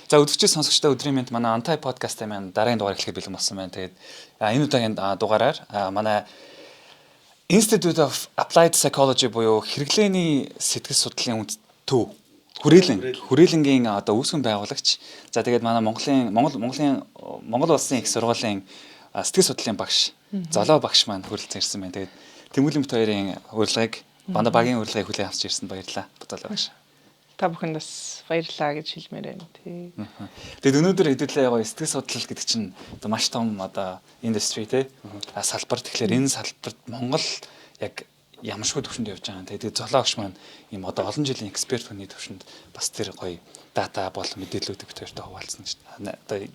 За өдөрчөө сонсогчдоо өдрийн мэнд манай Antai podcast-ийн маань дараагийн дугаар эхлэхэд бэлэн болсон байна. Тэгээд энэ удаагийн дугаараар манай Institute of Applied Psychology буюу хэрэглээний сэтгэл судлалын төв хүрээлэнгийн үүсгэн байгуулагч. За тэгээд манай Монгол улсын их сургуулийн сэтгэл судлалын багш Золоо багш маань хүрэлцэн ирсэн байна. Тэгээд Тэмүүлэмт хоёрын урилгыг Банда багийн урилгыг хүлээн авч ирсэнд баярлалаа. Золоо багш. Та бүхэнд бас баярлалаа гэж хэлмээр байна тий. Тэгээд өнөөдөр хэдүүлээ сэтгэл судлал гэдэг чинь маш том индастри тий. Салбар. Тэгэхээр энэ салбарт Монгол яг ямаршгүй төвшөнд явж байгаа. Тэгээд золоогч маань ийм олон жилийн эксперт хүний төвшөнд бас тэр гоё дата болон мэдээллүүдийг бид хоёртой хуваалцсан гэж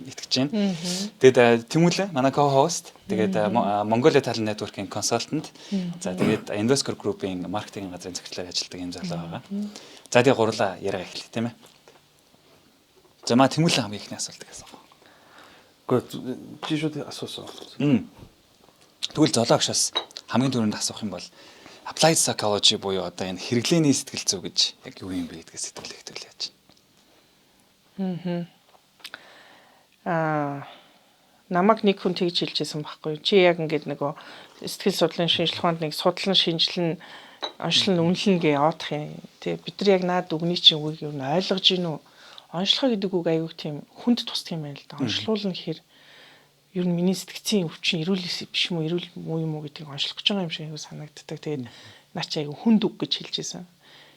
итгэж байна. Тэгээд Тэмүүлэн манай co-host. Тэгээд Mongolia Talent Network-ийн consultant. За тэгээд Investor Group-ийн маркетинг газрын захирлаар ажилладаг юм залуу байгаа. За тэгээд гурлаа яриа эхлэе тийм ээ. За маа Тэмүүлэн хамгийн ихний асуулт гэсэн. Гэхдээ чи шууд асуусан. Тэгвэл золоогчоос хамгийн түрүүнд асуух юм бол applied psychology буюу энэ хэрэглээний сэтгэл зүй гэж яг юу юм бэ гэдгээс сэтгэлэхтэл яаж байна. Намайг нэг хүн тэгж хэлжсэн байхгүй. Чи яг ингээд нөгөө сэтгэл судлалын шинжилгээ ухаанд нэг судлан шинжилэн онцлон үнэлнэ гэж явах юм. Тэг бид нар яг наад үгний чинь үгийг юу ойлгож гин үү? Онцлогоо гэдэг үг аюух тийм хүнд тусдаг юм байна л да. Онцлуулна гэхээр ер нь миний сэтгцийн өвчин эрүүлээс биш мүү эрүүл муу юм уу гэдгийг онцлох гэж байгаа юм шиг санагддаг. Тэгээд наа чи аюу хүнд үг гэж хэлжсэн.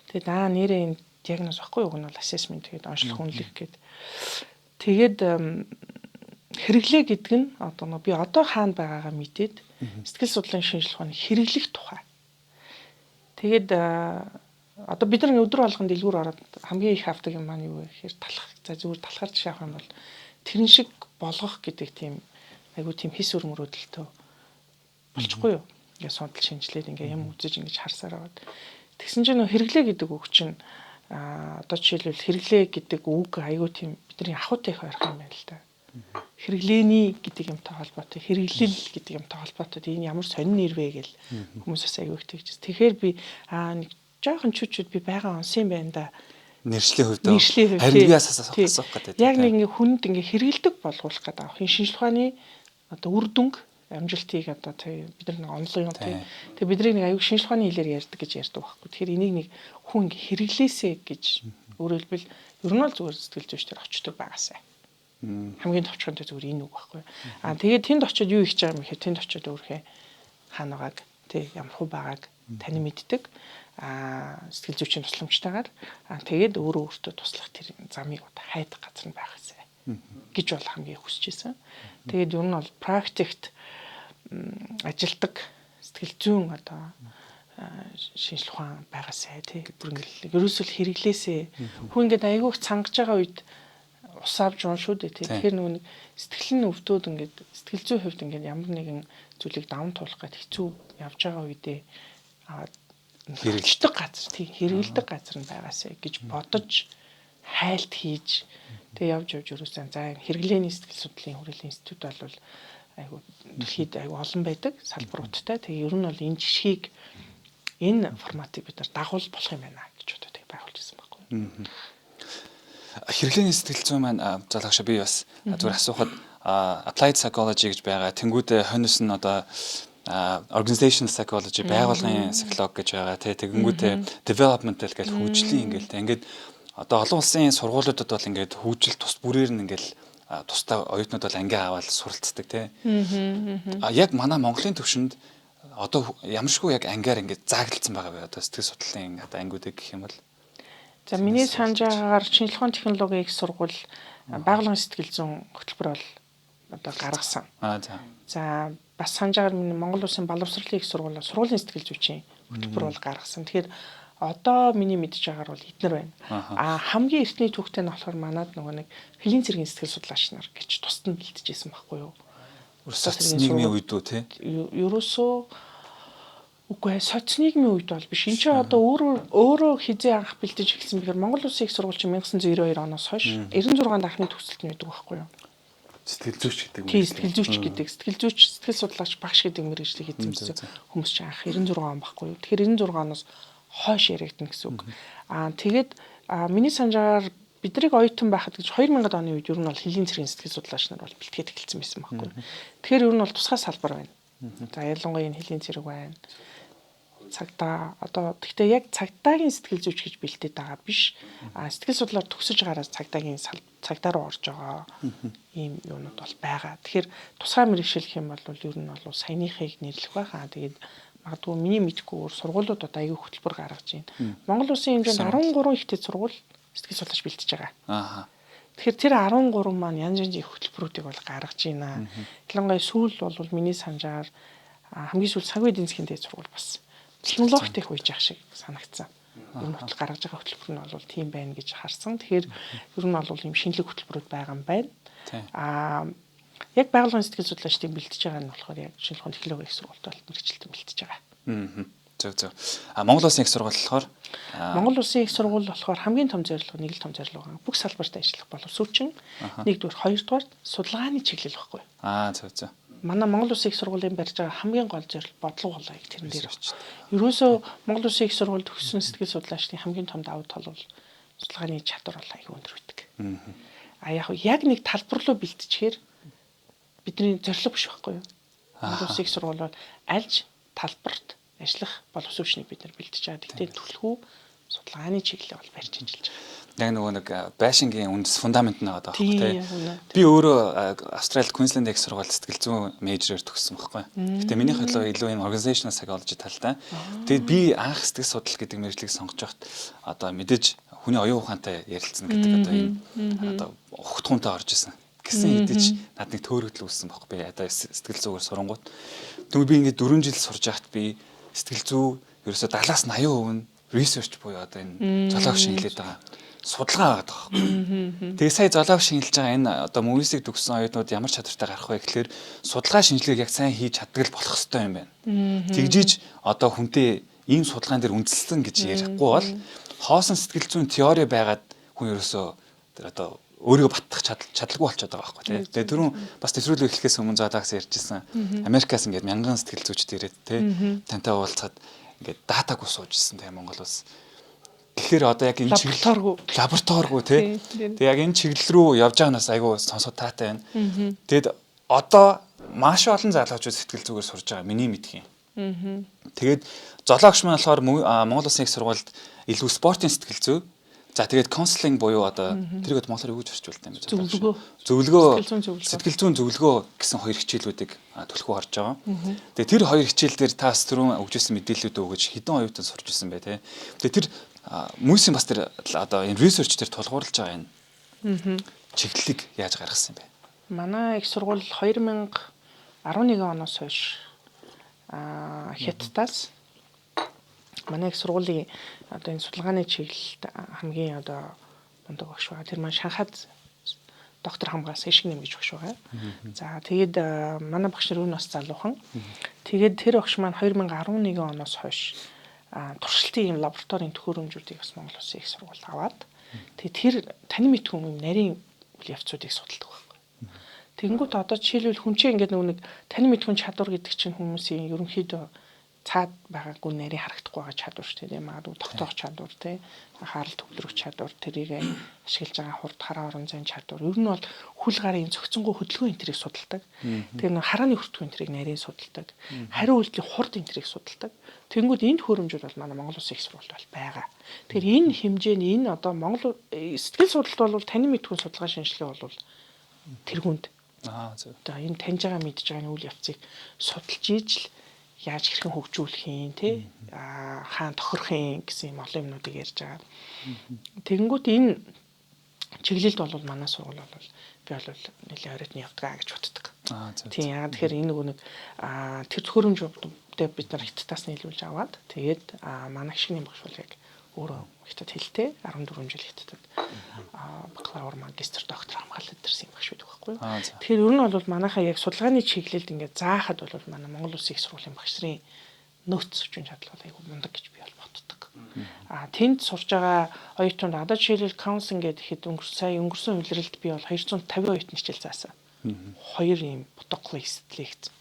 Тэгээд нэрээ энэ диагноз баггүй юу гэнэ бол assessment тэгээд онцлох үнэлэх гээд. Тэгээд хэрэглээ гэдэг нь би одоо хаана байгаагаа мэдээд сэтгэл судлалын шинжилгээ ухааны хэрэглэх тухай. Тэгээд одоо бид нар өдөр болгон дэлгүүр ороод хамгийн их авдаг юм маань юу вэ гэхээр талах. За зүгээр талахаар жишээ авах юм бол тэрэн шиг болгох гэдэг тийм айгуу тийм хис өр мөрөөдөлтөө болчихгүй юу? Ингээ судал шинжилээд ингээ юм үзэж ингэж харсаар аваад. Тэгсэн чинь хэрэглээ гэдэг үг чинь одоо жишээлбэл хэрэглээ гэдэг үг айгуу тийм бидний ахуйтай их ойрхон юм байна л да. Хэрэглээний гэдэг юмтай холбоотой, хэрэглэл гэдэг юмтай холбоотой энэ ямар сонин нэрвэ гэл хүмүүсээс айгуу их тэгж. Тэгэхээр би нэг жоохон чүчүүд би байгаа онсон юм байна да. Нэршлийн хувьд харин би асуух гэдэг. Яг нэг ингээ хүнд ингээ хэрэгэлдэг болгуулах гэдэг авах. Энэ шинжилгээ ухааны одоо үр дүнг амжилтыг одоо бид нар нэг онлын юм тий. Тэгээ бидний нэг аюул шинжилгээ ухааны хэлээр ярьдаг гэж ярьдаг байхгүй. Тэгэхээр энийг нэг хүн хэрэглээсэ гэж өөрөөр хэлбэл ер нь л зүгээр сэтгэл зүйч төр очдог байгаасай. Хамгийн товчхонтой зүгээр энэ үг байхгүй. Тэгээд тэнд очиод юу хийж байгаа юм гэхээр тэнд очиод өөрхөө хаанагааг тий ямар хуу байгааг тань мэддэг. Сэтгэл зүйчийн тусламжтайгаар тэгээд өөртөө туслах тэр замыг хайдаг газар нь байгаасай гэж бол хамгийн хүсэж байсан. Тэгээд ер нь бол практикт ажилдаг сэтгэл зүйн шинжилгээ ухаан байгаасай тий. Бүр ингээл ерөөсөл хэрэглээсээ хүн ингээд айгүйх цангаж байгаа үед ус авч уун шүү дээ тий. Тэгэхээр нөгөө сэтгэл нь өвдөөд ингээд сэтгэл зүйн хувьд ингээд ямар нэгэн зүйлийг даван туулах гэж хэцүү явж байгаа үедээ хэрэгэлдэг газар тий хэрэгэлдэг газар нь байгаасай гэж бодож хайлт хийж тэгээ явж ерөөсөн за хэрэглээний сэтгэл судлалын хүрээлэн институт бол айгу дэлхийд айгу олон байдаг салбаруудтай тэгээ ер нь бол энэ жишгийг энэ форматыг бид нар дагуул болох юм байна гэж бодоод тэг байгуулж ирсэн байхгүй. Хэрэглээний сэтгэл зүй маань залгааша би бас зүгээр асуухад applied psychology гэж байгаа. Тэнгүүдээ хоньс нь organizational psychology байгууллагын психологи гэж байгаа. Тэгэнгүүтээ developmental гэж хөгжлийн ингээл ингээд одоо олон улсын сургуулиудад бол ингээд хөгжил тус бүрээр нь ингээл тустай оюутнууд бол анги аваад суралцдаг тий. Яг манай Монголын төвшөнд одоо ямаршгүй яг ангиар ингээд зааглалцсан байгаа бай одоо сэтгэл судлалын ангиудыг гэх юм бол. За миний санаж байгаагаар шинжилгээ ухааны технологийн их сургууль байгууллагын сэтгэл зүйн хөтөлбөр бол одоо гаргасан. За бас санаж байгаагаар Монгол улсын боловсролын их сургууль сургуулийн сэтгэл зүйчийн хөтөлбөр бол гаргасан. Тэгэхээр одоо миний мэдж байгаагаар бол эднэр байна. Хамгийн эртний түүхтэй нь болохоор манад нөгөө нэг Хилийн цэргийн сэтгэл судлаач нар гэж тусад нь бэлтжижсэн байхгүй юу? Соц нийгмийн үед үү те? Ерөөсөө үгүй соц нийгмийн үед бол биш. Энд чинь одоо өөрөө хизээ анх бэлтэж эхэлсэн бэхээр Монгол улсын их сургууль чинь 1992 оноос хойш 96 анхны төгсөлт нь байдаг байхгүй юу? Сэтгэл зүйч гэдэг үг. Тийм сэтгэл зүйч гэдэг. Сэтгэл зүйч, сэтгэл судлаач багш гэдэг мэргэжлийг эзэмшсэн хүмүүс чинь анх 96 он байхгүй юу? Тэгэхээр 96 оноос хойш яригдана гэсэн үг. Тэгээд миний санджаар бидрийг оюутан байхад гэж 2000 оны үед ер нь бол хэлийн цэргийн сэтгэл судлаач нар бол бэлтгээд эхэлсэн байсан байхгүй. Тэгэхээр ер нь бол тусгай салбар байна. За ялангуяа энэ хэлийн цэрэг байна. Цагдаа одоо гэхдээ яг цагдаагийн сэтгэл зүйч гэж бэлтээд байгаа биш. Сэтгэл судлаар төгсөж гараад цагдаа руу орж байгаа ийм юмнууд бол байгаа. Тэгэхээр тусгай мэргэжил гэх юм бол ер нь бол саяныхыг нэрлэх байхаа. Тэгээд магадгүй миний мэдгүй сургуулиуд одоо аягүй хөтөлбөр гаргаж байна. Монгол улсын хэмжээнд 13 ихтэй сургууль сэтгэл судлаач бэлтэж байгаа. Тэгэхээр тэр 13 маань янз янзын хөтөлбөрүүдийг бол гаргаж байна. Ялангуяа сүүл бол миний санджаар хамгийн сүүл санхүү эдийн засгийн дээд сургууль бас технологитой их үйж явах шиг санагдсан. Энэ хөтөл гаргаж байгаа хөтөлбөр нь бол тийм байна гэж харсан. Тэгэхээр ер нь бол юм шинэлэг хөтөлбөрүүд байгаа юм байна. Яг байгууллагын сэтгэл судлаачдын бэлтэж байгаа нь болохоор яг шинжилгээ технологийн их сургуульд бол мэргэжилтэн бэлтэж байгаа. Зөв. Монгол Улсын их сургууль болохоор Монгол Улсын их сургууль болохоор хамгийн том зорилго нэг л том зорилго байгаа. Бүх салбарт ажиллах боловсруучин. Нэгдүгээр, хоёрдугаар судалгааны чиглэл байхгүй. Зөв. Манай Монгол Улсын их сургуулийн барьж байгаа хамгийн гол зорилго бодлого болоо яг тэрэн дээр очиж. Ерөөсөө Монгол Улсын их сургууль төгссөн сэтгэл судлаачдын хамгийн том давуу тал бол судалгааны чадвар бол аягүй өндөр байдаг. Яг нэг талбар руу бэлтчихээр бидний зорилго биш байхгүй юу? Монгол Улсын их сургууль бол альж талбарт ажиллах боловсруучныг бид нар бэлтэж байгаа. Тэгтээ түлхүү судалгааны чиглэлээ бол барьж ажиллаж байгаа. Яг нөгөө нэг байшингийн үндэс фундамент нь байгаа байхгүй тий. Би өөрөө Австрали Queensland их сургууль сэтгэл зүйн мейжрээр төгссөн байхгүй. Гэтэ миний хөдөлгөөн илүү юм organizational psychology талтай. Тэгээд би анх сэтгэл судлал гэдэг мэргэжлийг сонгож байхад одоо мэдээж хүний оюун ухаантай ярилцсан гэдэг одоо энэ одоо ухтхуунтай орж исэн. Гэсэн хэдий ч над нэг төөрөгдөл үүссэн байхгүй. Би одоо сэтгэл зүйгээр сурангууд. Тэгвэл би ингээд 4 жил сурж байхад би сэтгэл зүй ерөөсө 70-аас 80% нь research буюу одоо энэ золиог шинжилээд байгаа судалгаа байгаа байхгүй. Тэгээ сая золиог шинжилж байгаа энэ одоо мөвисийг төгссөн оюутнууд ямар чадвартай гарах вэ гэхэлэр судалгаа шинжилгээг яг сайн хийж чаддаг л болох хэрэгтэй юм байна. Тэгжиж одоо хүнтэй ийм судалгаан дээр үндэслэн гэж ярихгүй бол хоосон сэтгэл зүйн теори байгаад хүн ерөөсө одоо өөрийгөө баттах чадлагүй болчиход байгаа байхгүй тий. Тэгээ түрүүн бас төсрүүлэг эхлэхээс өмнө зоодагс ярьжсэн. Америкаас ингээд мянган сэтгэл зүйчд ирээд тий тантай уулзахад ингээд датаг усуужсэн тий Монгол улс. Тэгэхээр одоо яг энэ лабораторигүй тий. Тэгээ яг энэ чиглэл рүү явж байгаанаас айгүй сонсоод таатай байна. Тэгэд одоо маш олон залуучууд сэтгэл зүгээр сурж байгаа миний мэдхийн. Тэгээд зоологч маань болохоор Монгол Улсын их сургуульд илүү спортын сэтгэл зүй. За тэгээд counseling буюу одоо тэрийг монголоор юу гэж орчуулдаг юм бэ? Зөвлөгөө. Сэтгэл зүйн зөвлөгөө гэсэн хоёр хичээлүүдийг төлхөө орж байгаа. Тэгээд тэр хоёр хичээл дээр таас түрүүн өгчсэн мэдээллүүд өгөж хэдэн оюутан сурч ирсэн бай тээ. Тэгээд тэр мөсийн бас тэр одоо энэ research дээр тулгуурлаж байгаа энэ чиглэлийг яаж гаргасан юм бэ? Манай их сургууль 2011 оноос хойш Хятадаас манай их сургуулийн одоо энэ судалгааны чиглэлд хамгийн одоо мундаг багш байгаа. Тэр маань Шанхайд доктор хамгаас эшиг нэм гэж багш байгаа. За тэгээд манай багш нар бас залуухан. Тэгээд тэр багш маань 2011 оноос хойш туршилтын юм лабораторийн төхөөрөмжүүдийг бас Монгол Улсын их сургуульд аваад тэгээд тэр таны мэдгүй юм нарийн үйл явцуудыг судалдаг байхгүй. Тэгэнгүүт одоо жишээлбэл хүн чинь ингээд нэг таны мэдгүй чадвар гэдэг чинь хүмүүсийн ерөнхийдөө цаад байгаагүй нарийн харагдахгүй байгаа чадвар шүү дээ. Магадгүй тогтоох чадвар тий харал төвлөрөх чадвар тэрийг ашиглаж байгаа хурд хараа орон зайн чадвар. Ер нь бол хүл гарын цогцонгой хөдөлгөөн энтрийг судалдаг. Тэгээ нэг харааны хүртгүү энтрийг нарийн судалдаг. Хариу үйлдлийн хурд энтрийг судалдаг. Тэнгүүд энэ төхөөрөмжүүд бол манай Монгол Улсын их сургуульд бол байгаа. Тэгэхээр энэ хэмжээний энэ одоо Монгол сэтгэл судлалт бол таны мэдгүй судалгаа шинжилгээ бол тэргүүнд. За энэ таньж байгаа мэдж байгаа үйл явцыг судалж ийж л яаж хэрхэн хөгжүүлэх юм те хаан тохирох юм гэсэн юм олон юмнуудыг ярьж байгаа. Тэгэнгүүт энэ чиглэлд бол манай сургууль бол би бол нэлээд оройтны явдгаа гэж боддог. Тийм яагаад тэгэхээр энэ нөгөө нэг тэр төхөөрөмжүүдээ бид нар Хятадаас нийлүүлж аваад тэгээд манай гişгний багш бол яг өөрөө Хятад хэлтэй 14 жил Хятадд бакалавр магистр доктор хамгаалаад ирсэн багш байдаг байхгүй юу. Тэгэхээр ер нь бол манайхаа яг судалгааны чиглэлд ингээд заахад бол манай Монгол Улсын их сургуулийн багш нарын нөөц зүйн чадлага айгүй мундаг гэж би бол боддог. Тэнд сурж байгаа оюутнууд одоо жишээлбэл counseling гэдэг өнгөрсөн үйлрэлд би бол 250 оюутан хичээл заасан. Хоёр ийм бутгаглыг лекц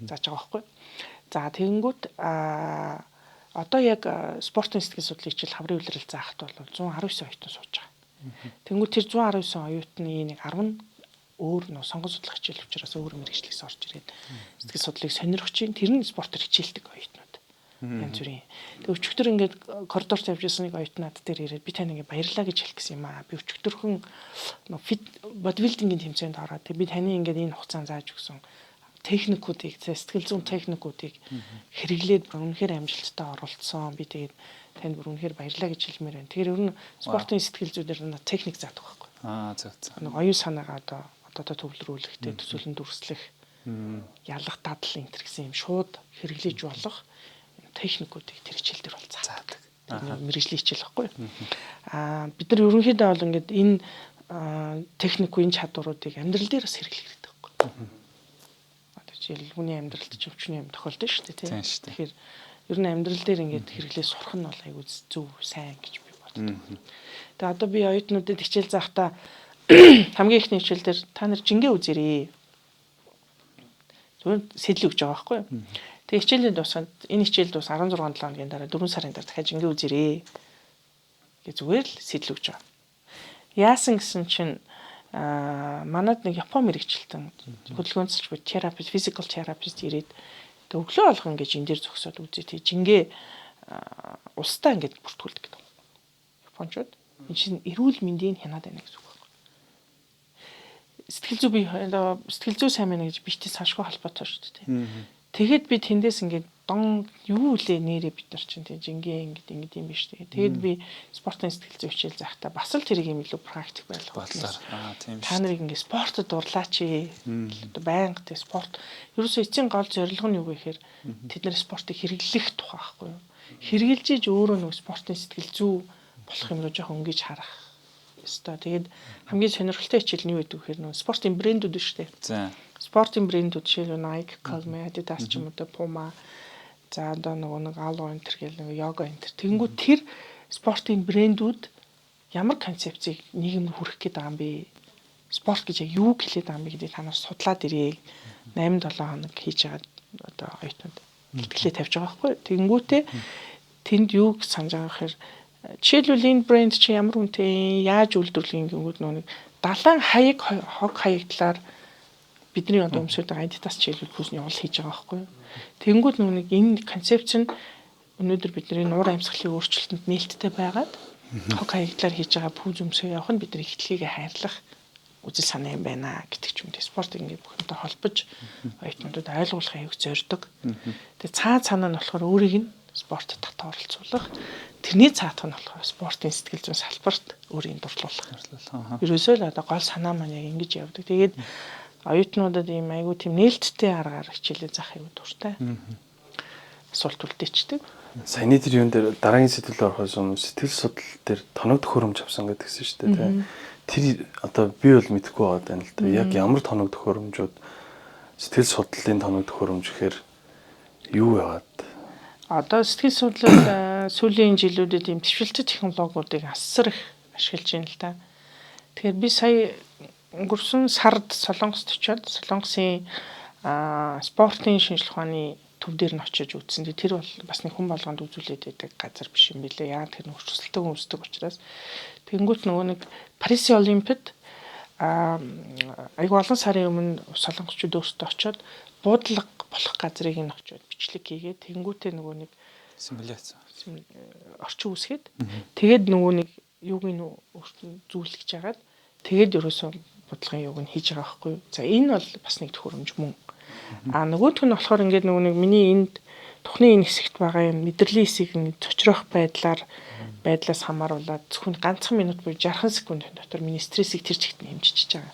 зааж байгаа байхгүй. За тэгэнгүүт одоо яг спортын сэтгэл судлалын хичээл хаврын үйлрэл заахад бол 119 оюутан сууж байгаа. Тэнгүү тэр 119 оюутны нэг 10 өөр нөө сонгон судлах хичээл учраас өөр мэргэжлээс орж ирээд сэтгэл судлалыг сонирхож чинь тэр нь спортоор хичээлдэг оюутнууд. Янз бүрийн. Тэгээ өчигдөр ингээд коридорт явж байсан нэг оюут над дээр ирээд би тань ингээд баярлаа гэж хэлэх гэсэн юм аа. Би өчигдөрхөн фит бодибилдингийн тэмцээнд ороод тэгээ би таны ингээд энэ хугацаанд зааж өгсөн техникүүдийг, сэтгэл зүйн техникүүдийг хэрэглээд үнэхээр амжилттай оролцсон. Би тэгээд танд бүр үнэхээр баярлаа гэж хэлмээр байна. Тэгэхээр ер нь спортын сэтгэл зүйдэр нэг техник заадаг байхгүй. Зөв. Нэг оюун санаагаа одоо төвлөрүүлэх, төсөөлөн дүрслэх, ялах, дадал энэ төр гэсэн юм шууд хэрэглэж болох техникүүдийг тэр хичээл дээр бол заадаг. Мэргэжлийн хичээл байхгүй. Бид нар ерөнхийдөө бол ингээд энэ техникийн чадваруудыг амьдрал дээр бас хэрэглэх хэрэгтэй байхгүй. Одоо жишээл хүний амьдралд ч өвчний юм тохиолдсон шүү дээ, тийм. Тэгэхээр ер нь амьдрал дээр ингээд хэрэглээ сурах нь бол айгүй зөв, сайн гэж би боддог. Тэгээ одоо би оюутнуудад хичээл заахтаа хамгийн ихний хичээл дээр та нар жингээ үзээрэй. Зөвхөн сэтэл өгч байгаа байхгүй юу? Тэгээ хичээлийн дуусаад энэ хичээл дуус 16 хоногийн дараа 4 сарын дараа дахиад жингээ үзээрэй гэж зүгээр л сэтэл өгч байгаа. Яасан гэсэн чинь манад нэг Япон мэрэгчлэн хөдөлгөөнцөлж буй терапевт, physical therapist ирээд тэгээ өглөө болгон ингэж энэ дээр зогсоод үзээ. Тэгээ жингээ устдаа ингэж бүртгүүлдэг гэдэг. Япончууд энэ чинь эрүүл мэндийн хянаад байна гэсэн үг байна. Сэтгэл зүй сайн байна гэж биштэй цаашгүй холбоотой шүү дээ. Тэгэхэд би тэндээс ингээд дон юу лээ нэрээ бид нар чинь тийм жингээ ингээд юм биш тэгээ. Тэгээд би спортын сэтгэл зүй хичээл заахтаа бас л тэрийг юм илүү практик байлгах бодлоо. Тийм шүү. Та нарыг ингээд спортод дурлаач. Одоо байнга тийм спорт. Ерөөсөө эцсийн гол зорилго нь юу гэхээр тэд нар спортыг хэрэглэх тухай байхгүй юу? Хэрэгжилж иж өөрөө нэг спортын сэтгэл зүй болох юм руу жоохон өнгөж харах. Өстой. Тэгээд хамгийн сонирхолтой хичээл нь юу гэдэг вэ гэхээр нөө спортын брэндүүд шүү дээ. За. Спортын брэндүүд жишээлбэл Nike, Calme, Adidas ч юм уу Puma. За одоо нэг Alo Enter гэх нэг йога Enter. Тэнгүү тэр спортын брэндүүд ямар концепцийг нийгэмд хүргэх гээд байгаа юм бэ? Спорт гэж юу хэлээд байгаа юм бэ гэдгийг та нар судлаад ирээ. 8-7 хоног хийж байгаа одоо оюутнууд бэлтгэлээ тавьж байгаа байхгүй. Тэнгүүтээ тэнд юу санаж байгаа гэхээр жишээлбэл энэ брэнд чи ямар үнэтэй яаж үйлдвэрлэгийг гингүүд нэг далайн хаяг хог хаягдлаар бидний одоо өмсөд байгаа Adidas жишээлбэл пүүсний уул хийж байгаа байхгүй. Тэнгүүд нэг энэ концепц нь өнөөдөр бидний нуур амьсгалын өөрчлөлтөнд нээлттэй байгаад хог хаягдлаар хийж байгаа пүүз өмсөө явах нь бидний ихтлэгийг хайрлах үзэл санаа юм байна гэдэг ч юм дээ. Спорт ингээд бүхэнтэй холбож оюутнуудад ойлгуулах аюул зорддог. Тэгээ цаана нь болохоор өөрийг нь спортод татаа оролцуулах. Тэрний цаатах нь болохоор спортын сэтгэл зүйн салбарт өөрийг дурлуулах. Ерөөсөө л одоо гол санаа маань яг ингэж явдаг. Тэгээд оюутнуудад ийм айгүй тийм нээлттэй аргаар хичээлээ заах аюул дуртай. Асуулт үлдээчдэг. Саяны тэр юун дээр дараагийн сэдвээр орохоос өмнө сэтгэл судлал дээр тоног төхөөрөмж авсан гэдгсэн шүү дээ, тийм. Тэр одоо би бол мэдэхгүй байгаа юм л да. Яг ямар тоног төхөөрөмжүүд сэтгэл судлалын тоног төхөөрөмж гэхээр юу яагаад? Одоо сэтгэл судлал сүүлийн жилүүдэд ийм дэвшилтэт технологиудыг асар их ашиглаж байна л да. Тэгэхээр би сая өнгөрсөн сард Солонгост очиод Солонгосын спортын шинжилгээ ухааны төв дээр нь очиж үзсэн. Тэр бол бас нэг хүн болгонд үзүүлээд байдаг газар биш юм билээ. Яа тэр нөхцөлтэй хүмүүсдэг учраас тэнгуут нөгөө нэг Парисын Олимпиад айгүй олон сарын өмнө солонгосчууд өөрсдөө очиод буудлага болох газрыг нь очиод бичлэг хийгээд тэнгуүтээ нөгөө нэг симуляц орчин үсгээд тэгээд нөгөө нэг юуг нь өөртөө зүйлгэж агаад тэгээд ерөөсөө бодлогын юуг нь хийж байгаа байхгүй юу. За энэ бол бас нэг төхөөрөмж мөн. Нөгөөх нь болохоор ингээд нөгөө нэг миний энд тухны энэ хэсэгт байгаа юм мэдрэлийн хэсгийг цочрох байдлаас хамааруулаад зөвхөн ганцхан минут буюу 60 секундын дотор миний стрессийг тэр чигт нь хэмжиж байгаа.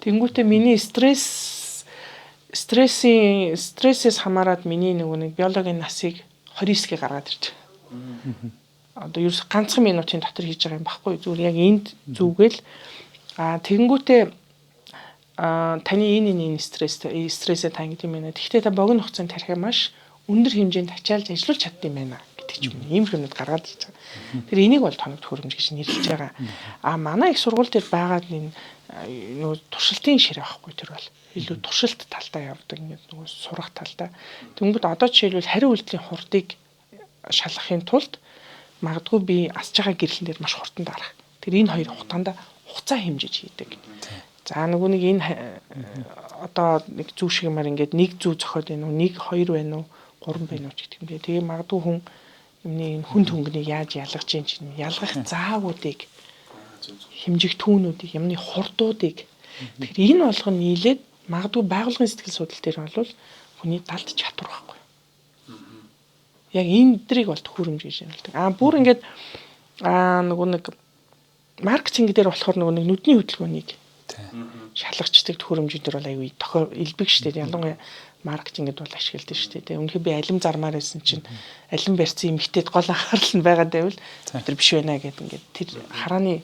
Тэнгүүтээ миний стрессээс хамаарад миний нөгөө нэг биологийн насыг 29-г гаргаад ирж байгаа. Одоо ерөөс ганцхан минутын дотор хийж байгаа юм баггүй зүгээр яг энд зүгэл тэнгүүтээ таны энэ стрессээ та ингэдэм байна. Тэгэхдээ та богино хугацаанд тарих маш өндөр хэмжээнд ачаалж ажиллуулж чаддсан байна гэдэг ч юм. Ийм юмнууд гаргаад ирж байгаа. Тэр энийг бол тоног төхөөрөмж гэж нэрлэж байгаа. Манай их сургууль дээр байгаа нөгөө туршилтын ширээ байхгүй тэр бол илүү туршилт талдаа явдаг ингээд нөгөө сурах талдаа. Тэнгүүд одоо жишээлбэл хариу үйлдэлийн хурдыг шалгахын тулд магадгүй би асж байгаа гэрлэн дээр маш хурдан дарах Тэр энэ хоёр хугацаанд хугацаа хэмжиж хийдэг. За нөгөө нэг энэ одоо нэг зүү шиг юмар ингээд нэг зүү зохиод байна уу, нэг хоёр байна уу, гурван байна уу гэдэг юм. Тэгээ магадгүй хүн юмны хүн төнгөнийг яаж ялгаж юм чинь ялгах заавуудыг хэмжих түүнүүдийг юмны хурдуудыг тэгэхээр энэ болгоно нийлээд магадгүй байгууллагын сэтгэл судлал дээр бол хүний далд чадвар байхгүй. Яг энэ дрийг бол төхөөрөмж гэж ярьдаг. Бүр ингээд нөгөө нэг маркетинг дээр болохоор нөгөө нэг нүдний хөдөлгөөнийг шалгачдаг төхөөрөмжүүд төр бол аюу илбэг штэ. Ялангуяа маркетингд бол ашигладаг штэ. Тэгээ үнэхээр би алим зармаар байсан чинь алим барьсан эмэгтэйд гол анхаарал нь байгаад байвал бид нар биш байна гэдэг ингээд тэр харааны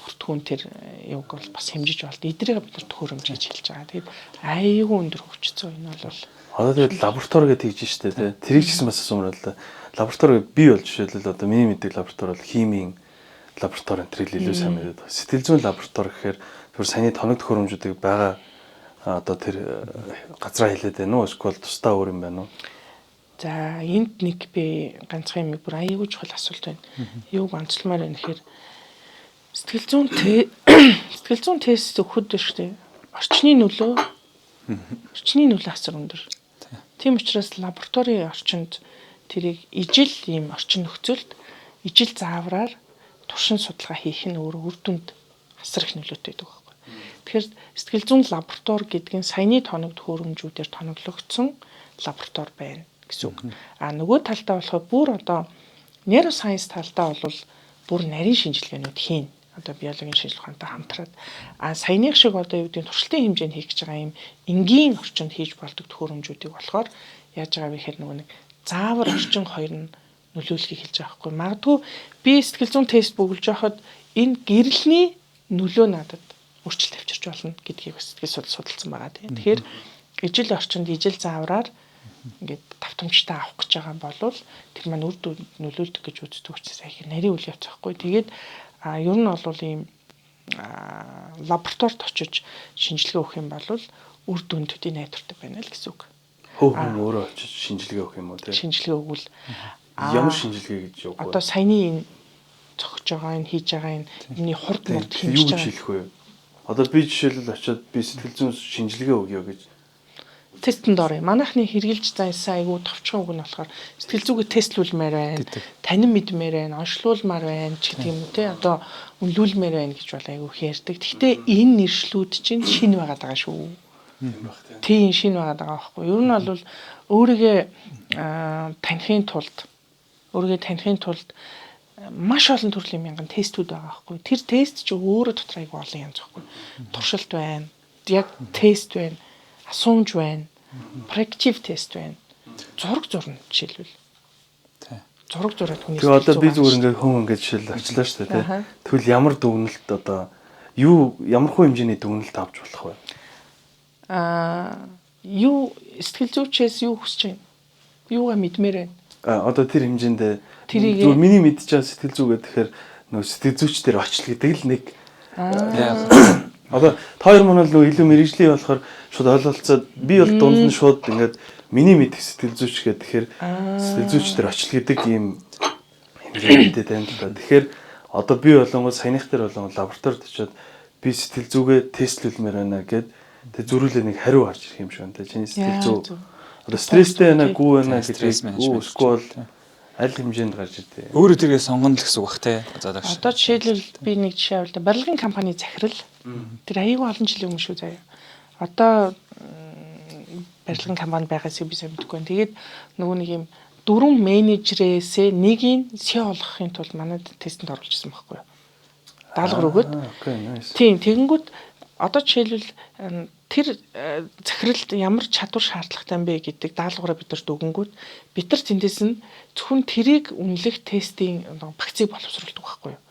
хүртгүүн тэр юуг бол бас хэмжиж болд. Эдрийг бид нар төхөөрөмж гэж хэлж байгаа. Тэгээд аюу өндөр хөгжсөн энэ бол одоо тэгээд лаборатори гэдэг хийж штэ тий. Тэрийг ч гэсэн бас асуумаар л да. Лаборатори би бол жишээлбэл одоо миний мэддэг лаборатори бол химийн лаборатори энэ илүү сайн мэдээд байна. Сэтгэл зүйн лаборатори гэхээр тэр саяны тоног төхөөрөмжүүдийг байгаа одоо тэр газраа хэлээд байна уу? Эсвэл тусдаа өөр юм байна уу? За энд нэг би ганцхан юм бүр аюул чухал асуулт байна. Юуг онцлмаар байна гэхээр сэтгэл зүйн тест өгөхөд шүү дээ. Орчны нөлөө асар өндөр. Тийм учраас лабораторийн орчинд тэрийг ижил ийм орчин нөхцөлд ижил заавраар туршин судалгаа хийх нь өөр үр дүнд асар их нөлөөтэй байдаг байхгүй. Тэгэхээр сэтгэл зүйн лаборатори гэдэг нь саяны тоног төхөөрөмжүүдээр тоноглогдсон лаборатори байна гэсэн үг. Нөгөө талдаа болохоор бүр одоо нейросайенс талдаа бол бүр нарийн шинжилгээнүүд хийн. Одоо биологийн шинжилгээ ухаантай хамтраад саяных шиг одоо юу гэдэг туршилтын хэмжээнд хийх гэж байгаа юм энгийн орчинд хийж болдог төхөөрөмжүүдийг болохоор яаж байгаа вэ гэхээр нөгөө нэг заавар орчин хоёр нь нөлөөлөхийг хэлж байгаа байхгүй. Магадгүй би сэтгэл зүйн тест бүгэлж байхад энэ гэрэлний нөлөө надад өөрчлөлт авчирч болно гэдгийг бас сэтгэл судалсан байгаа тийм. Тэгэхээр ижил орчинд ижил заавраар ингээд давтамжтай авах гэж байгаа болвол тэр маань үр дүнд нөлөөлдөг гэж үздэг учраас их нарийн үйл явц байхгүй. Тэгээд ер нь бол ийм лабораторид очиж шинжилгээ өгөх юм бол үр дүндүүдийн найдвартай байна л гэсэн үг. Хүн өөрөө очиж шинжилгээ өгөх юм уу тийм. Шинжилгээ өгвөл ямар шинжилгээ гэж юу вэ? Одоо саяны энэ зохиж байгаа энэ хийж байгаа энэ хурд мурд хэмжиж байгаа. Юу гэж хэлэх вэ? Одоо би жишээлбэл очиод би сэтгэл зүйн шинжилгээ өгье гэж тестэнд орё. Манайхны хэрэгжилж зайсан айгуу товчхон үг нь болохоор сэтгэл зүгээ тестлүүлмээр байна. Танин мэдмээр байна, онцлуулмаар байна ч гэдэг юм уу те. Одоо үнэлүүлмээр байна гэж бол айгуу ярьдаг. Гэхдээ энэ нэршлүүд чинь шинэ байгаад байгаа шүү. Тийм шинэ байгаад байгаа байхгүй. Ер нь бол өөрийгөө танихын тулд маш олон төрлийн мянган тестүүд байгаа байхгүй. Тэр тест чи өөрөө дотор айгуу олон янз байхгүй. Туршилт байна. Яг тест байна. Асуумж байна. Predictive тест байна. Зураг зурна жишээлбэл. Тий. Зураг зураад хүний. Тэгээ одоо би зүгээр ингээд хүн ингээд жишээл авчлаа шүү дээ, тий. Тэгвэл ямар дүгнэлт одоо ямар хөө хэмжээний дүгнэлт авч болох вэ? Юу сэтгэл зүйчээс юу хүсэж байна? Юугаа мэдмээр байна? Одоо тэр хэмжээнд зүгээр миний мэдж байгаа сэтгэл зүйгээ тэгэхээр нөгөө сэтгэл зүйч дээр очил гэдэг л нэг одоо хоёр мөн л нөгөө илүү мэрэгжлийн болохоор шууд ойлголцоод би бол дунд нь шууд ингээд миний мэдих сэтгэл зүйч гэдэг тэгэхээр сэтгэл зүйч дээр очил гэдэг ийм хэмжээтэй тань л да. Тэгэхээр одоо би болонгоо саяных дээр болонгоо лабораторид очиод би сэтгэл зүгээ тестлүүлмээр байна гэд тэг зөрүүлээ нэг хариу гарч ирэх юм шиг байна. Чиний сэтгэл зүй одоо стресстэй байна гүй байна гэдэг үсгүй бол аль хэмжээнд гарч ирдэ. Өөрөө тэргээ сонгоно л гэсэн үг бах те. Одоо жишээлбэл би нэг жишээ авлаа. Барилгын компани захирал тэр аягүй олон жилийн өмнө шүү заяа. Одоо барилгын компани байгаасыг би сайн мэдэхгүй байна. Тэгээд нөгөө нэг юм 4 менежерээсээ нэгийг SEO болгохын тулд манайд тестэнд оруулж ирсэн байхгүй юу? Даалгавар өгөөд. Тийм тэгэнгүүт одоо жишээлбэл тэр захиралд ямар чадвар шаардлагатай юм бэ гэдэг даалгавраа бидэрт өгөнгүүт бид нар тэндээс нь зөвхөн тэрийг үнэлэх тестийн багцыг боловсруулдаг байхгүй юу?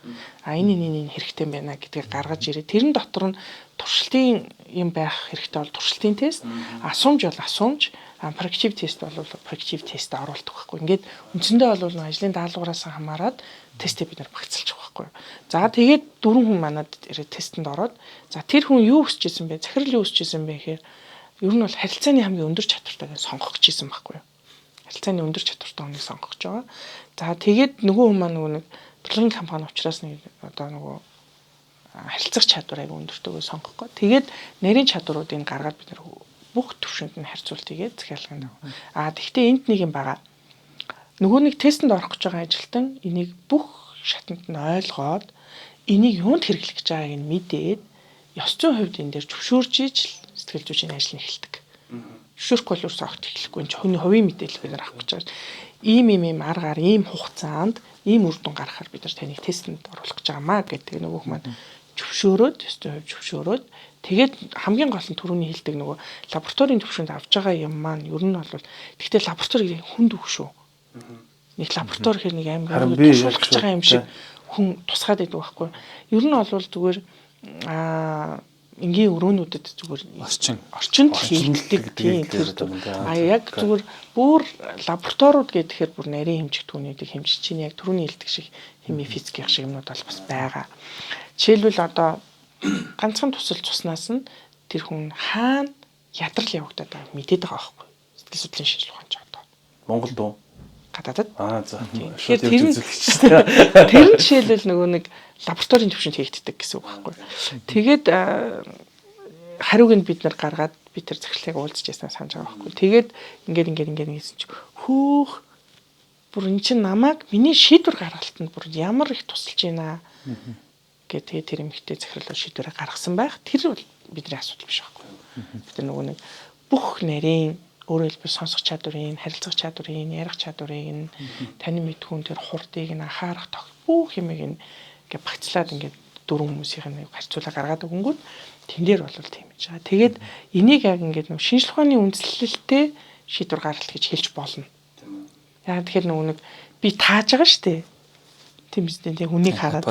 Энэ хэрэгтэй байна гэдгийг гаргаж ирээ. Тэрэн дотор нь туршилтын юм байх хэрэгтэй бол туршилтын тест, асуумж бол асуумж, predictive тест бол predictive тест оруулдаг байхгүй. Ингээд үндсэндээ бол ажлын даалгавраас хамаарат тестээ бид нар багцлж байгаа байхгүй. За тэгээд 4 хүн манад ирээд тестэнд ороод за тэр хүн юу хүсэж исэн бэ? Захирал юу хүсэж исэн бэ гэхээр ер нь бол харилцааны хамгийн өндөр чадвартайг сонгох гэж исэн байхгүй юу? Харилцааны өндөр чадвартай хүнийг сонгох гэж байгаа. За тэгээд нөгөө хүн маань нөгөө нэг барилгын компани учраас нэг одоо нөгөө харилцах чадвар аяг өндөртэйг сонгохгүй. Тэгээд нарийн чадваруудыг гаргаад бид нар бүх төвшөнд нь харьцуулт хийгээд захиалганд авах. Тэгвэл энд нэг юм байгаа. Нөгөө нэг тестэнд орох гэж байгаа ажилтан энийг бүх шатанд нь ойлгоод энийг юунд хэрэглэх гэж байгааг нь мэдээд ёс зүйн хувьд энэ дээр зөвшөөрж ижил сэтгэл зүйчний ажил нь эхэлдэг. Зөвшөөрөхгүй бол өөрсдөө огт эхлэхгүй. Хүний хувийн мэдээлэл бид нар авах гэж байгаа. Ийм аргаар ийм хугацаанд ийм үр дүн гаргахаар бид нар таныг тестэнд оруулах гэж байгаамаа гэдэг нөгөө хүмүүс зөвшөөрөөд ёс зүйн хувьд зөвшөөрөөд тэгээд хамгийн гол нь түрүүний хэлдэг нөгөө лабораторийн төвшөнд авч байгаа юм маань ер нь бол тэгтээ лаборатори хүнд үг шүү. Нэг лаборатори хэр нэг амар тушуулах гэж байгаа юм шиг хүн тусгаад идэв байхгүй. Ер нь бол зүгээр энгийн өрөөнүүдэд зүгээр орчинд хийгддэг тийм тэр яг зүгээр бүр лабораториуд гэхээр бүр нарийн хэмжих түүнүүдийг хэмжиж чинь яг түрүүний хэлдэг шиг хими физикийн шиг юмнууд бол бас байгаа. Жишээлбэл одоо ганцхан тусал цуснаас нь тэр хүн хаана ядрал явагдаад байгааг мэдээд байгаа байхгүй. Сэтгэл судлалын шинжилгээ ухаанч одоо Монгол дуу гадаадад. За. Тэгэхээр тэр нь жишээлбэл нөгөө нэг лабораторийн төвшөнд хийгддэг гэсэн үг байхгүй. Тэгээд хариуг нь бид нар гаргаад би тэр захирлагыг уулзж яснаа санаж байгаа байхгүй. Тэгээд ингээд гэсэн чи хөөх бүр эн чин намайг миний шийдвэр гаргалтанд бүр ямар их тусалж байна гэдэг тэр эмэгтэй захирлаа шийдвэрээ гаргасан байх. Тэр бол бидний асуудал биш байхгүй. Бид нөгөө нэг бүх нарийн өөрөөр хэлбэл сонсох чадварыг, харилцах чадварыг, ярих чадварыг, таны мэдхүүн тэр хурдыг нь анхаарах бүх юмыг ингээ багцлаад ингээ дөрвөн хүмүүсийн нэг харьцуулаа гаргаад өгөнгүүт тэн дээр бол тийм гэж байгаа. Тэгээд энийг яг ингээ нэг шинжлэх ухааны үндэслэлтэй шийдвэр гаргалт гэж хэлж болно. Яг тэгэхээр нөгөө нэг би тааж байгаа шүү дээ. Тийм үстэй тийм хүнийг хараад.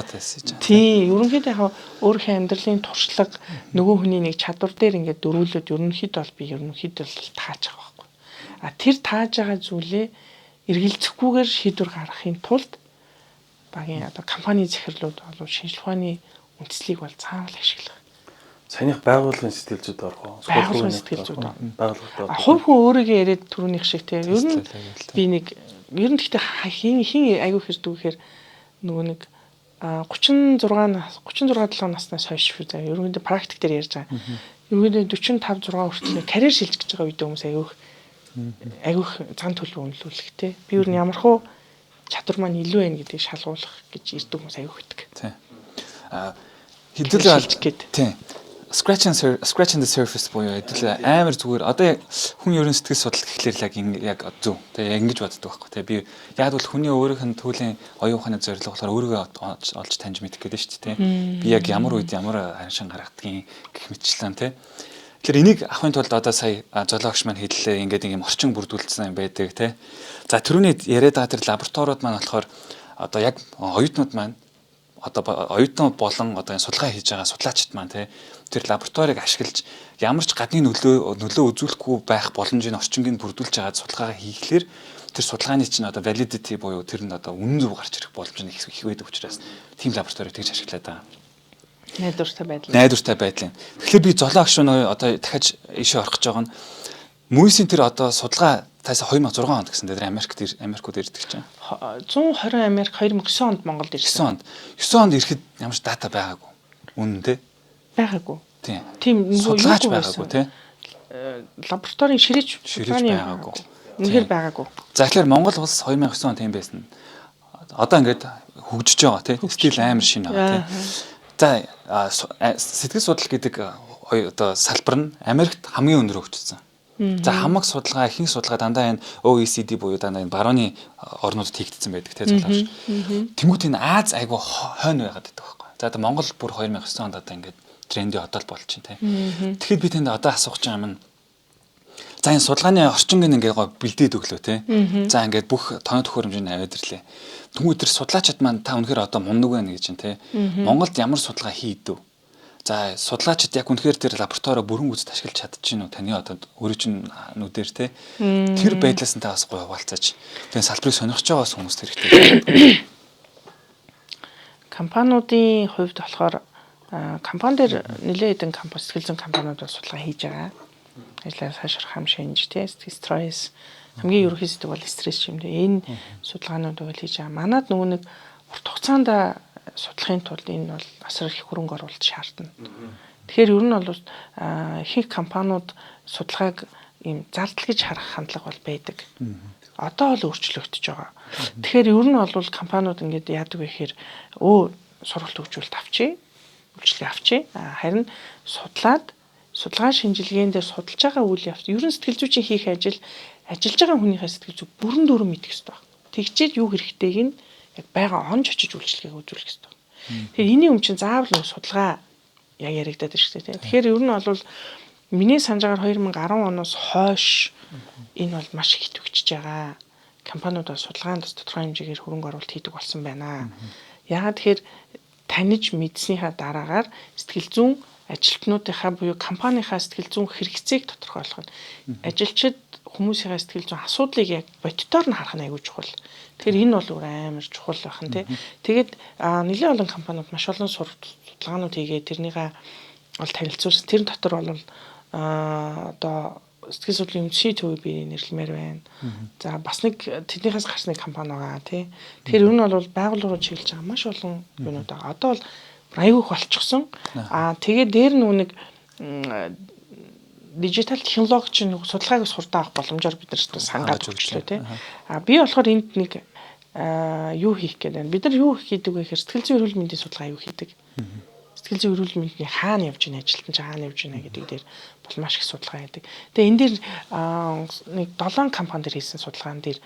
Тийм ерөнхийдөө яг өөрийнхөө амьдралын туршлага нөгөө хүний нэг чадвар дээр ингээ дөрвөлөд ерөнхийдөө бол би ерөнхийдөө тааж байгаа байхгүй. Тэр тааж байгаа зүйлээ эргэлзэхгүйгээр шийдвэр гаргахын тулд багийн одоо компани захирлууд болов шинжлэх ухааны үндслийг бол цаавал ашиглах. Саяных байгууллагын сэтгэлзүүд орох уу? Байгууллагын сэтгэлзүүд байгууллагууд. Хувь хүн өөрийгөө яриад түрүүнийх шиг тийм ер нь би нэг ер нь гэхдээ хин айгүй хэрдэг гэхээр нөгөө нэг 36 7 наснаас хойш шүү заа. Ерөнхийдөө практик дээр ярьж байгаа. Ерөнхийдөө 45 6 хүртэл карьер шилжиж гэж байгаа үед хүмүүс айгүйх цан төлөв үнэлүүлэх те. Би ер нь ямархуу чадвар маань илүү байна гэдгийг шалгуулах гэж ирдэг хүмүүс айгүйх гэдэг. Тийм. Хэдүүлээ алж гээд. Тийм. Scratch and the surface буюу хэдүүлээ амар зүгээр. Одоо хүн ерөн сэтгэл судлал гэхлээр яг зөв. Тэгээ ингэж боддог байхгүй. Тэгээ би яг бол хүний өөрийнх нь түүлийн оюун ухааны зорилго болохоор өөрийгөө олж таньж мэдэх гэдэг шүү дээ. Би яг ямар үед ямар харшин гаргадгийг гэх мэтчлэн те. Тэгэхээр энийг авахын тулд одоо сая зоологч маань хэллээ ингээд юм орчин бүрдүүлсэн юм байдаг те. За түрүүний яриад байгаа тэр лабораториуд маань болохоор одоо яг оюутнууд маань одоо оюутнууд болон одоо энэ судалгаа хийж байгаа судлаачид маань те тэр лабораторийг ашиглаж ямар ч гадны нөлөө үзүүлэхгүй байх боломжийн орчингийг бүрдүүлж байгаа судалгаагаа хийхлээр тэр судалгааны чинь одоо validity буюу тэр нь одоо үнэн зөв гарч ирэх боломж нь их байдаг учраас тийм лабораторийг тэгж ашиглаад байгаа. Найдвартай байдлын. Тэгэхээр би зоологч нөө одоо дахиж ийшээ орох гэж байгаа нь Мүйсийн тэр одоо судалгаа тайсаа 2006 онд гэсэн дээр Америкууд ирдэг чинь. 120 Америк 2009 онд Монголд ирсэн. 9 онд ирэхэд ямар ч дата байгаагүй. Үнэн тий? Байгаагүй. Тийм судалгаач байгаагүй тий? Лабораторийн ширээч байгаагүй. Үнэхээр байгаагүй. За тэгэхээр Монгол улс 2009 он тийм байсан. Одоо ингээд хөгжиж байгаа тий? Стил амар шинэ байгаа тий? За сэтгэл судлал гэдэг одоо салбар нь Америкт хамгийн өндөр хөгжсөн. За хамаг судалгаа, ихэнх судалгаа дандаа энэ OECD буюу дандаа энэ барууны орнуудад хийгдсэн байдаг тий зоолооч. Тэнгүүд энэ Аз айгу хойно байгаад байдаг байхгүй. За одоо Монгол бүр 2009 онд одоо ингээд трендийн одол болж чинь тий. Тэгэхэд би тэнд одоо асуух гэж юм. За энэ судалгааны орчинг ингээд гоо бэлдээд өглөө тий. За ингээд бүх тоног төхөөрөмжийг аваад ирлээ. Тэнгүүд тэр судлаачид маань та үнэхээр одоо мундаг байна гэж чинь тий. Монголд ямар судалгаа хийдэв? За судлаачид яг үнэхээр тэр лабораторио бүрэн гүйцэд ашиглаж чадчихэв үү? Таны одоо өөрөө чинь нүдээр те. Тэр байдлаас нь та бас гоё хуваалцаач. Тэгээ салбарыг сонирхож байгаас хүмүүст хэрэгтэй. Компаниудын хувьд болохоор компани дээр нэлээд хэдэн кампус сэтгэл зүйн компаниуд судалгаа хийж байгаа. Ажлаа сайшрах хам шинж те стресс хамгийн ерөнхий сэдв бол стресс юм дээ. Энэ судалгаанууд бол хийж байгаа. Манад нөгөө нэг урт хугацаанд судлахын тулд энэ бол асар их хөрөнгө оруулалт шаардна. Тэгэхээр ер нь бол ихэнх компаниуд судалгааг ийм зардал гэж харах хандлага бол байдаг. Одоо бол өөрчлөгдөж байгаа. Тэгэхээр ер нь бол компаниуд ингээд яадаг вэ гэхээр сургалт хөгжүүлэлт авчи, үйлчлэг авчи. Харин судлаад судалгаа шинжилгээнд дээр судалж байгаа үйл явц ер нь сэтгэл зүйчийн хийх ажиллаж байгаа хүнийхээ сэтгэл зүй бүрэн дүүрэн мэдэх ёстой байна. Тэгчээд юу хэрэгтэйг нь яг байгаа онж очиж үйлчлэгээ үзүүлэх ёстой. Тэгэхээр энэний өмнө чинь заавал нэг судалгаа яг яригадаад шүү дээ. Тэгэхээр ер нь бол миний санаж байгаагаар 2010 оноос хойш энэ бол маш их идэвхжиж байгаа. Компаниуд бол судалгаанд тодорхой хэмжээгээр хөрөнгө оруулалт хийдэг болсон байна. Яагаад тэгэхээр таниж мэдснийхаа дараагаар сэтгэл зүйн ажилтнуудынхаа буюу компанийнхаа сэтгэл зүйн хэрэгцээг тодорхойлох нь. Ажилчид хүмүүсийнхээ сэтгэл зүйн асуудлыг яг бодитоор нь харах нь аягүй чухал. Тэгэхээр энэ бол амар чухал байх нь тий. Тэгээд нэлээд олон компаниуд маш олон судалгаанууд хийгээд тэрнийгээ бол танилцуулсан. Тэр дотор бол одоо сэтгэл судлалын үндэсний төвийг би нэрлэмээр байна. За бас нэг тэднийхээс гарсны компани байгаа тий. Тэгэхээр энэ нь бол байгууллагууд чиглэж байгаа маш олон юмнууд байгаа. Одоо бол аягүй болчихсон. Тэгээд дээр нэг дижитал технологич нэг судалгааг сурдаг боломжоор бид нар сангаад өгчлөө тий. Би болохоор энд нэг юу хийх гээд байна. Бид нар юу хийдэг вэ гэхээр сэтгэл зүйн эрүүл мэндийн судалгаа юу хийдэг. Сэтгэл зүйн эрүүл мэндийн хаана явж байна, ажилтан хаана явж байна гэдэг дээр бол маш их судалгаа хийдэг. Тэгээ энэ дээр нэг 7 компани дээр хийсэн судалгаан дээр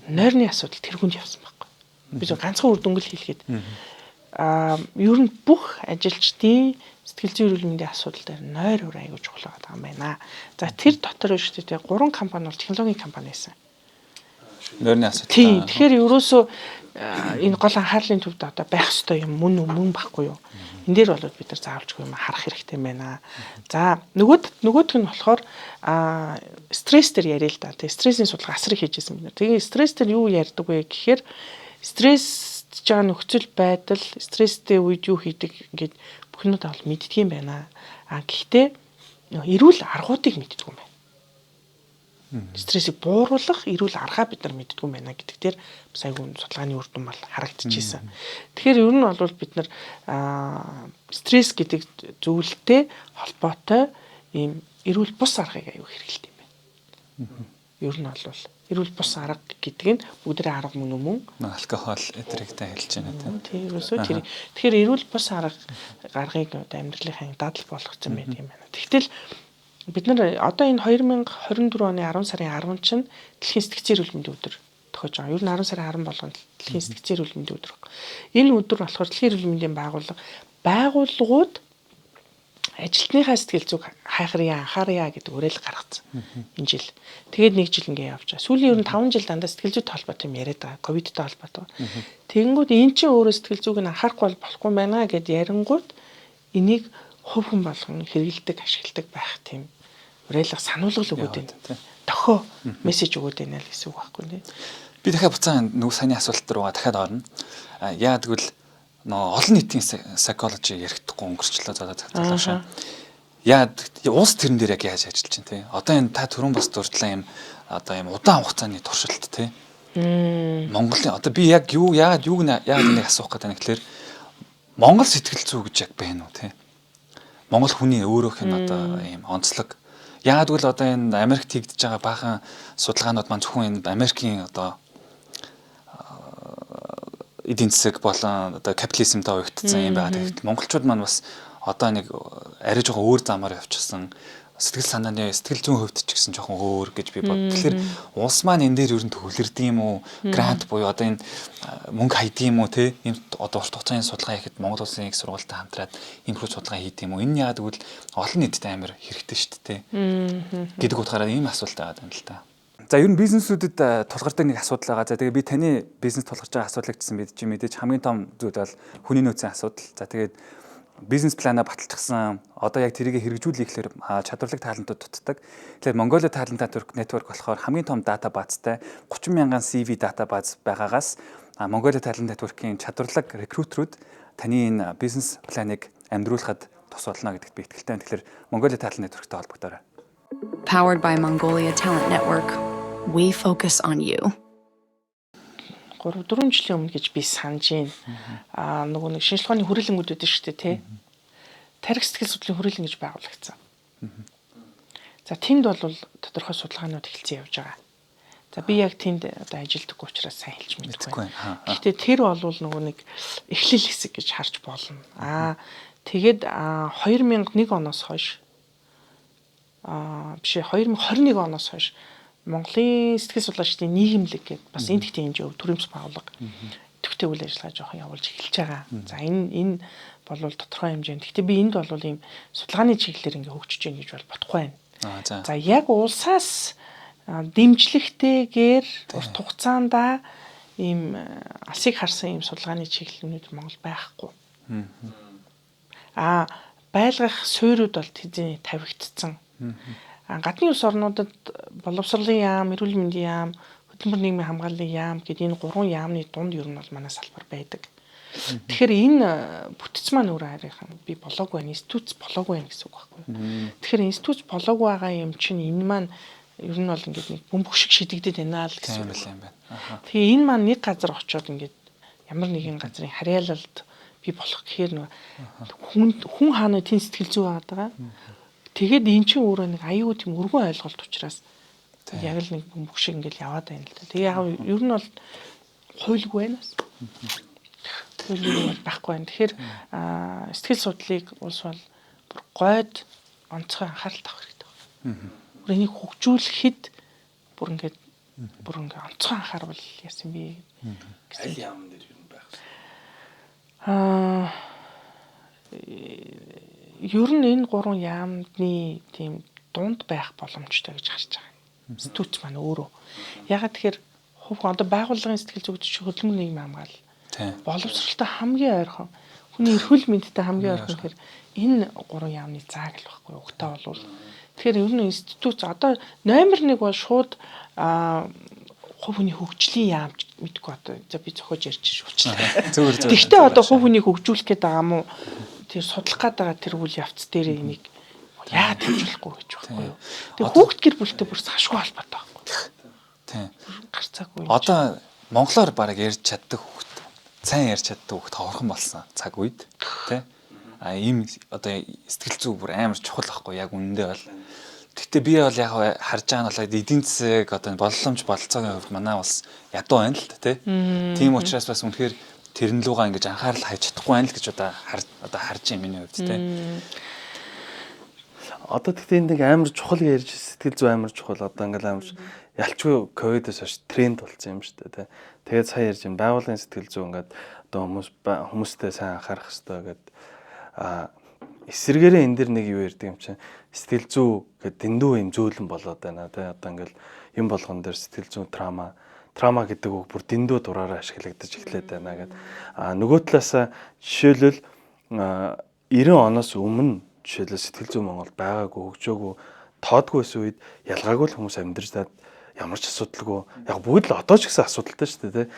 нойрны асуудал тэргүүнд явсан байхгүй. Би зөв ганцхан үр дүнгэл хэлгээд ер нь бүх ажилчдын сэтгэл зүйн эрүүл мэндийн асуудал дээр нойр уур аягүй чухал байгаа юм байна. За тэр дотор шүү дээ 3 компани бол технологийн компани байсан. Нойрны асуудал. Тийм. Тэгэхээр ерөөсөө энэ гол анхаарлын төвд одоо байх ёстой юм мөн байхгүй юу? Энд дээр бол бид нар заавалжгүй юм харах хэрэгтэй байна. За нөгөөх нь болохоор стресс дээр яриа л да. Тэгээ стрессийн судалгаа асар их хийжсэн бид нар. Тэгээ стресс дээр юу ярьдаг вэ гэхээр стрессж байгаа нөхцөл байдал, стресстэй үед юу хийдэг ингээд бүхнүүд бол мэддгийм байна. Гэхдээ эрүүл аргуудыг мэддэг юм байна. Стрессийг бууруулах эрүүл аргаа бид нар мэддэг юм байна гэдэг дээр бас айгүй судалгааны үр дүн бол харагдчихсэн. Тэгэхээр ер нь бол бид нар стресс гэдэг зүйлтэй холбоотой ийм эрүүл бус аргыг аюу хэрэгэлт юм байна. Ер нь бол эрүүл бус арга гэдэг нь бүгдээ арга мөн алкогол эдрэгтэй хэлж байна тийм. Тэгэхээр эрүүл бус аргыг амьдралынхаа дадал болгоцсон байдаг юм байна. Тэгтэл бид нар одоо энэ 2024 оны 10 сарын 10 чинь дэлхийн сэтгцийн эрүүл мэндийн өдөр тохиож байгаа. Ер нь 10 сарын 10 болгоно дэлхийн сэтгцийн эрүүл мэндийн өдөр. Энэ өдөр болохоор дэлхийн эрүүл мэндийн байгууллагууд ажилтныхаа сэтгэл зүг анхаарья гэдэг уриалга гаргацсан энэ жил. Тэгээд нэг жил ингээ явж байгаа. Сүүлийн ер нь 5 жил дандаа сэтгэл зүйтэй холбоотой юм яриад байгаа. ковидтэй холбоотой. Тэгэнгүүт эн чинь өөрөө сэтгэл зүг нь анхаарахгүй болохгүй байна гэд ярингууд энийг хувь хүн болгон хэрэгэлдэг, ашигладаг байх тийм уриалга сануулгал өгөөд байна. Дохио мессеж өгөөд байна л гэсэн үг байхгүй нэ. Би дахиад буцаан нөгөө саяны асуулт руугаа дахиад орно. Яа тэгвэл олон нийтийн psychology ярихдаггүй өнгөрчлөө зодоо цагтаалаа. Яа уус тэрэн дээр яг яаж ажиллаж чинь те. Одоо энэ та түрүүн бас дурдлаа юм одоо юм удаан хугацааны туршилт те. Монголын одоо би яг яагаад нэг асуух гэдэг нь гэхээр Монгол сэтгэл зүй гэж яг байна уу те. Монгол хүний өөрөөх нь одоо ийм онцлог. Яагаад гэвэл одоо энэ Америкт хийгдэж байгаа баахан судалгаанууд маань зөвхөн энэ Америкийн одоо эдийн засаг болон одоо капитализмтай уягдсан юм байна. Тэгэхдээ монголчууд маань бас одоо нэг арай жоохон өөр замаар явчихсан. Сэтгэл санааны сэтгэл зүйн хувьд ч гэсэн жоохон өөр гэж би бод. Тэгэхээр улс маань энэ дээр ер нь төвлөрдөг юм уу? Грант буюу одоо энэ мөнгө хайдаг юм уу те? Ийм одоо урт хугацааны судалгаа хийхэд Монгол улсын их сургуультай хамтраад иймэрхүү судалгаа хийдэг юм уу? Энэ яагаад гэвэл олон нийтэд амар хэрэгтэй шүү дээ. Гэдэг утгаараа ийм асуулт байгаа юм л та. За ер нь бизнесүүдэд тулгардаг нэг асуудал байгаа. За тэгээ би таны бизнес тулгарч байгаа асуудлыг гэсэн мэдээж хамгийн том зүйл бол хүний нөөцийн асуудал. За тэгээд бизнес планаа баталчихсан. Одоо яг тэрийг хэрэгжүүлэхээр чадварлаг талантууд дутдаг. Тэгэхээр Mongolia Talent Network болохоор хамгийн том дата баазтай 30 мянган CV дата бааз байгаагаас Mongolia Talent Network-ийн чадварлаг рекрутерүүд таны энэ бизнес планыг амьдруулахад тус болно гэдэгт би итгэлтэй байна. Тэгэхээр Mongolia Talent Network-тэй холбогдоорой. Powered by Mongolia Talent Network. We focus on you. 3 4 жилийн өмнө гэж би санаж байна. Нөгөө нэг шинжилгээ ухааны хүрээлэнгүүд үүдэн шүү дээ, тий. Тарих сэтгэл судлалын хүрээлэн гэж байгуулагдсан. За тэнд бол тодорхой судалгаанууд эхэлсэн явж байгаа. За би яг тэнд одоо ажилладаг учраас сайн хэлж мэдэхгүй байна. Гэхдээ тэр бол нөгөө нэг эхлэл хэсэг гэж харж болно. Тэгээд 2001 оноос хойш биш 2021 оноос хойш Монголын сэтгэл судлаачдын нийгэмлэг гэдэг бас энтэгтэй хэмжээ төрөмс байгууллага төвтэй үйл ажиллагаа жоохон явуулж эхэлж байгаа. За энэ бол тодорхой хэмжээнд. Гэхдээ би энд бол ийм судалгааны чиглэлээр ингээ хөгжиж гин гэж бол бодохгүй байна. За яг улсаас дэмжлэгтэйгээр урт хугацаанд ийм алсыг харсан ийм судалгааны чиглэлнүүд Монгол байхгүй. Байлгах суурьуд бол тэзээ тавигдсан. Гадны улс орнуудад боловсролын яам, эрүүл мэндийн яам, хөдөлмөр нийгмийн хамгааллын яам гэдэг энэ 3 яамны дунд ер нь бол манай салбар байдаг. Тэгэхээр энэ бүтц маань өөрөө харийнхан би болоогүй байна, институт болоогүй байна гэсэн үг байхгүй юу. Тэгэхээр институт болоогүй байгаа юм чинь энэ маань ер нь бол ингээд нэг бөмбөг шиг шидэгдэд байна л гэсэн юм байна. Тэгээ энэ маань нэг газар очиод ингээд ямар нэгэн газрын харьяалалд би болох гэхээр хүн хаана тийм сэтгэл зүй байгаа. Тэгээд эн чинь өөрөө нэг аюу тийм өргөн ойлголт учраас яг л нэг бөмбөг шиг ингээд яваад байна л да. Тэгээ яг ер нь бол хуйлгүй байна. Хуйлгүй байхгүй байна. Тэгэхээр сэтгэл судлалыг улс бол бүр гойд онцгой анхаарал тавих хэрэгтэй байна. Энийг хөгжүүлэхэд бүр ингээд онцгой анхаарал яасан би. Аль яамн дээр юм байх. Ер нь энэ 3 яамны тийм дунд байх боломжтой гэж харж байгаа. Институт маань өөрөө. Ягаад тэгэхээр одоо байгууллагын сэтгэл зүйч хөдөлмөр нийгмийн хамгаалал боловсролтой хамгийн ойрхон хүний эрүүл мэндтэй хамгийн ойрхон гэхээр энэ 3 яамны зааг л байхгүй угтаа болвол тэгэхээр ер нь институт одоо номер 1 бол шууд хувь хүний хөгжлийн яам мэдгүй одоо би зохиож ярьж шүүчлээ. Тэгвэл одоо хувь хүнийг хөгжүүлэх гээд байгаа юм уу? Тэр судлах гээд байгаа тэр үйл явц дээр энийг яагаад хэмжүүлэхгүй гэж байхгүй юу? Тэгээ хүүхд гэр бүлтэй бүр сашгүй холбоотой байхгүй. Тийм. Гарцаагүй. Одоо монголоор бараг ярьж чаддаг хүүхд, сайн ярьж чаддаг хүүхд ховорхон болсон цаг үед тий. Ийм одоо сэтгэл зүй бүр амар чухал байхгүй яг үнэндээ бол. Гэхдээ би бол яг харж байгаа нь бол эдийн засаг одоо болломж бололцоогийн хувьд манай улс ядуу байна л тий. Тийм учраас бас үнэхээр тэрэн лугаа ингэж анхаарал хаяж чадахгүй байна л гэж одоо харж юм миний хувьд тий. Одоо тэгтээ нэг амар чухал ярьж сэтгэл зүй амар чухал одоо ингээл амар ялчгүй ковидос хойш тренд болсон юм шүү дээ тий. Тэгээд сая ярьж юм байгууллагын сэтгэл зүй ингээд одоо хүмүүстэй сайн анхаарах хэрэгтэй гэдэг эсэргээрээ энэ дэр нэг юу ярьдаг юм чинь сэтгэл зүй гэдэг дэндүү юм зөөлөн болоод байна тий. Одоо ингээл юм болгон дээр сэтгэл зүй трама гэдэг үг бүр дэндүү дураараа ашиглагдаж эхлэв байна гэдэг. Нөгөө талаасаа жишээлбэл 90 оноос өмнө жишээлбэл сэтгэл зүй Монгол байгаагүй хөгжөөгүй тоодгүй байсан үед ялгаагүй л хүмүүс амьдарч таад ямар ч асуудалгүй яг бүгд л одоо ч гэсэн асуудалтай шүү дээ тий.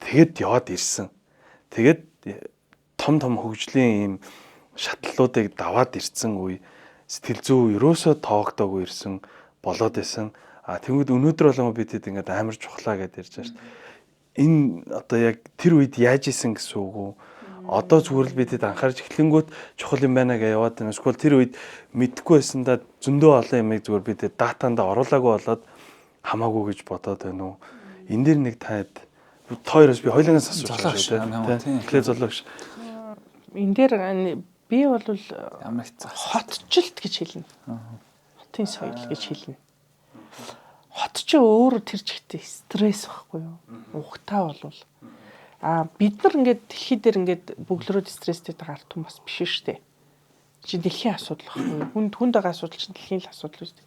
Тэгэд яваад ирсэн. Тэгээд том хөгжлийн ийм шатлалуудыг даваад ирсэн үе сэтгэл зүй ерөөсөө тоогдоогүй ирсэн болоод исэн. Тэгвэл өнөөдөр болоо бид хэд ингээд амар чухлаа гэдээ ярьж байгаа шүү дээ. Энэ одоо яг тэр үед яаж исэн гэсэн үг үү? Одоо зүгээр л бид хэд анхаарч эхлэнгүүт чухал юм байна гэж яваад байна. Эсвэл тэр үед мэдэхгүй байсандаа зөндөө олон юмыг зүгээр бид датанд оруулаагүй болоод хамаагүй гэж бодоод байна уу? Энэ дэр нэг таад хоёроос би хоёулангаас асууж байна. Тэгэхээр золоош. Энэ дээр би бол хотчлт гэж хэлнэ. Хотын соёл гэж хэлнэ. Хот ч өөрөө тэр чигтээ стресс байхгүй юу? Ухтаа болвол бид нар ингээд дэлхий дээр ингээд бөглөрөөд стресстэй байгаа ард хүмүүс биш шүү дээ. Чи дэлхийн асуудал байхгүй. Хүнд байгаа асуудал чинь дэлхийн л асуудал шүү дээ.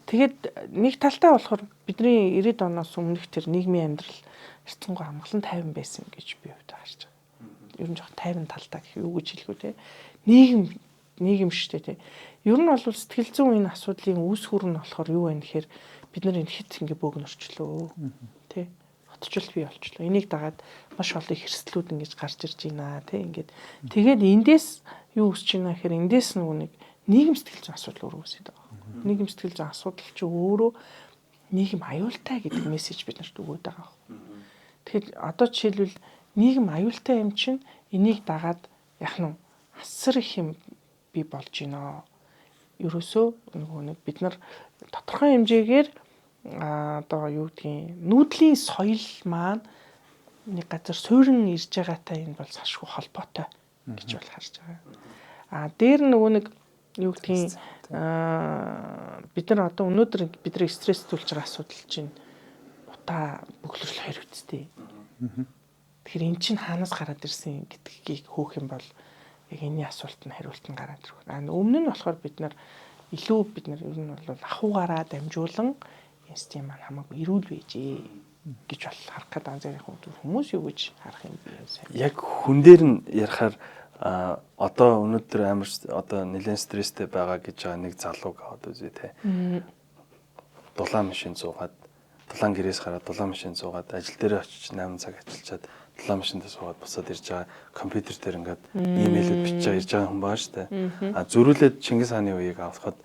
Тэгээд нэг талтай болохоор бидний 90-ад оноос өмнөх тэр нийгмийн амьдрал эртцэнгуй амгалан тайван байсан гэж би хувьд харж байгаа. Ер нь жоохон тайван талтай гэх юу гэж хэлэх үү те. Нийгэм шүү дээ те. Ер нь бол сэтгэл зүйн энэ асуудлын үүсгүр нь болохоор юу вэ гэхээр бид нар энэ хит ингээ бөөгнөрчлөө тий хотчлт бий болчлоо. Энийг дагаад маш олон хэрслүүд ингэж гарч ирж байна тий ингээд тэгээд эндээс юу үсэж байна гэхээр эндээс нэг нийгэм сэтгэл зүйн асуудал үүсээд байгаа. Нийгэм сэтгэл зүйн асуудал чи өөрөө нийгэм аюултай гэдэг мессеж бид нарт өгөөд байгаа. Тэгэхээр одоо жишээлбэл нийгэм аюултай юм чинь энийг дагаад яг нь асар их юм бий болж байна. Ерөөсөө нэг бид нар тодорхой хэмжээгээр одоо юу гэдгийг нүүдлийн соёл маань нэг газар суурин ирж байгаатай энэ бол салшгүй холбоотой гэж бол харж байгаа. Дээр нөгөө нэг юу гэдгийг бид нар одоо өнөөдөр бидний стресстүүлж байгаа асуудал чинь утаа бөглөрл хоёр үсттэй. Тэгэхээр эн чинь хаанаас гараад ирсэн гэдгийг хөөх юм бол яг энэний асуулт нь хариулт нь гараад ирэх. Өмнө нь болохоор бид нар ер нь бол ахуйгаараа дамжуулан энэ систем маань хамаагүй эрүүл байжээ гэж бол харах гэдэг анзаарах хүмүүс юу гэж харах юм бэ? Яг хүн дээр нь ярихаар одоо өнөөдөр амар одоо нэлээд стресстэй байгаа гэж байгаа нэг залууг аваад үзье те. Дулаан машин зуугаад дулаан гэрээс гараад дулаан машин зуугаад ажил дээр очиж 8 цаг ажиллачаад дулаан машиндаа суугаад босоод ирж байгаа компьютер дээр ингээд имэйлүүд бичиж ирж байгаа хүн байгаа шүү дээ. Зөрүүлээд Чингис хааны үеийг авахад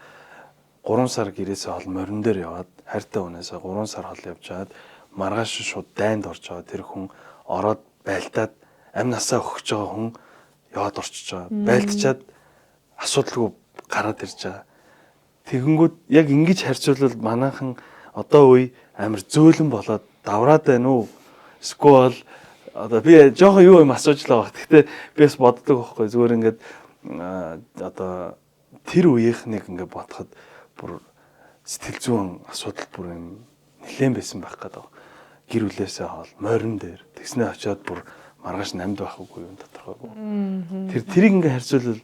3 сар гэрээсээ хол морин дээр яваад хайртай хүнээсээ 3 сар хол явж чаад маргааш шууд дайнд орж байгаа тэр хүн ороод байлдаад амь насаа өгч байгаа хүн яваад орчиж байгаа. Байлдчаад асуудалгүй гараад ирж байгаа. Тэгэнгүүт яг ингэж харьцуулбал манайхан одоо үе амар зөөлөн болоод давраад байна уу? Эсвэл одоо би жоохон юу юм асууж л байгаа. Гэхдээ би бас боддог байхгүй зүгээр ингээд одоо тэр үеийнхнийг ингээд бодоход бүр сэтгэл зүйн асуудал бүр юм нэлээд байсан байх гэдэг. Гэр бүлээсээ хоол морин дээр тэгснэ очиод бүр маргааш намд байхгүй юм тодорхойгүй. Тэрийг ингээ харьцуулбал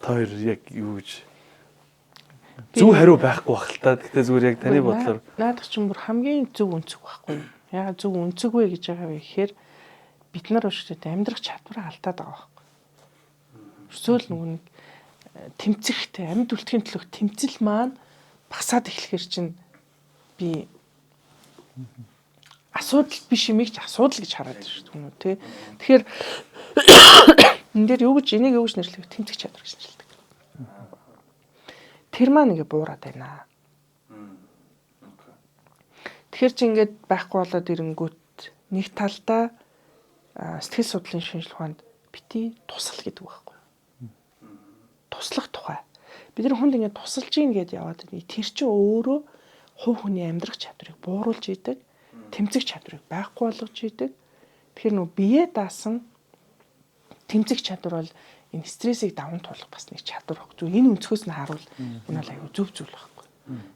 та хоёр яг юу гэж зөв хариу байхгүй бах л та. Гэхдээ зүгээр яг таны бодлоор наадах чинь бүр хамгийн зөв үнцэг байхгүй. Яагаад зөв үнцэг вэ гэж байгаа вэ гэхээр бид нар өшөөд амьдрах чадвараа алдаад байгаа байхгүй. Өсөөл нөгөө нэг тэмцэхтэй амьд үлдэхин төлөх тэмцэл маань басаад эхлэхэр чинь би асуудал биш юм их асуудал гэж хараад байна шүү дээ тий. Тэгэхээр энэ дээр энийг юу гэж нэрлэдэг? Тэмцэх чадвар гэж нэрлэдэг. Тэр маань ингээ буураад байна. Тэгэхээр чи ингээд байхгүй болоод ирэнгүүт нэг талдаа сэтгэл судлалын шинжилгээ ухаанд бити тусал гэдэг байхгүй. Туслах тухай. Бид нар хүнд ингээд тусалж ийн гэдээ яваад байна. Тэр чинь өөрөө хувь хүний амьдрах чадварыг бууруулж идэг, тэмцэх чадварыг байхгүй болгож идэг. Тэгэхээр нөө бие даасан тэмцэх чадвар бол энэ стрессийг даван туулах бас нэг чадвар баг. Зөв энэ өнцгөөс нь харуул энэ бол аюу зөв зүйл байхгүй.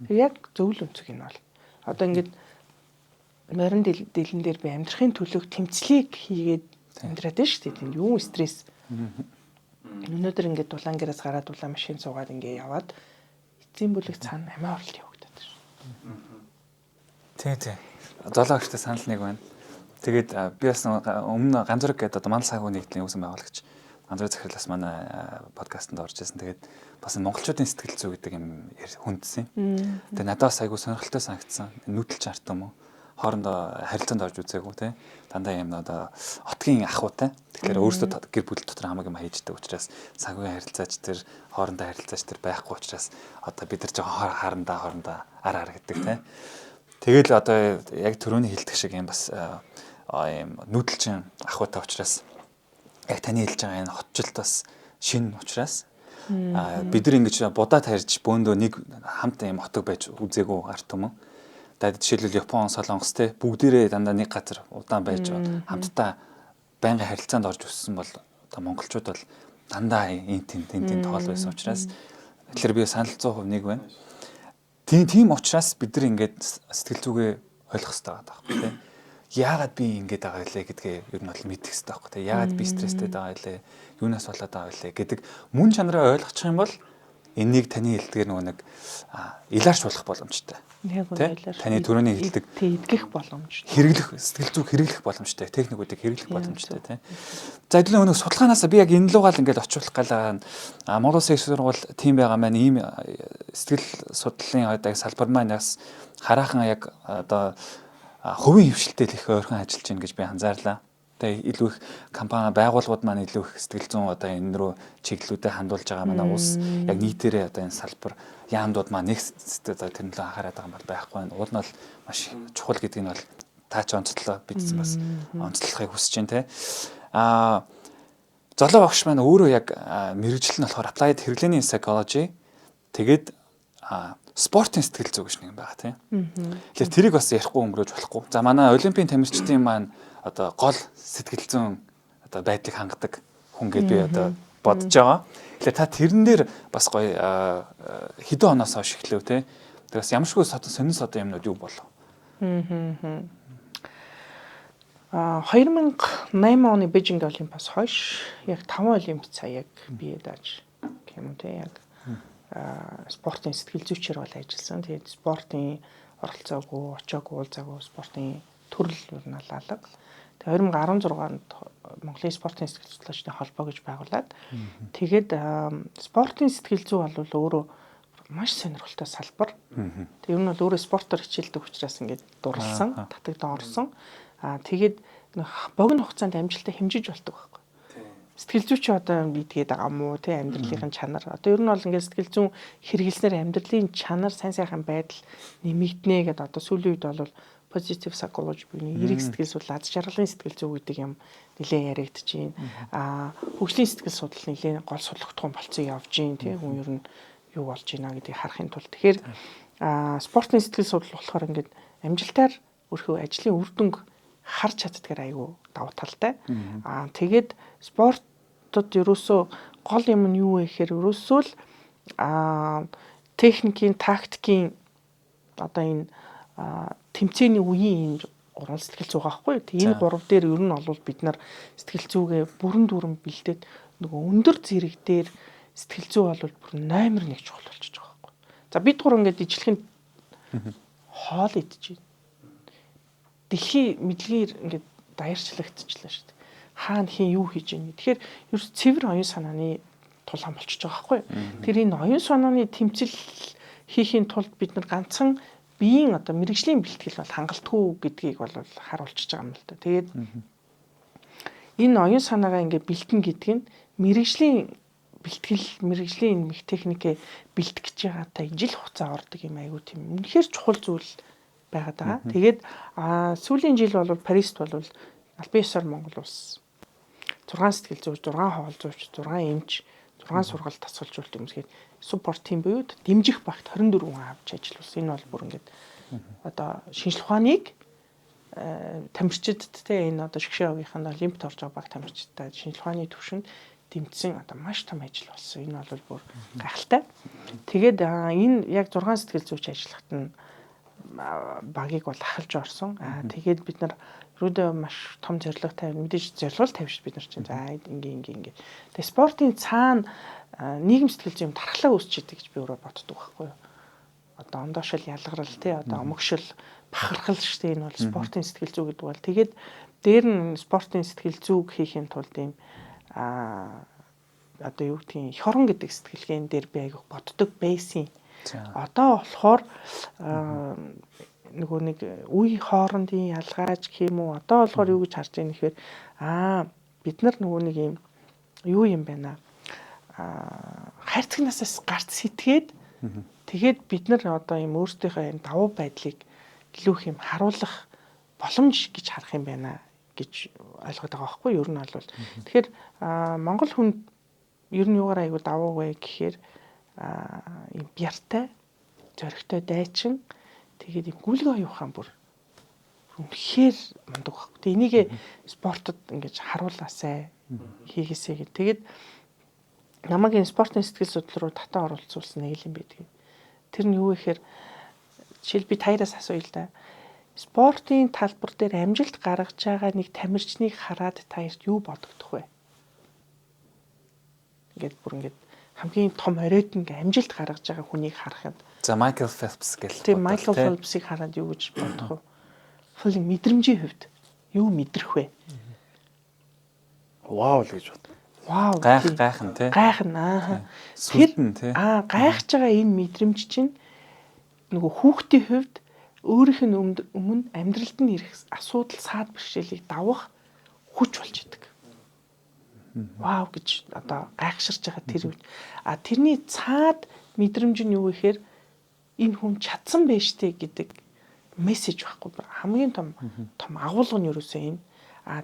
Тэгээ яг зөв л өнцөг энэ бол. Одоо ингээд морин дэлэн дээр би амьдрахын төлөө тэмцлийг хийгээд амьдраад байна шүү дээ. Тэнд юу стресс. Өнөөдөр ингээд дулаан гэрээс гараад дулаан машин суугаад ингээд яваад эцсийн бүлэг цаана амиа орлт явагдаад байна шүү. Тий. Зоологчтой санал нэг байна. Тэгээд би бас өмнө ганцраг гэдэг одоо мандал санхүү нэгдлийн үүсгэн байгуулагч ганцраг захирлаас манай подкастт орж ирсэн. Тэгээд бас монголчуудын сэтгэл зүй гэдэг юм хүндсэн. Тэгээд надад бас айгүй сонирхолтой санагдсан. Нүүдэлч арт юм уу? Хоорондоо харилцаанд орж үзээгүй те. Дандаа юм одоо отгийн ахуйтай. Тэгэхээр өөрсдөө гэр бүл дотор хамаагүй юм хийждэг учраас санхүүгийн харилцаач тэр хоорондоо харилцаач тэр байхгүй учраас одоо бид нар жоохон хоорондоо ар гэдэг те. Тэгэл одоо яг түрүүний хэлдэг шиг юм бас юм нүүдэлчин ахуйтай учраас яг таны хэлж байгаа энэ хотчлт бас шин учраас бид нар ингэж будаа тарьж бөөндөө нэг хамт юм хотог байж үзээгүй арт юм. Тэгээд жишээлбэл Япон, Солонгос те бүгдээрээ дандаа нэг газар удаан байж хамтдаа байнгын харилцаанд орж өссөн бол одоо монголчууд бол дандаа энэ тоол байсан учраас тэгэхээр би санал 100% нэг байна. Тийм учраас бид нар ингээд сэтгэл зүгээ ойлгох хэрэгтэй байгаа байхгүй тийм. Яагаад би ингээд байгаа вэ гэдгээ ер нь бол мэдэх хэрэгтэй байхгүй тийм. Яагаад би стресстэй байгаа вэ? Юунаас болоод байгаа вэ гэдэг мөн чанараа ойлгочих юм бол энийг таны хэлдгээр нөгөө нэг илаарч болох боломжтой. Таны түрүүний хэлдэг идгэх боломжтой. Хэрэглэх сэтгэл зүй хэрэглэх боломжтой. Техникүүдийг хэрэглэх боломжтой тийм. За хэдүүлээ өнөө судалгаанаас би яг энэ лугаал ингээд очиулах галаа Монгол Улсын их сургууль тийм байгаа маань ийм сэтгэл судлалын одоо салбар маань бас хараахан яг одоо хувийн хвшилтэд их ойрхон ажиллаж байна гэж би анзаарлаа. Тэгээ илүү их компани байгууллагууд маань илүү их сэтгэл зүйн одоо энэ рүү чиглэлүүдэд хандуулж байгаа манай улс яг нийтээрээ одоо энэ салбар яамдууд маань нэг тэрнлээ анхаарат байгаа юм бол байхгүй байна. Уул нь бол маш чухал гэдэг нь бол та ч онцлоо бидсэн бас онцлохыг хүсэж байна те. Золоо багш маань өөрөө яг мэрэгжил нь болохоор applied хэрэглээний psychology тэгээд спортын сэтгэл зүй гэж нэг юм байгаа тийм. Тэгэхээр тэрийг бас ярихгүй өнгөрөөж болохгүй. За манай олимпийн тамирчдын маань одоо гол сэтгэл зүйн одоо байдлыг хангадаг хүн гэдээ би одоо бодож байгаа. Тэгэхээр та тэрэн дээр бас гоё хэдэн оноос хойш эхлэв те. Тэгээс ямаршгүй сонин содон юмнууд юу болов? 2008 оны Бээжинг олимпиас хойш яг 5 олимпиад сая яг бие дааж юм те яг спортын сэтгэл зүйчээр бол ажилласан. Тэгээд спортын оролцоогүй, очоогүй, уулзаагүй спортын төрөл юу нь алга. Тэгээд 2016 онд Монголын спортын сэтгэл судлаачдын холбоо гэж байгуулад тэгээд спортын сэтгэл зүй бол өөрөө маш сонирхолтой салбар. Тэг юм нь бол өөрөө спортоор хичээлдэг учраас ингээд дурлсан, татагд орсон. Тэгээд богино хугацаанд амжилтаа хэмжиж болдог байхгүй. Сэтгэл зүйч одоо бидгээд байгаа мó тий амьдралын чанар. Одоо ер нь бол ингээд сэтгэл зүйн хэрэглэснээр амьдралын чанар сайн сайхан байдал нэмэгдэнэ гэдэг одоо сүүлийн үед бол positive psychology буюу эерэг сэтгэл судлал, аз жаргалын сэтгэл зүй гэдэг юм нэлээд яригдчихээн. Хөгжлийн сэтгэл судлал нэлээд гол судлагдсан болцсон явж гин тий хүн ер нь юу болж байна гэдгийг харахын тулд тэгэхээр спортын сэтгэл судлал болохоор ингээд амжилтаар өөрхөө ажлын үр дүнг харж чаддгаар айгүй давуу талтай. Тэгээд спортод ерөөсөө гол юм нь юу вэ гэхээр ерөөсөө л техникийн, тактикийн одоо энэ тэмцээний үеийн энэ гурван сэтгэл зүй байхгүй. Энэ гурав дээр ер нь бол бид нар сэтгэл зүйгээ бүрэн дүүрэн бэлдээд нөгөө өндөр зэрэг дээр сэтгэл зүй бол бүр номер 1 чухал болчихж байгаа байхгүй. За бид гур ингээд ижлэхэн хоол идэж байна. Дэлхийн мэдлэгээр ингээд даяарчлагдчихлаа шүү дээ. Хаана хин юу хийж байна. Тэгэхээр ерөөс цэвэр оюун санааны тулаан болчихж байгаа байхгүй. Тэр энэ оюун санааны тэмцэл хийхин тулд бид нар ганцхан биеийн одоо мэрэгжлийн бэлтгэл бол хангалтгүй гэдгийг бол харуулчихж байгаа юм л да. Тэгээд энэ оюун санаагаа ингээд бэлтэн гэдэг нь мэрэгжлийн бэлтгэл, мэрэгжлийн мэх техникээ бэлтгэж байгаатай ижил хугацаа ордог юм айгу тийм үнэхээр чухал зүйл байгаад байгаа. Тэгээд сүүлийн жил бол Парист бол албан ёсоор Монгол улс 6 сэтгэл зүйч, 6 хоол зүйч, 6 эмч, 6 сургалт тасгалжуулалт юм гээд support team буюу дэмжих багт 24 хүн авч ажилласан. Энэ бол бүр ингээд одоо шинжлэх ухааныг тамирчидд те энэ одоо шгшээ овгийнханд олимпиад орж байгаа баг тамирчидтай шинжлэх ухааны түвшинд дэмжсэн одоо маш том ажил болсон. Энэ бол бүр гайхалтай. Тэгээд энэ яг 6 сэтгэл зүйч ажиллахад нь багийг бол ахалж орсон. Тэгээд бид нар ерөөдөө маш том зорилго тавьж мэдээж зорилго тавьж бид нар чинь за ингээ. Тэгээд спортын цаана нийгэм сэтгэл зүйн дархлаа үүсч идэг гэж би өөрөө боддог байхгүй юу. Одоо ондоошил ялгарл тий одоо омогшил бахархал штэ энэ бол спортын сэтгэл зүй гэдэг бол тэгээд дээр нь спортын сэтгэл зүйг хийхин тулд ийм одоо юу гэдгийг их орон гэдэг сэтгэлгээн дээр би айгүйх боддог байсан. Одоо болохоор нөгөө нэг үе хоорондын ялгааж гэх юм уу одоо болохоор юу гэж харж байгаа нэхээр бид нар нөгөө нэг юм юу юм байна хайрцагнаасаас гарц сэтгээд тэгээд бид нар одоо юм өөрсдийнхөө юм давуу байдлыг илүү их юм харуулах боломж гэж харах юм байна гэж ойлгоод байгаа байхгүй юу? Ер нь бол тэгэхээр Монгол хүн ер нь юугаар аягүй давуу вэ гэхээр юм бяртай, зоригтой дайчин тэгээд юм гүйлгээ оюухан бүр үнэхээр мундаг байхгүй. Тэгээд энийг спортод ингэж харуулаасай хийгээсэй гэх. Тэгээд намайг энэ спортын сэтгэл судлал руу татаа оролцуулсан нэг юм байдаг. Тэр нь юу вэ гэхээр жишээл би таяраас асууя л да. Спортын талбар дээр амжилт гаргаж байгаа нэг тамирчныг хараад таярт юу бодогдох вэ? Ингээд бүр ингээд хамгийн том оройд ингээ амжилт гаргаж байгаа хүнийг харахад за Майкл Фелпс гэл. Тийм Майкл Фелпсыг хараад юу гэж бодох вэ? Фул мэдрэмжийн хувьд юу мэдрэх вэ? Вау л гэж бод. Вау. Гайхан тий. Гайхан Сүлтэн тий. Гайхаж байгаа энэ мэдрэмж чинь нөгөө хүүхдийн хувьд өөрийнх нь өмнө амьдралд нь ирэх асуудал саад бэрхшээлийг давах хүч болж идэг. Вау гэж одоо гайхширч байгаа тэр үед. Тэрний цаад мэдрэмж нь юу гэхээр энэ хүн чадсан байж тээ гэдэг мессеж байхгүй хамгийн том агуулга нь ерөөсөө энэ.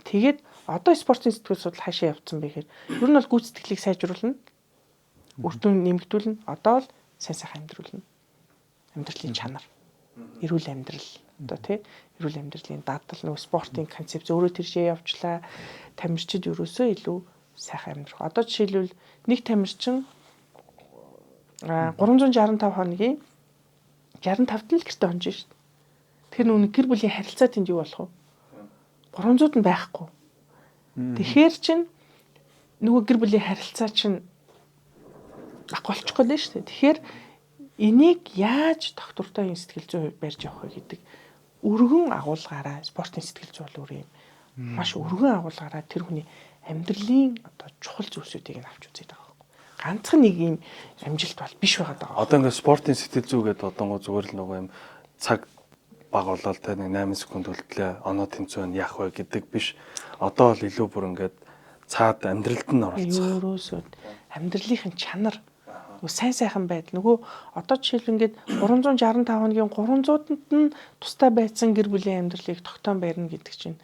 Тэгээд одоо спортын сэтгэл судлал хаашаа явцсан бэ гэхээр ер нь бол гүйцэтгэлийг сайжруулна. Үр дүн нэмэгдүүлнэ. Одоо л сайн сайхан амьдруулна. Амьдралын чанар. Эрүүл амьдрал. Одоо тий эрүүл амьдралын дадал нөгөө спортын концепц өөрөө тэршээ явуулчлаа. Тамирчид ерөөсөө илүү сайхан амьдрах. Одоо жишээлбэл нэг тамирчин 365 хоногийн 65-д л гэртээ хонж шít. Тэгэхээр нүг гэр бүлийн харилцаа тэнд юу болох вэ? 300-д нь байхгүй. Тэгэхээр чин нөгөө гэр бүлийн харилцаа чин ах болчихгүй л шүү дээ. Тэгэхээр энийг яаж доктортой энэ сэтгэл зүйн хувьд барьж явах вэ гэдэг өргөн агуулгаараа спортын сэтгэл зүй бол өөр юм. Маш өргөн агуулгаараа тэр хүний амьдралын одоо чухал зүйлсүүдийг нь авч үзээд байгаа. Ганцхан нэг юм амжилт бол биш байгаа даа. Одоо ингээд спортын сэтгэл зүй гэдэг одоогоо зүгээр л нөгөө юм цаг баг болоод тэ нэг 8 секунд үлдлээ оноо тэнцвэн яах вэ гэдэг биш. Одоо бол илүү бүр ингээд цаад амьдралд нь оролцох. Өөрөөсөө амьдралын чанар сайн сайхан байдал. Нөгөө одоо жишээл ингээд 365 хоногийн 300-д нь тустай байсан гэр бүлийн амьдралыг тогтоон барина гэдэг чинь.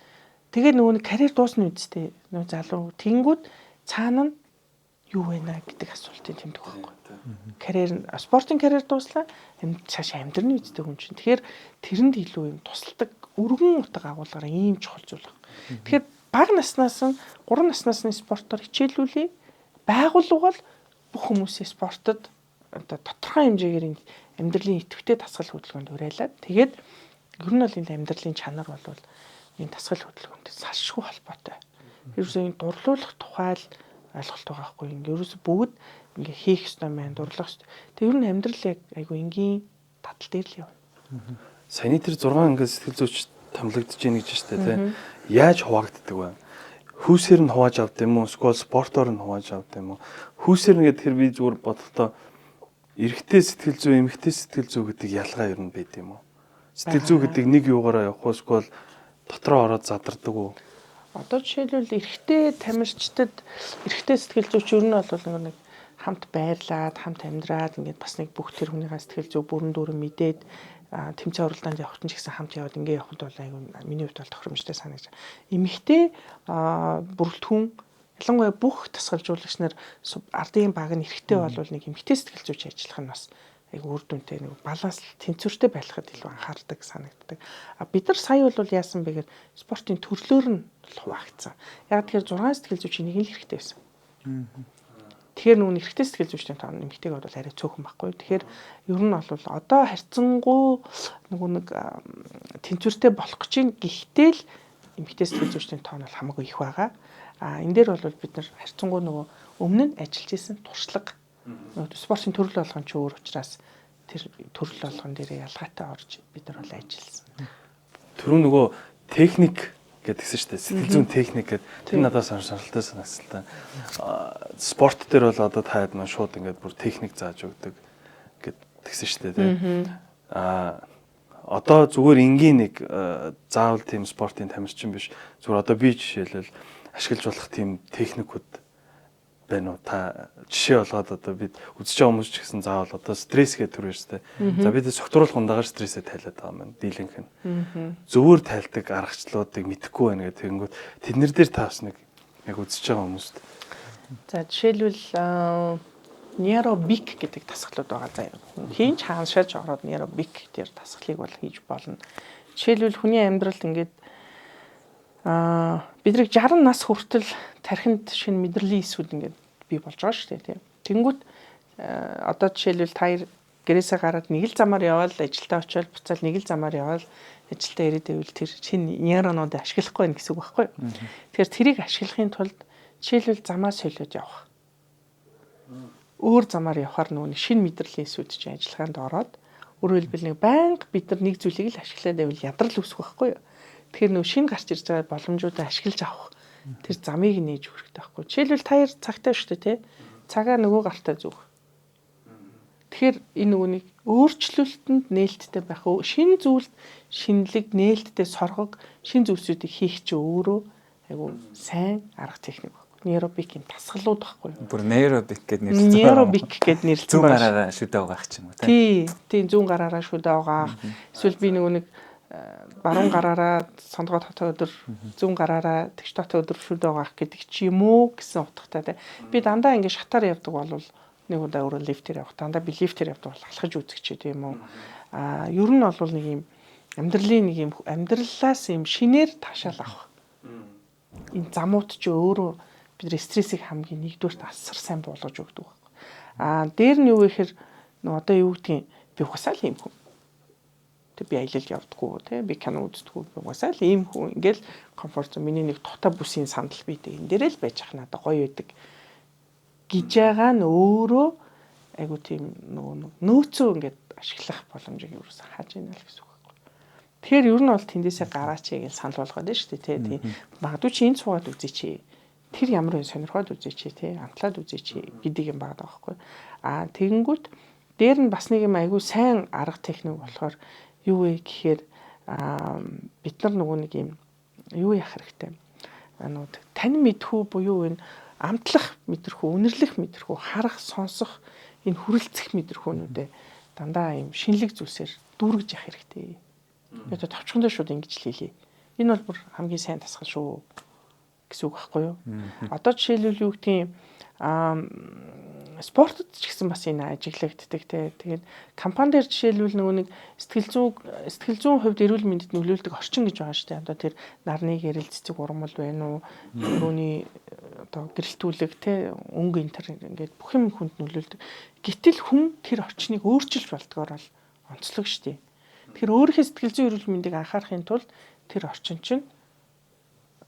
Тэгээд нөгөө карьер дуусна үсттэй. Нөгөө залуу тэнгүүд цаана нь юу вэ наа гэдэг асуултыг тэмдэг байхгүй. Карьер спортын карьер дуслаа цаашаа амьдрны үсттэй хүн чинь. Тэгэхээр тэрэнд илүү юм тусалдаг өргөн утга агуулгаар ийм чухал зүйл байна. Тэгэхээр бага наснаас нь 3 наснаас нь спортоор хичээлүүлээ. Байгууллага бол бүх хүмүүсийн спортод одоо тодорхой хэмжээгээр амьдралын идэвхтэй дасгал хөдөлгөөнд уриалаад тэгээд ер нь бол энэ амьдралын чанар бол энэ дасгал хөдөлгөөнд салшгүй холбоотой. Ерөөсөө энэ дурлуулах тухай л ойлголт байгаа байхгүй. Ингээ ерөөсөө бүгд ингээ хийх ёстой маань дурлах ёстой. Тэг ер нь амьдрал яг айгу энгийн татал дээр л явна. Саяны тэр 6 ангид сэтгэл зүйч томилогдож ийн гэж штэ тий. Яаж хуваагддаг вэ? Хүүсээр нь хувааж авд юм уу? Эсвэл спортоор нь хувааж авд юм уу? Хүүсээр нэгэд тэр би зүгээр бодохдоо эрэгтэй сэтгэл зүй, эмэгтэй сэтгэл зүй гэдэг ялгаа ер нь байд юм уу? Сэтгэл зүй гэдэг нэг юугаараа явах уу? Эсвэл дотроо ороод задардаг уу? Одоо жишээлбэл эрэгтэй тамирчдад эрэгтэй сэтгэл зүйч ер нь бол нэг хамт байрлаад, хамт амьдраад ингээд бас нэг бүх тэр хүнийхээ сэтгэл зүй бүрэн дүүрэн мэдээд тэмцээн уралдаанд явах ч гэсэн хамт яваад ингээд явахд бол айгүй миний хувьд бол тохиромжтой санагдаж байна. Эмэгтэй бүрэлдэхүүн ялангуяа бүх тасгалжуулагч нар ардын баг нь эрэгтэй болвол нэг эмэгтэй сэтгэл зүйч ажиллах нь бас айгүй үр дүнтэй нэг баланс тэнцвэртэй байхад илүү анхаардаг санагддаг. Бид нар сая бол яасан бэ гэхээр спортын төрлөөр нь хуваагдсан. Яг тэгэхээр 6 сэтгэл зүйч нэг л хэрэгтэй байсан. Тэгэхээр нүүн эрэгтэй сэтгэл зүйчтэй тоон эмэгтэйг бол арай цөөхөн байхгүй. Тэгэхээр ер нь бол одоо харьцангуй нэг тэнцвэртэй болох гэж чинь гэхдээ л эмэгтэй сэтгэл зүйчтэй тоон бол хамаагүй их байгаа. Энэ дээр бол бид нар харьцангуй нөгөө өмнө нь ажиллаж исэн туршлага спортын төрөл болгон ч өөр учраас тэр төрөл болгон дээр ялгаатай орж бид нар бол ажилласан. Түрүү нөгөө техник гэдгсэн шүү дээ. Сэтгэл зүйн техник гэдэг тэр надад сонирхолтой санагдсан. Спорт дээр бол одоо таад маань шууд ингээд бүр техник зааж өгдөг гэдгсэн шүү дээ тий. Одоо зүгээр энгийн нэг заавал тийм спортын тамирчин биш. Зүгээр одоо би жишээлбэл ашиглаж болох тийм техникүүд байна уу? Та жишээ болгоод одоо бид үзэж байгаа хүмүүс ч гэсэн заавал одоо стресс гэдэг төр шүү дээ. За бид согтруулах ундагаар стрессээ тайлаад байгаа юм. Дийлэнх нь. Зөвөр тайлдаг аргачлалуудыг мэдэхгүй байна гэдэг. Тэнгүүд тэднэр дээр та бас нэг яг үзэж байгаа хүмүүст. За жишээлбэл нейробик гэдэг дасгалууд байгаа заяа. Хин ч хааншааж ороод нейробик дээр дасгалыг бол хийж болно. Жишээлбэл хүний амьдралд ингээд бидрийг 60 нас хүртэл тархинд шинэ мэдрэлийн эсүүд ингээд бий болж байгаа шүү дээ тийм. Тэнгүүт одоо жишээлбэл та гэрээсээ гараад нэг л замаар явбал ажилдаа очиод буцаал нэг л замаар явбал ажилдаа ирээд байвал тэр шинэ нейронуудыг ашиглахгүй байх гэсэн үг байхгүй юу? Тэгэхээр тэрийг ашиглахын тулд жишээлбэл замаа солиод явах. Өөр замаар явхаар нөгөө шинэ мэдрэлийн эсүүд чинь ажиллагаанд ороод өөрөөр хэлбэл нэг байнга бид нар нэг зүйлийг л ашиглаад байвал ядрал үүсэх байхгүй юу? Тэгэхээр нөгөө шинэ гарч ирж байгаа боломжуудыг ашиглаж авах. Тэр замыг нээж өгөх хэрэгтэй байхгүй. Жишээлбэл та яар цагтаа шүү дээ тий. Цагаа нөгөө гартаа зүг. Тэгэхээр энэ нөгөөнийг өөрчлөлтөнд нээлттэй байх. Шинэ зүйлд шинэлэг нээлттэй соргог шинэ зүйлсүүдийг хийх чи өөрөө айгу сайн арга техник байхгүй. Нейробикийн дасгалууд байхгүй. Бүр нейробик гэд нэрлэсэн. Нейробик гэд нэрлэсэн. Зүүн гараараа шүдэ угаах ч юм уу тий. Тийм зүүн гараараа шүдэ угаах. Эсвэл би нөгөө нэг баруун гараараа сондгоо татаа өдөр зүүн гараараа тэгш татаа өдөр шүд байгаах гэдэг чи юм уу гэсэн утгатай те. Би дандаа ингэ шатаар явдаг бол нэг удаа өөрөө лифтээр явах. Дандаа би лифтээр явдаг бол алхаж үзэх чи тийм үү. Ер нь бол нэг юм амьдралаас юм шинээр таашаал авах. Энэ замууд чи өөрөө бидний стрессийг хамгийн нэгдүгээрт асар сайн болгож өгдөг байхгүй. Дээр нь юу гэхээр одоо юу гэдгийг би угсаал юм хүн. Тэг би аялалд явдаггүй тий би кино үздэггүй би угсаал ийм хүн ингээл комфорт зон миний нэг дутаа бүсийн сандал бийтэй энэ дээрээ л байж ах надад гоё байдаг гэж байгаа нь өөрөө айгу тийм нөгөө нөөцөө ингээд ашиглах боломжийг юусэн хааж байна л гэсэн үг байхгүй. Тэгэхээр ер нь бол тэндээсээ гараач гэж санал болгоод байна шүү дээ тий. Магадгүй чи энэ цугаад үзье чи тэр ямар вэ сонирхоод үзье чи тий амтлаад үзье чи гэдэг юм байгаа байхгүй. Тэгэнгүүт дээр нь бас нэг юм айгу сайн арга техник болохоор юу вэ гэхээр бид нар нөгөө нэг юм юу яах хэрэгтэй. Тань мэдхүү буюу энэ амтлах мэдрэхүү, үнэрлэх мэдрэхүү, харах, сонсох энэ хүрэлцэх мэдрэхүүнүүдээ дандаа юм шинэлэг зүйлсээр дүүргэж явах хэрэгтэй. Би одоо товчхондоо шууд ингэж л хэлье. Энэ бол бүр хамгийн сайн тасгал шүү гэсэн үг байхгүй юу? Одоо жишээлбэл юу гэдгийг спортод ч гэсэн бас энэ ажиглагддаг те. Тэгээд компани дээр жишээлбэл нөгөө нэг сэтгэл зүйн хувьд эрүүл мэндэд нөлөөлдөг орчин гэж байгаа шүү дээ. Одоо тэр нарны гэрэл цэцэг ургамал байна уу? Өрөөний одоо гэрэлтүүлэг те өнгө энэ төр ингээд бүх юм хүнд нөлөөлдөг. Гэтэл хүн тэр орчныг өөрчилж болдгоор бол онцлог шүү дээ. Тэгэхээр өөрийнхөө сэтгэл зүйн эрүүл мэндийг анхаарахын тулд тэр орчин чинь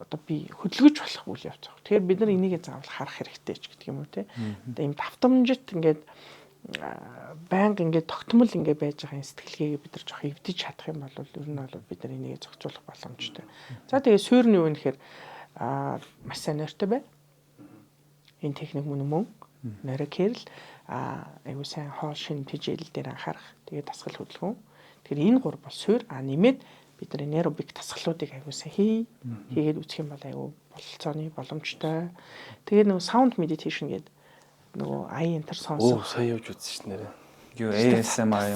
одоо би хөдөлгөж болох үйл явц. Тэгэхээр бид нар энийг заавал харах хэрэгтэй ч гэдэг юм уу те. Одоо ийм давтамжит ингээд байнга ингээд тогтмол ингээд байж байгаа сэтгэлгээгээ бид нар жоох эвдэж чадах юм бол ер нь бол бид нар энийг зохицуулах боломжтой. За тэгээ суурь нь юу вэ гэхээр маш сайн нойртой бай. Энэ техник мөн нойроо кэрл аюу сайн хоол шин тэжээл дээр анхаарах. Тэгээ дасгал хөдөлгөөн. Тэгэхээр энэ гур бол суурь нэмээд бидний нейробик дасгалуудыг аюулсаа хийгээд үзэх юм бол аюул бололцооны боломжтой. Тэгээд нөгөө sound meditation гэдэг нөгөө ай энтер сонсох. Сайн явж үзсэн шүү дээ. Юу ASMR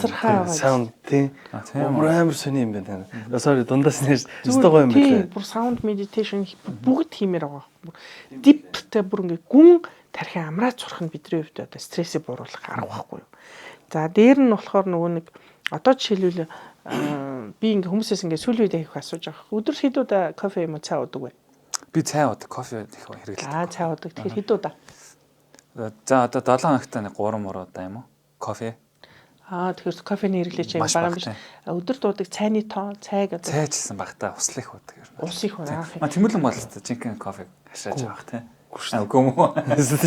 sound тийм. Амар сони юм байна. Sorry дундаас нэр зөвхөн гоё юм байна. Бүр sound meditation бүгд хиймээр байгаа. Deep-тэй бүр ингээ гүн тархин амраад сурах нь бидний хувьд одоо стрессийг бууруулах арга байхгүй юу. За дээр нь болохоор нөгөө нэг одоо жишээлбэл би ингээ хүмүүсээс ингээ сүүлийн үед их асууж байгаа. Өдөр хэд удаа кофе юм уу цай уудаг вэ? Би цай уудаг, кофе их хэрэглэдэг. Цай уудаг. Тэгэхээр хэд удаа? За одоо 7 хоногт 3 удаа юм уу? Кофе. Тэгэхээр кофений хэрэглээч юм байгаа юм биш. Өдөр дуудаг цайны тоо, цайг одоо цайжсан багтаа ус их уудаг юм. Ус их уу? Тэмүүлэн бололтой жинхэнэ кофе хашааж байгаа тийм. Үгүй мө.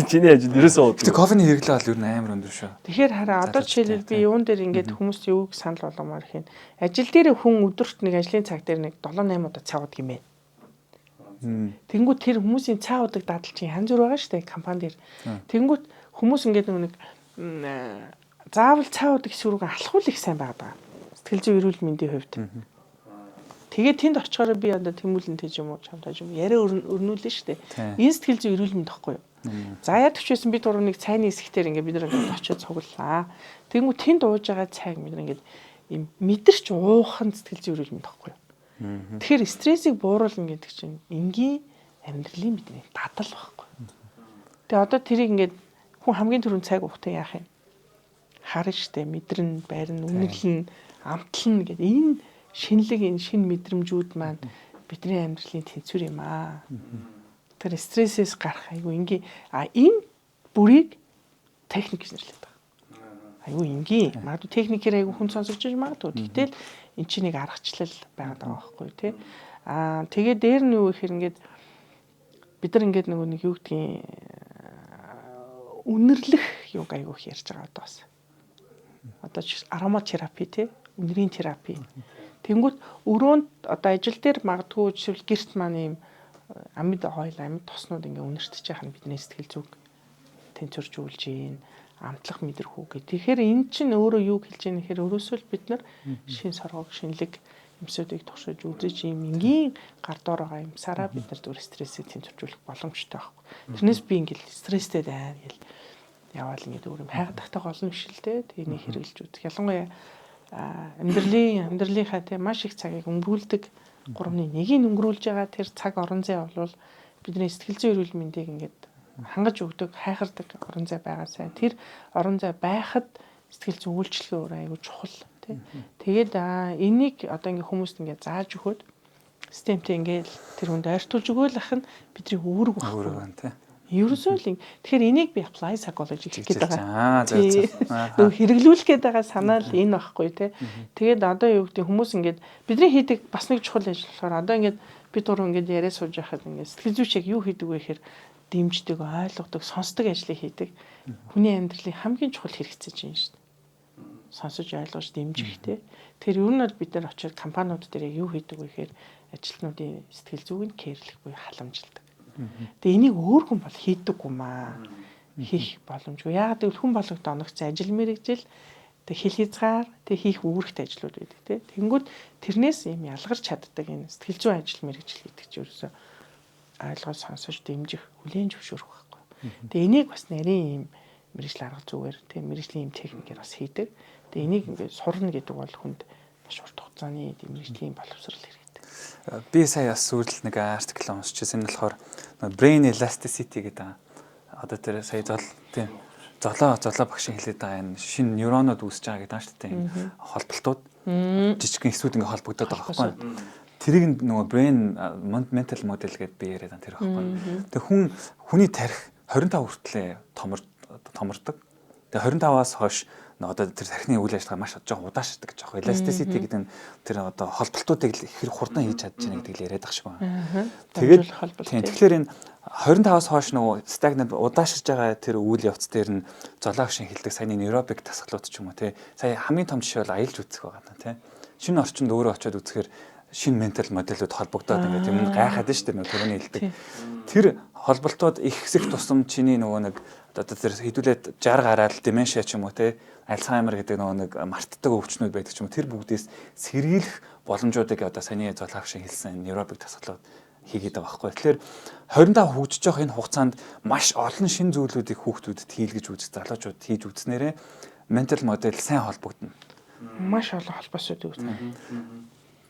Чиний ажил ерөөсөө уудаг. Тэг кофений хэрэглээ бол ер нь амар өндөр шүү. Тэгэхээр хараа одоо жишээлбэл би юун дээр ингээд хүмүүс юуг санал болгомоор хин. Ажил дээр хүн өдөрт нэг ажлын цаг дээр нэг 7-8 удаа цай уудаг юм байна. Тэнгүүт тэр хүмүүсийн цай уудаг дадлчин янз бүр байгаа шүү дээ компани дээр. Тэнгүүт хүмүүс ингээд нэг заавал цай уудаг эсвэрүүг алхуул их сайн байгаа. Сэтгэл зүйн эрүүл мэндийн хувьд. Тэгээд тэнд очихоор би одоо тэмүүлэн тийж юм уу чамтаж юм яриа өрнүүлнэ шүү дээ. Энэ сэтгэл зүйн эрүүл мэнд тахгүй юу? За яа төвчсэн би дурыг цайны хэсэгтэр ингээд бид нар ингээд очиод цуглаа. Тэнгүү тэнд ууж байгаа цайг бид нар ингээд юм мэдэрч уухан сэтгэл зүйн эрүүл мэнд тахгүй юу? Тэгэхээр стрессийг бууруулна гэдэг чинь энгийн амьдралын бидний дадал байхгүй. Тэгээ одоо тэрийг ингээд хүн хамгийн түрүүнд цайг уухтай яах юм? Харна штэ мэдрэн, байрна, үнэрлэн, амтлна гэдэг энэ шинэлэг энэ шин мэдрэмжүүд маань бидний амьдралын тэнцвэр юм аа. Тэр стрессээс гарах айгу ингийн энэ бүрийг техник гэж нэрлэдэг байна. Айгу ингийн. Магадгүй техникээр айгу хүн сонсож магадгүй. Гэтэл эн чинь нэг аргачлал байгаад байгаа байхгүй тий. Тэгээд дээр нь юу гэхээр ингээд бид нар ингээд нэг юу гэдгийг үнэрлэх юг айгу их ярьж байгаа одоо бас. Одоо ароматерапи тий, үнэрийн терапи. Тэнгүүт өрөөнд одоо ажил дээр магадгүй жишээл гэрт маань ийм амьд хойл амьд тоснууд ингээ үнэртэж яхах нь бидний сэтгэл зүг тэнцвэржүүлж гин амтлах мэдэрхүү гэх. Тэгэхээр эн чинь өөрөө юу хэлж яах нэхэр өрөөсөө бид нар шин соргог шинэлэг юмсуудыг туршиж үзэж ийм энгийн гар доор байгаа юмсараа бид нар зүгээр стрессийг тэнцвэржүүлэх боломжтой байхгүй. Тэрнээс би ингээл стресстэй байна гэл яваал ингээд өөр юм хайгадахтай олон биш л дээ. Тэнийг хэрэгжилж үзэх. Ялангуяа амьдралынхаа тийм маш их цагийг өнгөрүүлдэг 3-1-ийг өнгөрүүлж байгаа тэр цаг орон зай бол бидний сэтгэл зүйн эрүүл мэндийг ингээд хангаж өгдөг, хайхардаг орон зай байгаасай. Тэр орон зай байхад сэтгэл зүйн үйлчлэгээ өөр аягүй чухал тий. Тэгээд энийг одоо ингээ хүмүүст ингээ зааж өгөхөд системтэй ингээ тэр хүнд ойртуулж өгөөл ах нь бидний үүрэг багхгүй тий. Ерөөсөө л тэгэхээр энийг би apply psychology гэх гээд байгаа. Зөв. Хэрэглүүлэх гээд байгаа санаа л энэ багхгүй тий. Тэгээд одоо юу гэдэг хүмүүс ингээд бидний хийдэг бас нэг чухал ажил болохоор одоо ингээд бид гурав ингээд яриа сууж байхад ингээд сэтгэл зүйч яг юу хийдэг вэ гэхээр дэмждэг, ойлгодог, сонсдог ажлыг хийдэг. Хүний амьдралын хамгийн чухал хэрэгцээ чинь шүү дээ. Сонсож ойлгож дэмжих тий. Тэгэхээр ер нь бол бид нар очиод компаниуд дээр юу хийдэг вэ гэхээр ажилтнуудын сэтгэл зүйг нь кэрлэх буюу халамжилдаг. Тэгээ энийг өөр хүн бол хийдэггүй маа. Хийх боломжгүй. Яагаад гэвэл хүн болгоод оногц ажил мэргэжил тэг хэл хязгаар тэг хийх үүрэгтэй ажлууд байдаг тий. Тэнгүүд тэрнээс юм ялгарч чаддаг энэ сэтгэл зүйн ажил мэргэжил гэдэг чинь ерөөсөө ойлгож сонсож дэмжих, хүлээн зөвшөөрөх байхгүй. Тэгээ энийг бас нарийн юм мэргэжил арга зүгээр тэг мэргэжлийн юм техникээр бас хийдэг. Тэгээ энийг ингээд сурна гэдэг бол хүнд маш урт хугацааны мэргэжлийн боловсрол хэрэгтэй. Би сая бас сүүлд нэг артикл уншижсэн нь болохоор brain elasticity гэдэг. Одоо тэр сая тийм золоо багшийн хэлээд байгаа энэ шинэ нейронууд үүсэж байгаа гэдэг шүү дээ. Энэ холболтууд жижигхэн эсүүд ингээ холбогдоод байгаа байхгүй. Тэрийг нөгөө brain mental model гэдээ би яриад байгаа тэр байхгүй. Тэг хүний тарих 25 хүртлээр томордог. Тэг 25-аас хойш одоо тэр тархины үйл ажиллагаа маш жоохон удаашрдаг гэж байгаа. Elasticity гэдэг нь тэр одоо холболтуудыг их хурдан хийж чадж байгаа гэдэг л яриад байгаа шиг байна. Тэгээд тэгэхээр энэ 25-аас хойш нөгөө stagnant удаашрж байгаа тэр үйл явц дээр нь золоогшин хилдэг саяны нейробик тасгалууд ч юм уу тий. Сая хамгийн том жишээ бол аялж үзэх байгаа нэ тий. Шинэ орчинд өөрөө очиод үзэхээр шинэ ментал моделүүд холбогдоод ингээд юм гайхаад шүү дээ нөгөө төрөний хилдэг. Тэр холболтууд их хэсэг тусам чиний нөгөө нэг одоо тэр хэдүүлээд 60 гараад деменшиа ч юм уу тий. Альцгеймер гэдэг нэг мартдаг өвчнүүд байдаг ч юм уу тэр бүгдээс сэргийлэх боломжуудыг одоо саяны золоогшин хэлсэн нейробик тасгалууд хийгээд байгаа байхгүй. Тэгэхээр 25 хөгжиж байгаа энэ хугацаанд маш олон шин зүйлүүдийг хүүхдүүдэд хийлгэж үзэх залуучууд хийж үзснээрээ ментал модель сайн холбогдно. Маш олон холбоосууд үүснэ.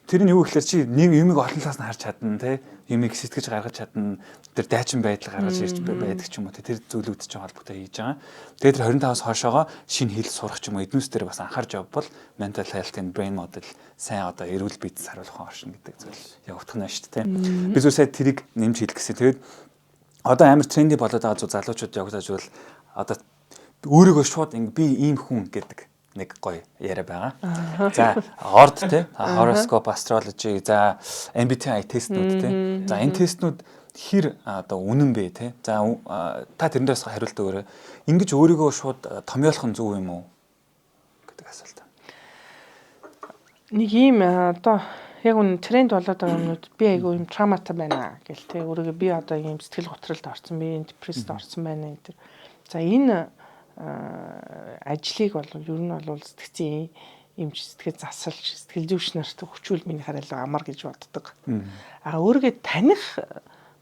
Тэр нь юу гэхээр чи нэг юмыг олон талаас нь харж чадна те юмыг сэтгэж гаргаж чадна тэр дайчин байдал гаргаж ирж байдаг ч юм уу тэр зүйлүүд чинь холбогдоо хийж байгаа. Тэгээд тэр 25-аас хойшоогоо шинэ хэл сурах ч юм уу эднүс дээр бас анхаарч явбал mental health and brain model сайн одоо эрүүл биедэс харуулах оршин гэдэг зүйл явагдах нь шүү дээ те. Би зөв сая тэрийг нэмж хэлэх гэсэн. Тэгээд одоо амар тренди болоод байгаа зүг залуучууд явагдаж бол одоо өөрийгөө шууд би ийм хүн гэдэг нэг гоё яриа байгаа. За орд те horoscope, astrology, за MBTI тестнүүд те. За энэ тестнүүд хэр одоо үнэн бэ те. За та тэрнээс хариулт өгөөрэй. Ингиж өөрийгөө шууд томьёолох нь зөв юм уу гэдэг асуулт. Нэг юм одоо яг үн тренд болоод байгаа юмнууд би айгүй юм травматай байна гэл те. Өөрийгөө би одоо юм сэтгэл готролд орсон, би депрессд орсон байна энэ. За энэ ажлыг бол ер нь бол сэтгцийн эмч сэтгэл засалж сэтгэл зүйч нарт хүчүүл миний хараа амар гэж боддог. Өөрийгөө таних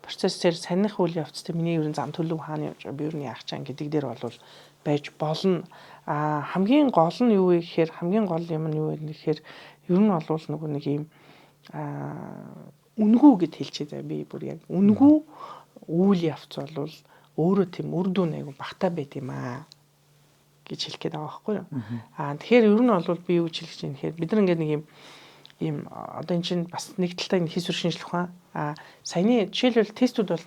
процессээр саних үйл явцтай миний ер нь зам төлөв хаана явж байгаа би ер нь яах чам гэдэг дээр бол байж болно. Хамгийн гол нь юу вэ гэхээр хамгийн гол юм нь юу вэ гэхээр ер нь бол нөгөө нэг юм үнгүү гэд хэлчихээ би бүр яг үнгүү үйл явц бол өөрөө тийм үр дүн айгу багтаа байт юм аа гэж хэлэх гээд байгаа байхгүй юу. Тэгэхээр ер нь бол би юу хэлэх гэж байна гэхээр бид нар ингээд нэг юм одоо эн чинь бас нэг талтай нэг хийсвэр шинжлэх ухаан. Саяны жишээлбэл тестүүд бол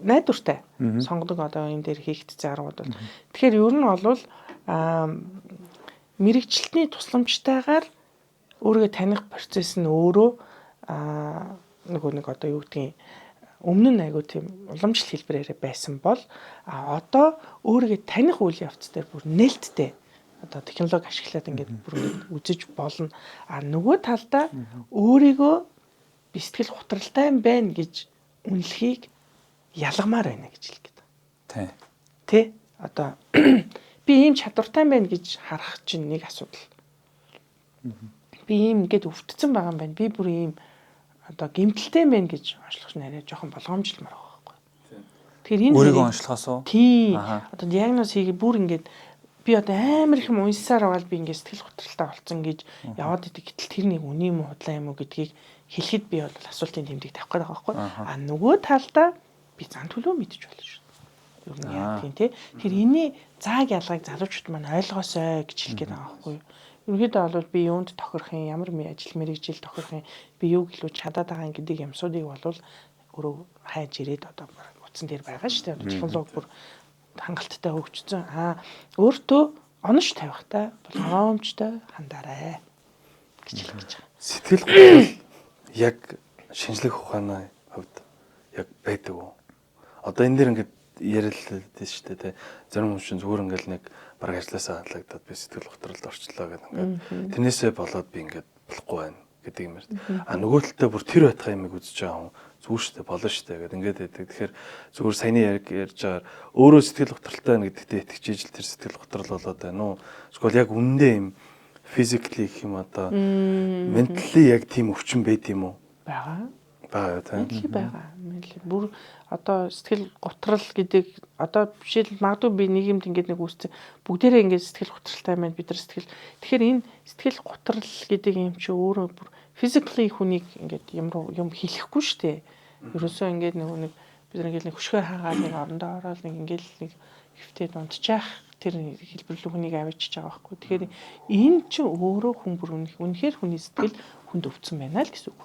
найдвартай сонгодог одоо энэ дээр хийгдсэн аргууд бол. Тэгэхээр ер нь бол мэрэгчлэлтний тусламжтайгаар өөрийгөө таних процесс нь өөрөө нэг одоо юу гэдгийг өмнө нь айгуу тийм уламжлал хэлбэрээр байсан бол одоо өөрийгөө таних үйл явц дээр бүр нээлттэй одоо технологи ашиглаад ингээд бүр үзэж болно. Нөгөө талдаа өөрийгөө би сэтгэл готролтой юм байна гэж үнэлэхийг ялгамаар байна гэж хэлэх гээд. Тэ одоо би ийм чадвартай байна гэж харах чинь нэг асуудал. Би ийм ингээд өвдсөн байгаа юм байна. Би бүр ийм одоо гэмтэлтэй байна гэж онцлох нь арай жоохон болгоомжлмаар байгаа байхгүй. Тэгэхээр энэ өөрийгөө онцлохоос уу? Тий. Одоо диагноз хийгээ бүр ингээд би одоо амар их юм унсаар аваад би ингээд сэтгэл готролтой болцсон гэж яваад идэг. Гэтэл тэр нэг үний юм уу худлаа юм уу гэдгийг хэлэхэд би бол асуултын тэмдэг тавих гэдэг байгаа байхгүй. А нөгөө талдаа би зан төлөө мэдчих болно шүү. Юу нэг яа тийм тий. Тэр энэний зааг ялгааг залуучууд маань ойлгоосой гэж хэлгээд байгаа байхгүй. Ерөнхийдөө бол би юунд тохирох юм, ямар ажил мэргэжил тохирох юм, би юу гэлүү чадаад байгаа гэдэг юмсуудыг бол өөрөө хайж ирээд одоо утсан дээр байгаа шүү дээ. Технологи бүр хангалттай хөгжсөн. Өөртөө онош тавихтай болгоомжтой хандаарай гэж хэлж байгаа. Сэтгэл готрол яг шинжлэх ухааны хувьд яг байдаг уу? Одоо энэ дэр ингээд ярилдээ шүү дээ, тэ. Зарим хүн чинь зүгээр ингээд нэг бараг ажилласаа хаалгадаад би сэтгэл готролд орчлоо гэдэг ингээд. Тэрнээсээ болоод би ингээд болохгүй байна гэдэг юм ярьд. Нөгөө талдаа бүр тэр байтгай юмыг үзэж байгаа хүн зүгээр шүү дээ, болно шүү дээ гэдэг ингээд байдаг. Тэгэхээр зүгээр саяны ярьж байгаа өөрөө сэтгэл готролтой байна гэдэгтээ итгэж ижил тэр сэтгэл готрол болоод байна уу? Эсвэл яг үнэндээ юм physically гэх юм одоо mentally яг тийм өвчин байд юм уу? Бага тийм. Байгаа. Бүр одоо сэтгэл готрол гэдэг одоо жишээл магадгүй би нийгэмд ингээд нэг үүссэн бүгдээрээ ингээд сэтгэл готролтой байна бид нар сэтгэл. Тэгэхээр энэ сэтгэл готрол гэдэг юм чи өөрөө бүр physically хүнийг ингээд юм хэлэхгүй шүү дээ. Ерөөсөө ингээд нэг бид нар ингээд нэг хөшгөө хаагаад нэг орондоо ороод нэг ингээд нэг хөвтөд унтчих тэр хэлбэрлэл хүнийг авчиж байгаа байхгүй. Тэгэхээр энэ чи өөрөө хүн бүр үнэхээр хүний сэтгэл хүнд өвдсөн байна л гэсэн үг.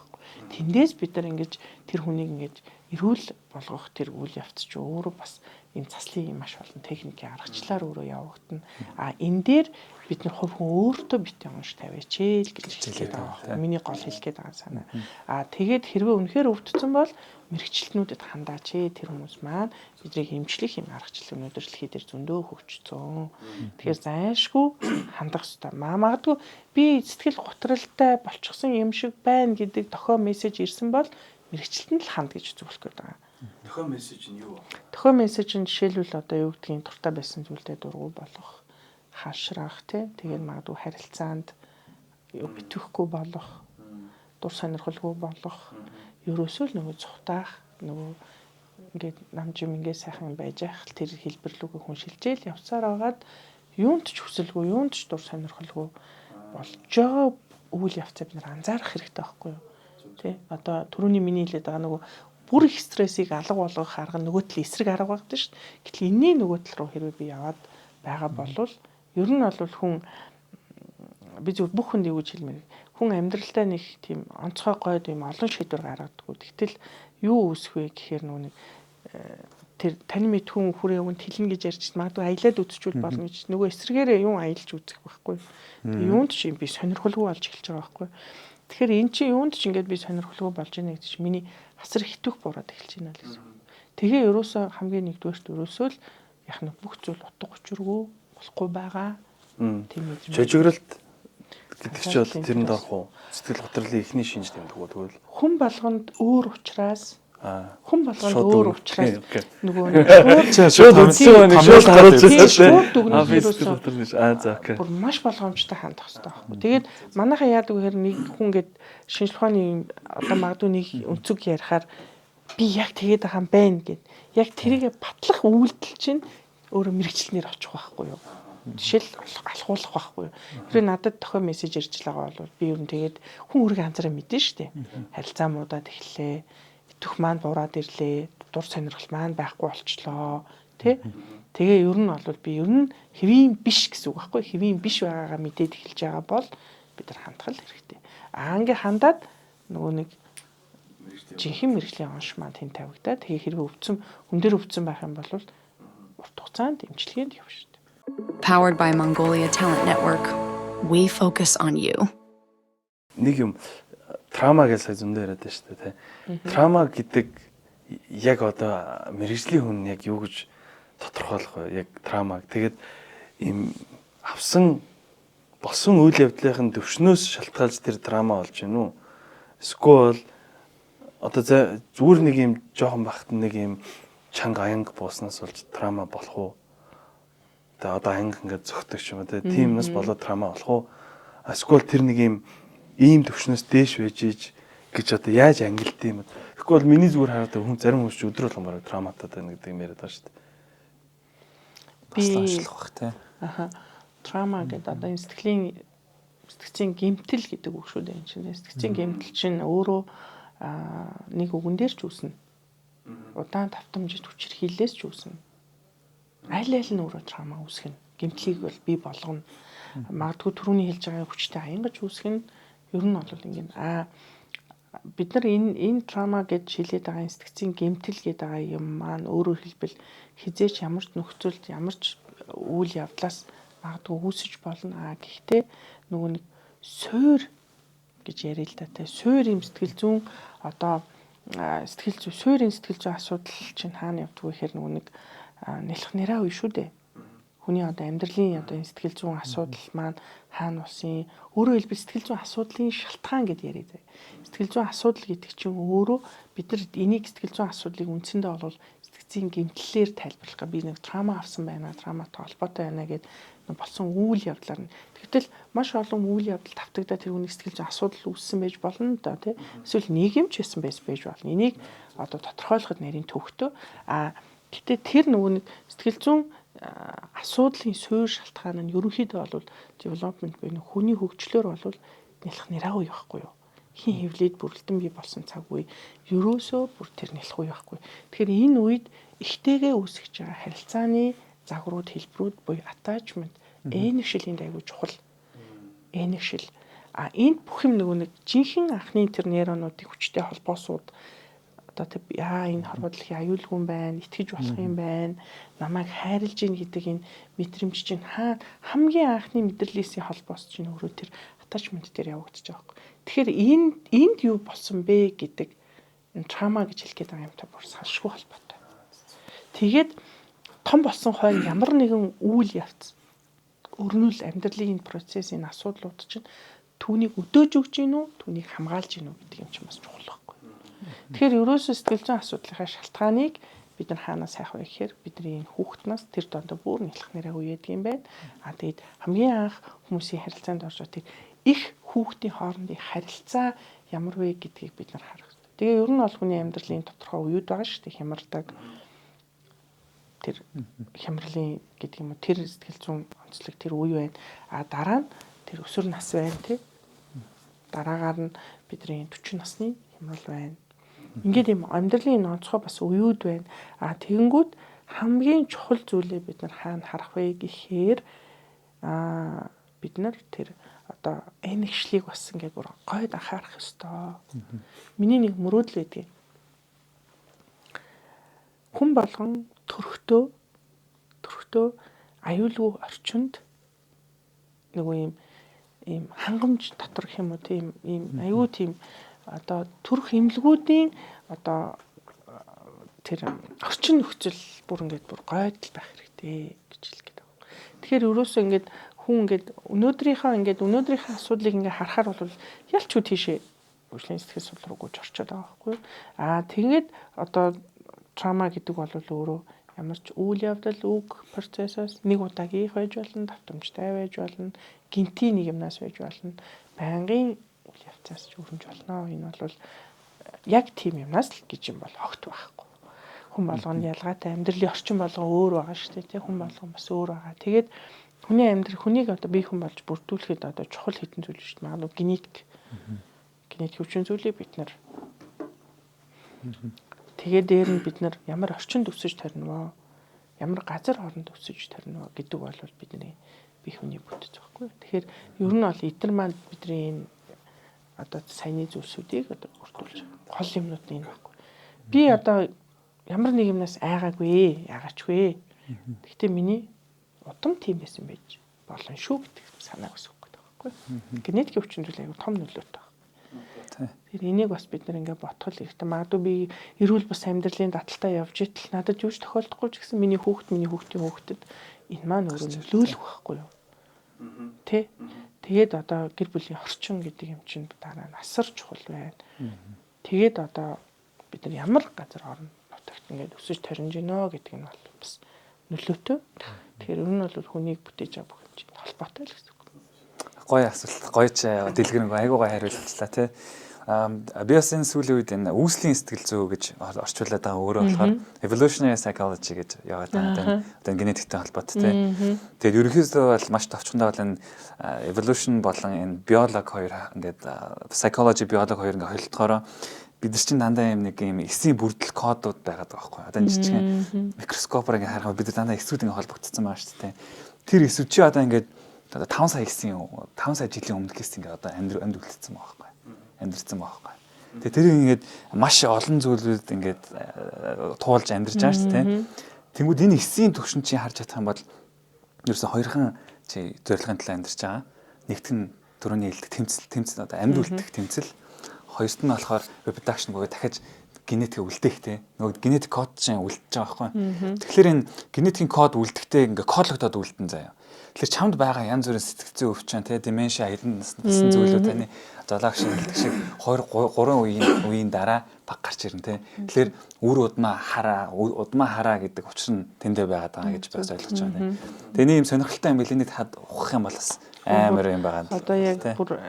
Тэндээс бид нар ингэж тэр хүнийг ингэж эрүүл болгох тэр үйл явц чи өөрөө бас энэ заслын маш олон техникийн аргачлаар өөрөө явагдана. Энэ дээр бид нар хувь хүн өөртөө битэн унш тавиач л гэж хэлээд байгаа. Миний гол хэлгээд байгаа санаа. Тэгээд хэрвээ үнэхээр өвдсөн бол мэрэгчлэнүүдэд хандаач тэр хүмүүс маань бидрийг эмчлэх юм аргачлал өнөөдөр дэлхий дээр зөндөө хөгжсөн. Тэгэхээр зайлшгүй хандах ёстой. Магадгүй би сэтгэл готролтой болчихсон юм шиг байна гэдэг дохио мессеж ирсэн бол мэрэгчлэлтэнд л ханд гэж зөвлөх гээд байгаа. Дохио мессеж нь юу вэ? Дохио мессеж нь жишээлбэл одоо юу гэдгийг дуртай байсан зүйлдээ дургу болох, хаашраах тэгээд магадгүй харилцаанд битүүхгүй болох, дур сонирхолгүй болох, ерөөсөө л нөгөө цухтаах, нөгөө ингээд намжим ингээд сайхан байж ах тэр хэлбэрлүүгээ хүн шилжээл явсаар байгаад юунд ч хүсэлгүй, юунд ч дур сонирхолгүй болж байгаа үйл явцаа бид нар анзаарах хэрэгтэй байхгүй юу? Тэ одоо түрүүний миний хэлээд байгаа нөгөө бүр их стрессийг алга болгох арга нөгөө тал эсрэг арга багтана шүү дээ. Гэтэл энэний нөгөө тал руу хэрвээ би яваад байгаа болвол ер нь бол хүн би зөв бүх хүнд юу гэж хэлмээр хүн амьдралдаа нэг тийм онцгой гойд юм олон шийдвэр гаргадаг. Тэгтэл юу үүсэх вэ гэхээр нөгөө нэг тэр тань мэд хүн хүрээ өвөнд хэлнэ гэж ярьж магадгүй аялаад үзчихвэл болно гэж нөгөө эсрэгээрээ юм аялж үзэх байхгүй. Тэгээ юунд ч юм би сонирхолгүй болж эхэлж байгаа байхгүй. Тэгэхээр эн чинь юунд ч ингээд би сонирхолгүй болж байна гэдэг чинь миний асар хитвэх бураад эхэлж байна л гэсэн. Тэгээ ерөөсөө хамгийн нэгдүгээрт ерөөсөө л яг нэг бүх зүйл утга учиргүй болохгүй байгаа. Тийм үү. Жожигролт гэдэг чинь бол тэрэнд орох уу? Сэтгэл готрлын эхний шинж тэмдэг үү тэгвэл хүн болгонд өөр ухраас хүн болгонд өөр ухраас нөгөө шууд үдсэн нэг шууд харуулж байгаа. Бүр маш болгоомжтой хандах хэрэгтэй байхгүй. Тэгээд манайхаа яадаг гэхээр нэг хүн гээд шинжлэх ухааны одоо магадгүй нэг өнцөг ярихаар би яг тэгээд байгаа юм байна гэд. Яг тэрийг батлах үйлдэл чинь өөрөө мэрэгчлэнээр очих байхгүй юу? Жишээл алхуулах байхгүй юу? Тэр надад тохио мессеж ирж байгаа бол би ер нь тэгээд хүн үргэ анзаараа мэдэн штэ. Харилцаа муудаад эхлэе. Төх маань бураад ирлээ, дур сонирхол маань байхгүй болчлоо, тий? Тэгээ ер нь бол би ер нь хэвийн биш гэсэн үг байхгүй, хэвийн биш байгаагаа мэдээд эхэлж байгаа бол бид нар хандхал хэрэгтэй. Ингээ хандаад нөгөө нэг жинхэнэ мэрэгжлийн онш маань тэнд тавигдаад тэгээ хэрвээ өвдсөн, хүн дээр өвдсөн байх юм бол урт хугацаанд эмчилгээнд явна шүү дээ. Powered by Mongolia Talent Network. We focus on you. Нэг юм трама гэж сая зөндөө яриад байна шүү дээ, тий. Трама гэдэг яг одоо мэрэгжлийн хүн яг юу гэж тодорхойлох вэ? Яг трамаг. Тэгээд ийм авсан болсон үйл явдлын төвшнөөс шалтгаалж тэр драма болж байна уу? Эсвэл одоо зүгээр нэг юм жоохон бахт нэг юм чанга аянг бууснаас болж драма болох уу? Тэгээ одоо аянг ингээд зөгтөг ч юм уу тийм юмнаас болоод драма болох уу? Эсвэл тэр нэг юм ийм төвшнөөс дээш байж иж гэж одоо яаж ангилт юм бэ? Тэгэхгүй бол миний зүгээр хараад хүн зарим хүмүүс ч өдрөөр л бараг драматад байна гэдэг юм яриад байгаа шүү дээ. Бас онцлох бах тий. Аха. трама гэдэг одоо энэ сэтгцийн гэмтэл гэдэг үг шүү дээ. Энэ чинь сэтгцийн гэмтэл чинь өөрөө нэг үгэн дээр ч үүснэ. Удаан давтамжит хүчирхийллээс ч үүснэ. Аль нь өөрөө трама үүсгэх нь. Гэмтлийг бол бий болгоно. Магадгүй түрүүний хэлж байгаа хүчтэй аянгаж үүсгэх нь ер нь бол ингэ бид нар энэ трама гэж шилээд байгаа сэтгцийн гэмтэл гэдэг байгаа юм маань өөрөөр хэлбэл хизээч ямар ч нөхцөлд ямар ч үйл явдлаас магадгүй үүсэж болно. Гэхдээ нөгөө нэг суур гэж яриа л да. Суур юм сэтгэл зүйн одоо суурийн сэтгэл зүйн асуудал чинь хаана явдгүй гэхээр нөгөө нэг нэлэх нэраа үе шүү дээ. Хүний одоо амьдралын одоо энэ сэтгэл зүйн асуудал маань хаана усын өөрөөр хэлбэл сэтгэл зүйн асуудлын шалтгаан гэдээ яриа заа. Сэтгэл зүйн асуудал гэдэг чинь өөрөө бид нар энийг сэтгэл зүйн асуудлыг үндсэндээ бол сэтгцийн гэмтлэлээр тайлбарлах га би нэг трама авсан байна, траматай холбоотой байна гэд болсон үйл явдлаар нь. Тэгтэл маш олон үйл явдал давтагдаад тэр хүний сэтгэл зүйн асуудал үүссэн байж болно да тий. Эсвэл нийгэмч байсан байж болно. Энийг одоо тодорхойлоход нарийн төвхтөө гэтээ тэр нөгөө нэг сэтгэл зүйн асуудлын суурь шалтгаан нь ерөнхийдөө бол development буюу хүний хөгжлөөр бол нэлэх нэраагүй байхгүй юу. Хин хөвлөд бүрэлдэн бий болсон цаг үе ерөөсөө бүр тэр нэлэхгүй байхгүй. Тэгэхээр энэ үед ихтэйгээ үүсгэж байгаа харилцааны загварууд хэлбэрүүд буюу attachment энэгшлийн айгуу чухал. Энэгшил энд бүх юм нөгөө нэг жинхэнэ анхны тэр нейронуудын хүчтэй холбоосууд одоо энэ хорвоодлохын аюулгүй юм байна, итгэж болох юм байна, намайг хайрлж гин гэдэг энэ мэдрэмж чинь хамгийн анхны мэдрэлээсийн холбоос чинь өөрөө тэр attachment дээр явагдаж байгаа юм. Тэгэхээр энд юу болсон бэ гэдэг энэ трама гэж хэлгээд байгаа юмтай бүр салшгүй холбоотой. Тэгээд том болсон хойно ямар нэгэн үйл явц өрнөл амьдралын энэ процессын асуудлууд чинь түүнийг өдөөж өгч гин үү, түүнийг хамгаалж гин үү гэдэг юм чинь бас чухал байхгүй. Тэгэхээр ерөөсөө сэтгэл зүйн асуудлынхаа шалтгааныг бид нар хаанаас хайх вэ гэхээр бидний энэ хүүхднаас тэр дондоо бүр нэлэх нэрээ үеэдэг юм байна. Тэгээд хамгийн анх хүмүүсийн харилцаанд орж тэр их хүүхдийн хоорондын харилцаа ямар вэ гэдгийг бид нар харах хэрэгтэй. Тэгээ ер нь бол хүний амьдралын тодорхой үеуд байгаа шүү дээ. Хямардаг тэр хямралын гэдэг юм уу тэр сэтгэл зүйн онцлог тэр үе байна. Дараа нь тэр өсвөр нас байна тий. Дараагаар нь бидний 40 насны хямрал байна. Ингээд юм амьдралын онцгой бас үеуд байна. Тэгэнгүүт хамгийн чухал зүйлээ бид нар хаана харах вэ гэхээр бид нар тэр одоо энэгшлийг бас ингээд бүр гойд анхаарах ёстой. Миний нэг мөрөөдөл байдаг. Хүн болгон төрхтөө аюулгүй орчинд нөгөө ийм хангамж дотор гэх юм уу тийм ийм аюу тийм одоо төрх эмнэлгүүдийн одоо тэр орчин нөхцөл бүр ингээд бүр гойдл байх хэрэгтэй гэж хэлгээд байгаа. Тэгэхээр ерөөсөө ингээд хүн ингээд өнөөдрийнхээ асуудлыг ингээд харахаар бол ялчгүй тийшээ өвчлийн сэтгэл судлал руу гүйж орчод байгаа байхгүй юу. Тэгээд одоо трама гэдэг бол өөрөө ямар ч үйл явдал үг процессоос нэг удаагийн байж болно, давтамжтай байж болно, гинти нэг юмнаас байж болно, байнгын үйл явцаас ч өрнж болно. Энэ бол яг тийм юмнаас л гэж юм бол огт байхгүй. Хүн болгоны ялгаатай амьдралын орчин болгоо өөр байгаа шүү дээ. Хүн болгон бас өөр байгаа. Тэгээд хүний хүнийг одоо бие хүн болж бүрдүүлэхэд одоо чухал хэдэн зүйл шүү дээ. Магадгүй генетик хүчин зүйлийг бид нар тэгээд дээр нь бид нар ямар орчинд өсөж тарниваа, ямар газар хооронд өсөж тарниваа гэдэг бол бидний бие хүний бүтэц байхгүй. Тэгэхээр ер нь бол эдгээр маань бидний энэ одоо саяны зүйлсүүдийг одоо бүрдүүлж гол юмнууд нь энэ байхгүй. Би одоо ямар нэг юмнаас айгаагүй, яагаачгүй. Гэхдээ миний удам тийм байсан байж болно шүү гэдэг санааг өсгөх гэдэг байхгүй. Генетик хүчин зүйл аягүй том нөлөөтэй. Тэр энийг бас бид нар ингээд бодхол хэрэгтэй. Магадгүй би эрүүл бас амьдралын даталтаа явж итэл надад юуч тохиолдохгүй ч гэсэн миний хүүхдийн хүүхдэд энэ маань өөрөө нөлөөлөх байхгүй юу? Тэ? Тэгээд одоо гэр бүлийн орчин гэдэг юм чинь дараа нь асар чухал байна. Тэгээд одоо бид нар ямар газар орно нутагт ингээд өсөж таринж гинөө гэдэг нь бол бас нөлөөтэй. Тэгэхээр ер нь бол хүнийг бүтээж авах юм чинь холбоотой л гэсэн үг. Гоё асуулт, гоё ч дэлгэрэнгүй айгуугаа хариултлаа тий. Би бас энэ сүүлийн үед энэ үүслийн сэтгэл зүй гэж орчуулад байгаа өөрөө болохоор evolutionary psychology гэж яваад байгаа. Одоо генетиктэй холбоотой тийм. Тэгээд ерөнхийдөө бол маш товчхондоо бол энэ evolution болон энэ биологи хоёр ингээд psychology биологи хоёр ингээд холилдохороо бид нар чинь дандаа юм эсийн бүрдэл кодууд байгаад байгаа байхгүй. Одоо энэ жижигхэн микроскопоор ингээд харахад бид дандаа эсүүд ингээд холбогдсон байгаа шүү дээ. Тэр эсүүд чи одоо ингээд 5 сая эсийн 5 сая жилийн өмнөх эс ингээд одоо амьд үлдсэн байгаа байхгүй. Амьдэрсэн байгаа байхгүй. Тэгээ тэр ингээд маш олон зүйлүүд ингээд туулж амьдарч байгаа шүү дээ. Тэнгүүд энэ эсийн төвшин чинь харж чадах юм бол ерөөсө хоёрхан чи зорилгын талаар амьдарч байгаа. Нэгт нь дөрөвний хэлдэг тэмцэл одоо амьд үлдэх тэмцэл. Хоёрт нь болохоор reproduction буюу дахиж генетик үлдээх те. Нөгөө генетик код чинь үлдэж байгаа байхгүй. Тэгэхээр энэ генетикийн код үлдэхдээ ингээд кодлогдоод үлдэн заяа. Тэгэхээр чамд байгаа янз бүрийн сэтгцэн өвчин те деменшиа хэдэн насны зүйлүүд таны зоологч шиг 2-3 үеийн дараа баг гарч ирнэ те. Тэгэхээр үр удмаа хараа гэдэг учир нь тэндээ байгаад байгаа гэж бас ойлгож байгаа те. Тэний юм сонирхолтой юм билээ нэг хад ухах юм бол бас амар юм байгаа. Одоо яг бүр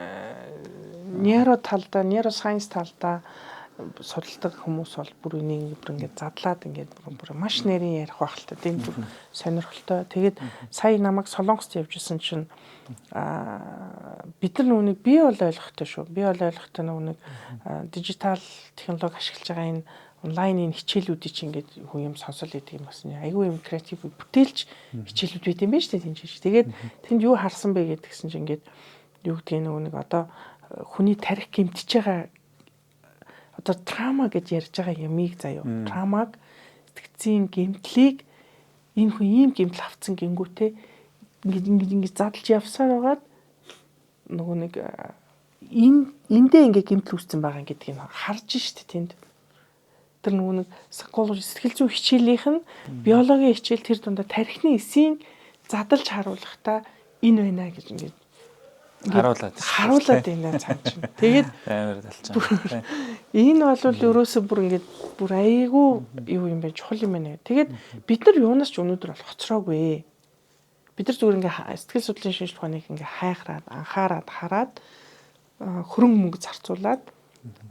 нейросайенс талдаа судалдаг хүмүүс бол бүр энийг ингээд задлаад ингээд бүр маш нэрийн ярих байх л та. Тийм бүр сонирхолтой. Тэгээд сая намайг Солонгост явжсэн чинь бид нар нүунийг би бол ойлгохтой шүү. Би бол ойлгохтой нүунийг дижитал технологи ашиглаж байгаа энэ онлайнын хичээлүүдийг чинь ингээд хүн юм сонсол гэдэг юм бас айгүй юм креатив бүтээлч хичээлүүд байт юм байна шүү дээ тийм ч. Тэгээд тэнд юу харсан бэ гэдгсэн чинь ингээд юу гэдгийг нүунийг одоо хүний тарих гэмтэж байгаа одоо трама гэж ярьж байгаа ямиг заяа. Трамаг сэтгцийн гэмтлийг энэ хүн ийм гэмтэл авцсан гингүүтээ ингээд задлж явсаар байгаад нөгөө нэг эндээ ингээд гэмтэл үүссэн байгаа гэдгийг харж штэ тэнд. Тэр нөгөө нэг psychology сэтгэл зүйн хичээлийнх нь биологийн хичээл тэр дундаа тархины эсийн задлж харуулахдаа энэ байна гэж ингээд харуулад энэ цааш. Тэгээд амар талчаа. Энэ бол ерөөсөө бүр ингээд бүр айгүй юу юм бэ чухал юм байна. Тэгээд бид нар юунаас ч өнөөдөр бол хоцроогүй. Бид нар зүгээр ингээд сэтгэл судлалын шинжилгээ ухааныг ингээд хайхраад анхаарад хараад хөрөнгө мөнгө зарцуулаад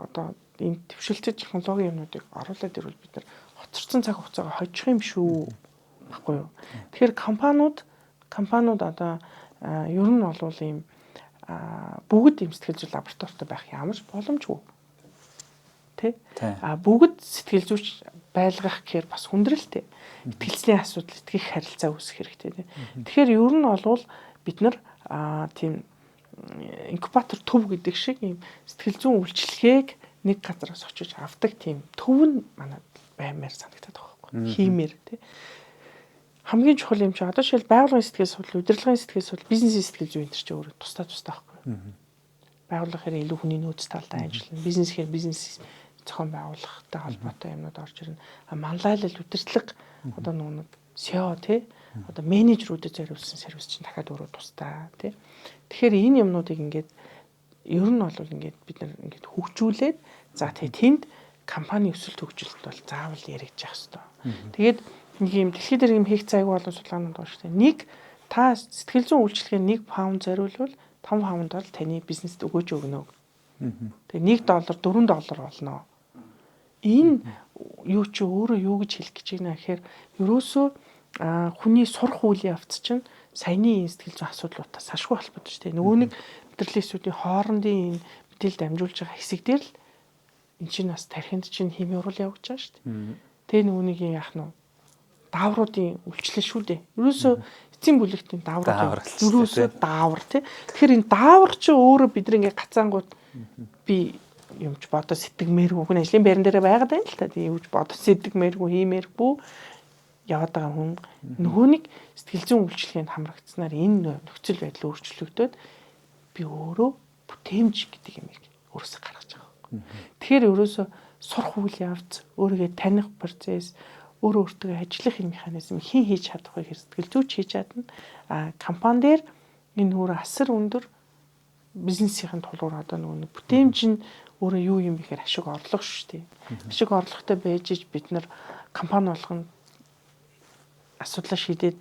одоо энэ төвшөлтэй технологийн юмнуудыг оруулаад ирвэл бид нар хоцорсон цаг хугацаагаа хожих юм шүү. Баггүй юу. Тэгэхээр компаниуд одоо ер нь бол ийм бүгд ийм сэтгэл зүй лабораторитой байх ямар ч боломжгүй. Тэ? Бүгд сэтгэл зүйч байлгах гэхээр бас хүндрэлтэй. Итгэлцлийн асуудал, итгэх харилцаа үүсэх хэрэгтэй. Тэгэхээр ер нь бол бид нар тийм инкубатор төв гэдэг шиг ийм сэтгэл зүйн үйлчлэгийг нэг газараас очиж авдаг тийм төв нь манай баймаар санагдаад байгаа байхгүй. Хиймээр тий. Хамгийн чухал юм чи одоо шил байгууллагын сэтгэл судлал, удирдлагын сэтгэл судлал, бизнесийн сэтгэл зүй энэ ч өөрөө тусдаа байхгүй. Байгууллага хэрэг илүү хүний нөөц талдаа ажиллана. Бизнес хэрэг бизнес зохион байгуулахтай холбоотой юмнууд орж ирнэ. Манлайлал, удирдлага одоо нэг SEO тий. Одоо менежерүүдэд зориулсан сервис чинь дахиад өөрөө тусдаа тий. Тэгэхээр энэ юмнуудыг ингээд ер нь бол ингээд бид нар ингээд хөгжүүлээд за тэнд компани өсөлт хөгжилт бол заавал яригдчих хэвээр. Тэгээд нэг юм дэлхийд дээр юм хийх цайг болон судалгаанууд байна шүү дээ. Нэг та сэтгэл зүйн үйлчлэгээ 1 паунд зориулвал 5 паунд бол таны бизнест өгөөж өгнө. Тэгээ $1 $4 болно. Энэ юу чи өөрөө юу гэж хэлэх гэж байна гэхээр ерөөсөө хүний сурах үйл явц чинь саяны сэтгэл зүйн асуудлуудаас ашгүй холбоотой шүү дээ. Нөгөө нэг мэдрэлийн хоорондын мэдээлэл дамжуулж байгаа хэсэг дээр л эн чинь бас тархинд чинь химийн урал явагдаж байгаа шүү дээ. Тэгээ нөгөө нэг яах нь даавруудын үйлчлэл шүү дээ. Ерөөсөө эцсийн бүлэгтийн дааврууд ерөөсөө даавар тий. Тэгэхээр энэ даавар чи өөрөө бид нэг гацаангууд би юмч бодож сэтгэмээргүй хүн ажлын байран дээр байгаад байна л та. Тэгээ юуж бодож сэтгэмээргүй хиймээргүй яваад байгаа хүн нөгөө нэг сэтгэл зүйн үйлчлэгээнд хамрагдсанаар энэ нөхцөл байдал өөрчлөгдөд би өөрөө бүтээмж гэдэг юм өөрөөсөө гаргаж байгаа. Тэгэхээр ерөөсөө сурах үйл явц, өөрийгөө таних процесс, өөртөө ажиллах механизм хэн хийж чадах вэ гэхээр сэтгэл зүйч хийж чадна. Компани дээр энэ өөрөө асар өндөр бизнесийн тулгуур одоо нөгөө бүтээмж нь өөрөө юу юм бэхээр ашиг орлого шүү дээ. Ашиг орлоготой байж бид нар компани болгоно асуудлаа шийдээд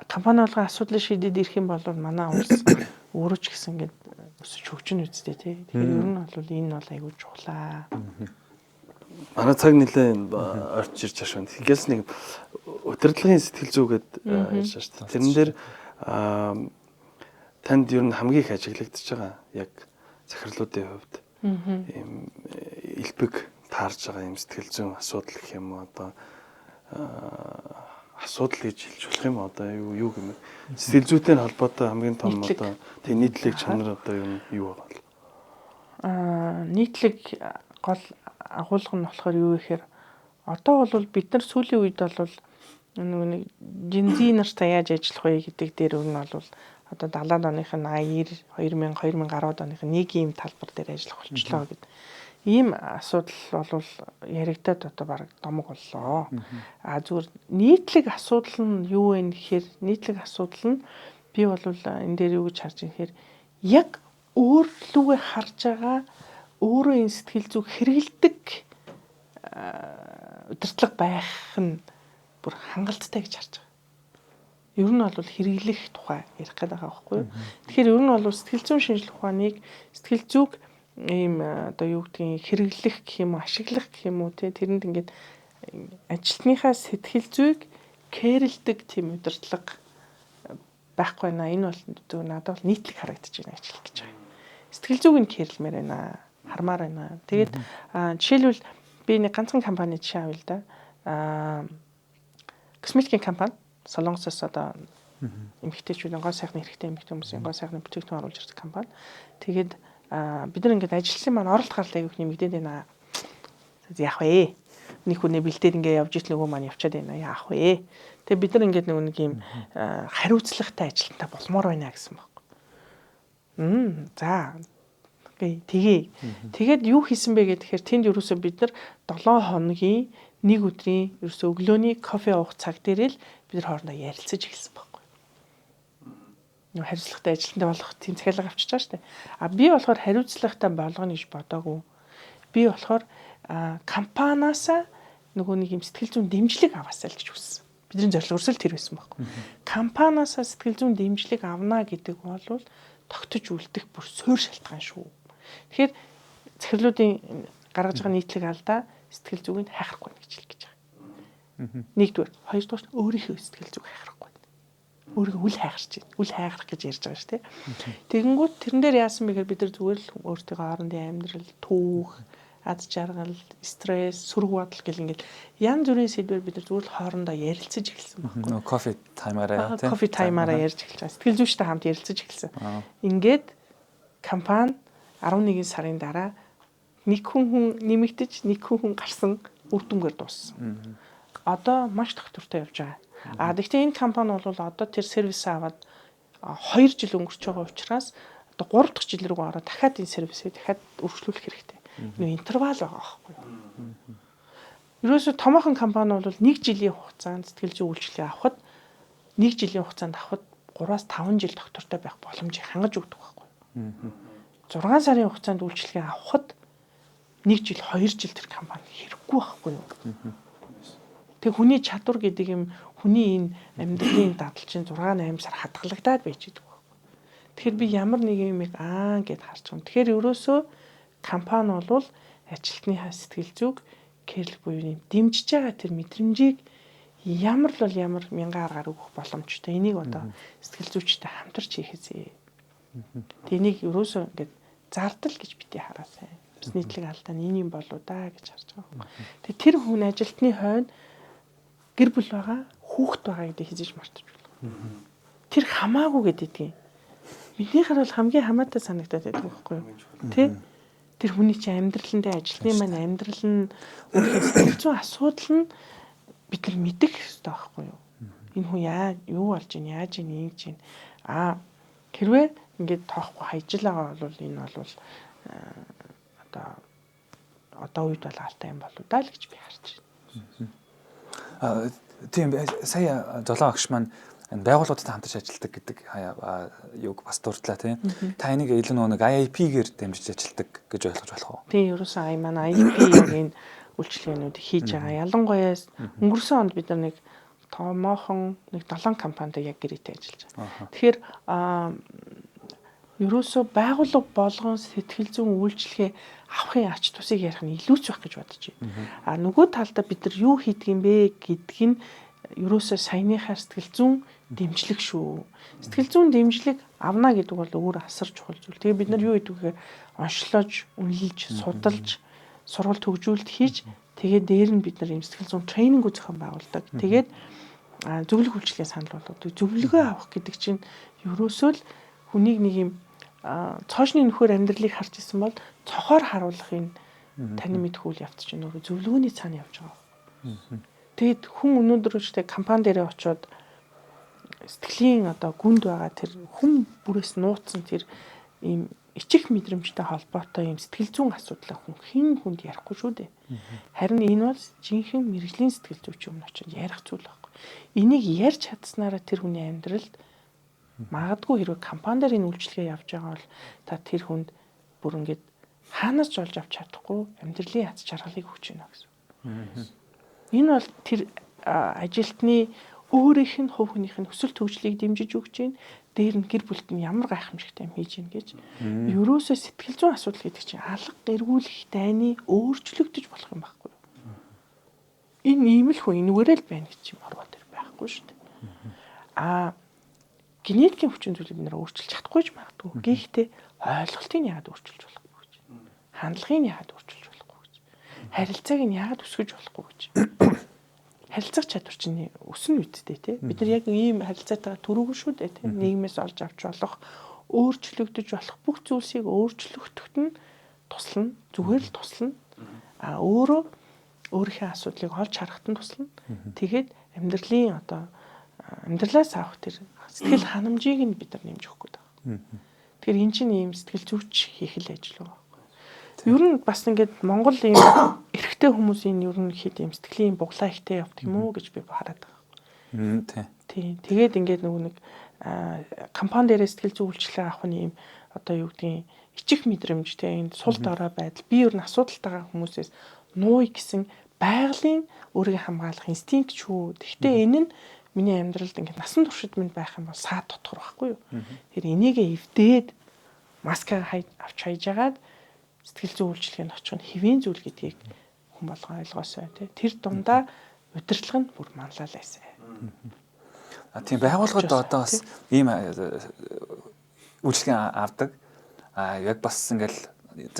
компани болгон асуудлаа шийдээд ирэх юм бол манай улс өөрөө ч гэсэн ингээд өсөж хөгжин үсттэй тий. Тэгэхээр ер нь бол энэ бол айгүй чухлаа. Манай цаг нэлээд орж ирж байгаа шүү. Тэгээс нэг удирдлагын сэтгэл зүйгээд ярьж байгаа шүү дээ. Тэрэн дээр танд ер нь хамгийн их ажиглагдаж байгаа яг захирлуудын хувьд ийм элбэг таарж байгаа юм сэтгэл зүйн асуудал гэх юм уу одоо асуудал гэж хэлж болох юм одоо юу гэмээр сэтгэл зүйтэй холбоотой хамгийн том одоо тэг нийтлэг чанар одоо юу байгаа вэ? Нийтлэг гол агуулга нь болохоор юу гэхээр одоо бол бид нар сүүлийн үед бол нэг жинзи нартай яаж ажиллах вэ гэдэг дээр нь бол одоо 70-аад оных нь 80 2010-ад оных нь нэг ийм талбар дээр ажиллах болчихлоо гэдэг. Ийм асуудал бол яригадад одоо баг домог боллоо. Зүгээр нийтлэг асуудал нь юу вэ гэхээр нийтлэг асуудал нь би бол энэ дээр юу гэж харж байгаа гэхээр яг өөрлөгөө харж байгаа өөрөө энэ сэтгэл зүг хэрэгэлдэг удирдлага байх нь бүр хангалттай гэж харж байгаа. Ер нь бол хэрэглэх тухай ярих гэдэг байгаа байхгүй юу. Тэгэхээр ер нь бол сэтгэл зүйн шинжилгээ ухааныг сэтгэл зүг ийм одоо юу гэдгийг хэрэглэх гэх юм уу, ашиглах гэх юм уу те тэрэнд ингээд ажилтныхаа сэтгэл зүйг кэрлдэг тийм удирдлага байхгүй наа. Энэ бол зөв надад бол нийтлэг харагдаж байна гэж хэлэх гэж байгаа. Сэтгэл зүг нь кэрлмээр байна. Хармаар байна. Тэгээд жишээлбэл би нэг ганцхан компани жишээ авъя л да. Косметикийн компани Солонгосоос одоо эмэгтэйчүүдийн гоо сайхны хэрэгтэй эмэгтэй хүмүүсийн гоо сайхны бүтээгдэхүүн оруулж ирдэг компани. Тэгээд бид нар ингээд ажилласан маань оролт гаралтай юу нэмэгдээд байна. Яах вэ? Нэг хүнээ бэлдээд ингээд явж ит нөгөө маань явчаад байна. Яах вэ? Тэгээд бид нар ингээд нэг юм хариуцлагатай ажилтнаа болмоор байна гэсэн баг. За. Тэгээд юу хийсэн бэ гэхээр тэнд ерөөсөө бид нар 7 хоногийн нэг өдрийн ерөөсөө өглөөний кофе уух цаг дээр л бид нар хоорондоо ярилцаж эхэлсэн байхгүй. Нөө хариуцлагатай ажилтнаа болох тийм захиалга авчиж байгаа шүү дээ. Би болохоор хариуцлагатай болгоно гэж бодоагүй. Би болохоор компаниас нөгөө нэг юм сэтгэл зүйн дэмжлэг аваасаа л гэж хүссэн. Бидний зорилго өрсөл тэр байсан байхгүй. Компаниас сэтгэл зүйн дэмжлэг авна гэдэг бол тогтож үлдэх бүр суурь шалтгаан шүү. Тэгэхээр захирлуудын гаргаж байгаа нийтлэг алдаа сэтгэл зүгийг хайхрахгүй гэж хэлж байгаа. Нэгдүгээр, хоёрдугаар өөрийнхөө сэтгэл зүг хайхрахгүй. Өөрийгөө үл хайхарч байна. Үл хайхрах гэж ярьж байгаа шүү дээ. Тэгэнгүүт тэрэн дээр яасан бэ гэхээр бид нар зүгээр л өөртөө хоорондын амьдрал, түүх, ад жаргал, стресс, сөрөг бодол гэл ингээд янз бүрийн сэдвээр бид нар зүгээр л хоорондоо ярилцаж эхэлсэн байна. Нөө кофе таймаараа тийм. Кофе таймаараа ярьж эхэлж байгаа. Сэтгэл зүйчтэй хамт ярилцаж эхэлсэн. Ингээд компани 11 сарын дараа нэг хүн нэмэгдэж, нэг хүн гарсан үр дүнгээр дууссан. Одоо маш доктортой явж байгаа. Гэхдээ энэ компани бол одоо тэр сервис аваад 2 жил өнгөрч байгаа учраас одоо 3 дахь жил рүү ороод дахиад энэ сервисийг дахиад өргөжлүүлэх хэрэгтэй. Нөө интервал байгаа байхгүй юу? Ерөөсө томоохон компани бол 1 жилийн хугацаанд сэтгэл зүйн үйлчилгээ авахд 1 жилийн хугацаанд авахд 3-5 жил доктортой байх боломжийг хангаж өгдөг байхгүй юу? 6 сарын хугацаанд үйлчилгээ авахд 1 жил 2 жил тэр компани хэрэггүй байхгүй юу? Тэг хүний чадвар гэдэг юм хүний энэ амьдралын дадал чинь 6-8 сар хадгалагдаад байж байгаа байхгүй. Тэгэхээр би ямар нэг юмыг гэд харж байгаа. Тэгэхээр ерөөсөө компани бол ажилтныхаа сэтгэл зүг кэрл буюу дэмжиж байгаа тэр мэдрэмжийг ямар л бол ямар мянган аргаар өгөх боломжтой. Энийг одоо сэтгэл зүйчтэй хамтарч хийхээсэй. Тэнийг ерөөсөө ингээд зардал гэж битгий хараасай. Нийтлэг алдаа нь энэ юм болоо да гэж харж байгаа. Тэгээ тэр хүн ажилтны хойно гэр бүл байгаа, хүүхэд байгаа гэдэг хийж мартаж байна. Тэр хамаагүй гэдэг. Минийхэр бол хамгийн хамаатай санагдаад байдаг байхгүй юу? Тэ? Тэр хүний чинь амьдралтай ажилтны маань амьдрал нь сэтгэл зүйн асуудал нь бид нар мэдэх хэрэгтэй байхгүй юу? Энэ хүн юу болж ийн, яаж ийн, ингэж ийн. Хэрвээ ингээд тоохгүй хайжл байгаа бол энэ бол одоо үед бол алтай юм болоо даа л гэж би харж байна. Тийм сая золоо агш маань байгууллагуудад хамтарч ажилладаг гэдэг юг бас дурдлаа тийм. Та энийг илүү нэг IIP-гээр дэмжиж ажилладаг гэж ойлгож болох уу? Тийм ерөөсөн маань IIP-ийн үйлчлэгээнүүдийг хийж байгаа. Ялангуяа өнгөрсөн онд бид нар нэг томоохон нэг 7 компанитай яг гэрээтэй ажиллаж байгаа. Тэгэхээр ерөөсөө байгууллага болгон сэтгэл зүйн үйлчлэгээ авахын ач тусыг ярих нь илүүч байх гэж бодож байна. А нөгөө талдаа бид нар юу хийдэг юм бэ гэдг нь ерөөсөө саяныхаар сэтгэл зүйн дэмжлэг шүү. Сэтгэл зүйн дэмжлэг авна гэдэг бол өөр асар чухал зүйл. Тэгээ бид нар юу хийдэг вэ? Онцлож, үнэлж, судалж, сургалт хөгжүүлэлт хийж тэгээд дээр нь бид нар юм сэтгэл зүйн тренинг зохион байгуулдаг. Тэгээд зөвлөх үйлчлэгээ санал болгодог. Зөвлөгөө авах гэдэг чинь ерөөсөө л хүнийг нэг юм цоошны нөхөр амьдралыг харж исэн бол цохоор харуулахын таны мэдхүүл явц чинь өөрөө зөвлөгөөний цаана явж байгаа. Тэгэд хүн өнөөдөр үстэй компани дээрээ очиод сэтгэлийн одоо гүнд байгаа тэр хүн бүрээс нууцсан тэр ийм ичих мэдрэмжтэй холбоотой ийм сэтгэл зүйн асуудлаа хүн хэн хүнд ярихгүй шүү дээ. Харин энэ бол жинхэнэ мэрэгжлийн сэтгэл зүйч юм очиод ярих зүйл байхгүй. Энийг ярьж чадсанараа тэр хүний амьдралд магадгүй хэрвээ компани дээр энэ үйлчлэгээ явж байгаа бол та тэр хүнд бүр ингээд хаанаас ч олж авч чадахгүй амьдралын яц жаргалыг өгч байна гэсэн. Энэ бол тэр ажилтны өөрийнх нь хувь хүнийх нь хүсэл төвчлийг дэмжиж өгч байна. Дээр нь гэр бүлт нь ямар гайхамшигтай юм хийж гин гэж. Ерөөсөө сэтгэл зүйн асуудал гэдэг чинь алга эргүүлэх дайны өөрчлөгдөж болох юм байхгүй юу? Энэ ийм л хүн энүүгээрээ л байна гэж юм ороо тэр байхгүй шүү дээ. Генетикийн хүчин зүйлийг бид нэр өөрчилж чадахгүй ч магадгүй. Гэхдээ ойлголтыг яагаад өөрчилж болохгүй гэж. Хандлагыг яагаад өөрчилж болохгүй гэж. Харилцааг нь яагаад өсгөж болохгүй гэж. Харилцах чадвар чинь өснө үсттэй тий. Бид нар яг ийм харилцаатайгаа төрөөгүй шүү дээ тий. Нийгмээс олж авч болох, өөрчлөгдөж болох бүх зүйлсийг өөрчлөгдөхөд нь туслана. Зүгээр л туслана. Өөрөө өөрийнхөө асуудлыг олж харахад нь туслана. Тэгээд амьдралын одоо амьдралаас авах тэр сэтгэл ханамжийг нь бид нар нэмж өгөх гээд байгаа. Тэгэхээр эн чинь ийм сэтгэл зүйч хийх л ажил байгаа. Ер нь бас ингээд Монгол ийм эрэгтэй хүмүүсийн ер нь хэд ийм сэтгэлийн буглаа ихтэй явдаг юм уу гэж би хараад байгаа. Тийм. Тэгээд ингээд нөгөө нэг компани дээрээ сэтгэл зүй үйлчлэгээ авах нь ийм одоо юу гэдгийг ичих мэдрэмжтэй энэ сул дорой байдал би ер нь асуудалтайгаа хүмүүсээс нууя гэсэн байгалийн өөрийгөө хамгаалах инстинкт шүү. Гэхдээ энэ нь миний амьдралд ингээд насан туршид минь байх юм бол саад дотор байхгүй юу. Тэр энийгээ эвдээд маска авч хайж агаад сэтгэл зүйн үйлчлэгэнд очих нь хэвийн зүйл гэдгийг хүн болгоо ойлгоосой тий. Тэр дундаа удирдлага нь бүр манлайлаасай. Тийм байгууллагууд одоо бас ийм үйлчлэгээ авдаг. Яг бас ингээл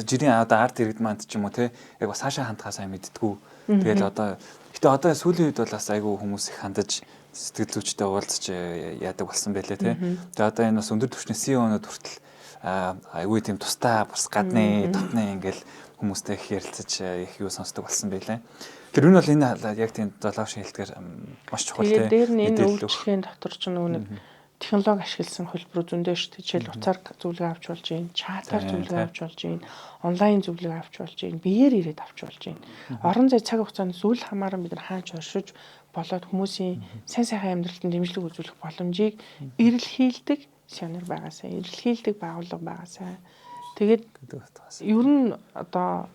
жирийн одоо арт иргэд манд ч юм уу тий. Яг бас хаашаа хандхаа сайн мэддэггүй. Тэгэл одоо гэтээ одоо сүүлийн үед бол бас айгүй хүмүүс их хандаж сэтгэл зүйчтэй уулзч яадаг болсон байлээ тий. Тэгээ одоо энэ бас өндөр түвшний CEO-нууд хүртэл айгүй тийм тустай бас гадны дотны ингээл хүмүүстэй их ярилцаж их юу сонсдог болсон байлээ. Тэр нь бол энэ яг тийм золоош хэлтгэр маш чухал тий. Тэгээд дээр нь энэ үйлчлэгийн дотор ч нэг технологи ашигласан хөлбөр зөндөө шүү дээ. Жишээл утсаар зөвлөгөө авч болж байна, чатаар зөвлөгөө авч болж байна, онлайн зөвлөгөө авч болж байна, биеэр ирээд авч болж байна. Орон зай цаг хугацаанд зүйл хамааран бид нар хаанч оршиж болоод хүмүүсийн сайн сайхан амьдралд дэмжлэг үзүүлэх боломжийг эрэлхийлдэг сянар байгаасаа, эрэлхийлдэг байгууллага байгаасаа. Тэгээд ер нь одоо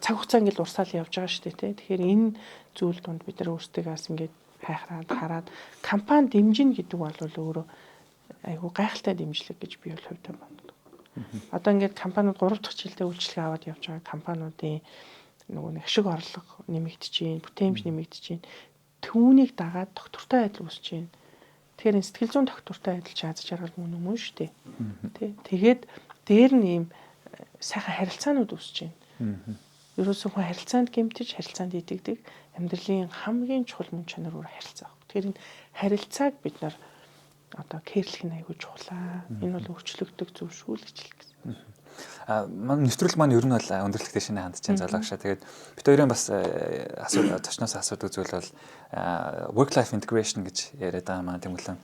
цаг хугацаа ингээд урсаал явж байгаа шүү дээ тий. Тэгэхээр энэ зүйл донд бид нар өөрсдөөс ингээд хайхраад хараад компани дэмжинэ гэдэг бол өөрөө айгүй гайхалтай дэмжлэг гэж би бол хувьдаа боддог. Одоо ингээд компаниуд 3 дахь жилдээ үйлчлэгээ аваад явж байгаа компаниудын нөгөө нэг ашиг орлого нэмэгдэж байна, бүтээмж нэмэгдэж байна. Түүнийг дагаад доктортой адил үүсэж байна. Тэгэхээр энэ сэтгэл зүйн доктортой адил чааз жаргал мөн шүү дээ. Тэ. Тэгээд дээр нь ийм сайхан харилцаанууд үүсэж байна. Ерөөсөө хүн харилцаанд гэмтэж, харилцаанд итгэдэг амьдралын хамгийн чухал мөн чанар өөр харилцаа. Тэгэхээр энэ харилцааг бид нар одоо кэрлэх нь аягүй чухлаа. Энэ бол өөрчлөгдөх зүйл шүү л гэж хэлэх гэсэн. Манай нэвтрүүлэг маань ер нь бол өндөрлөгтэй шинэ хандж байгаа залгашаа. Тэгээд бид хоёрын бас зочноос асуудаг зүйл бол work life integration гэж яриад байгаа маань тэмүүлэн.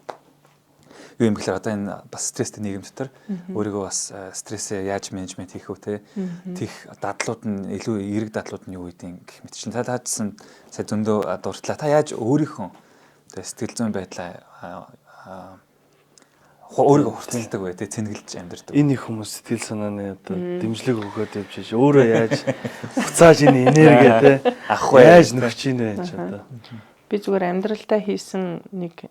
Юу юм гэхээр одоо энэ бас стресстэй нийгэм дотор өөрийгөө бас стрессээ яаж менежмент хийх вэ те тийх дадлууд нь илүү эерэг дадлууд нь юу гэдэг гэх мэт чинь та таажсан сая зөндөө дурдлаа та яаж өөрийнхөө сэтгэл зүйн байдлаа өөрийгөө хурцлдаг вэ те цэнгэлж амьдэрдэг. Энэ их хүмүүс сэтгэл санааны одоо дэмжлэг өгөхөд явж өөрөө яаж буцааж энэ энерги те авах вэ яаж нөхч ийн вэ гэж одоо би зүгээр амьдралдаа хийсэн нэг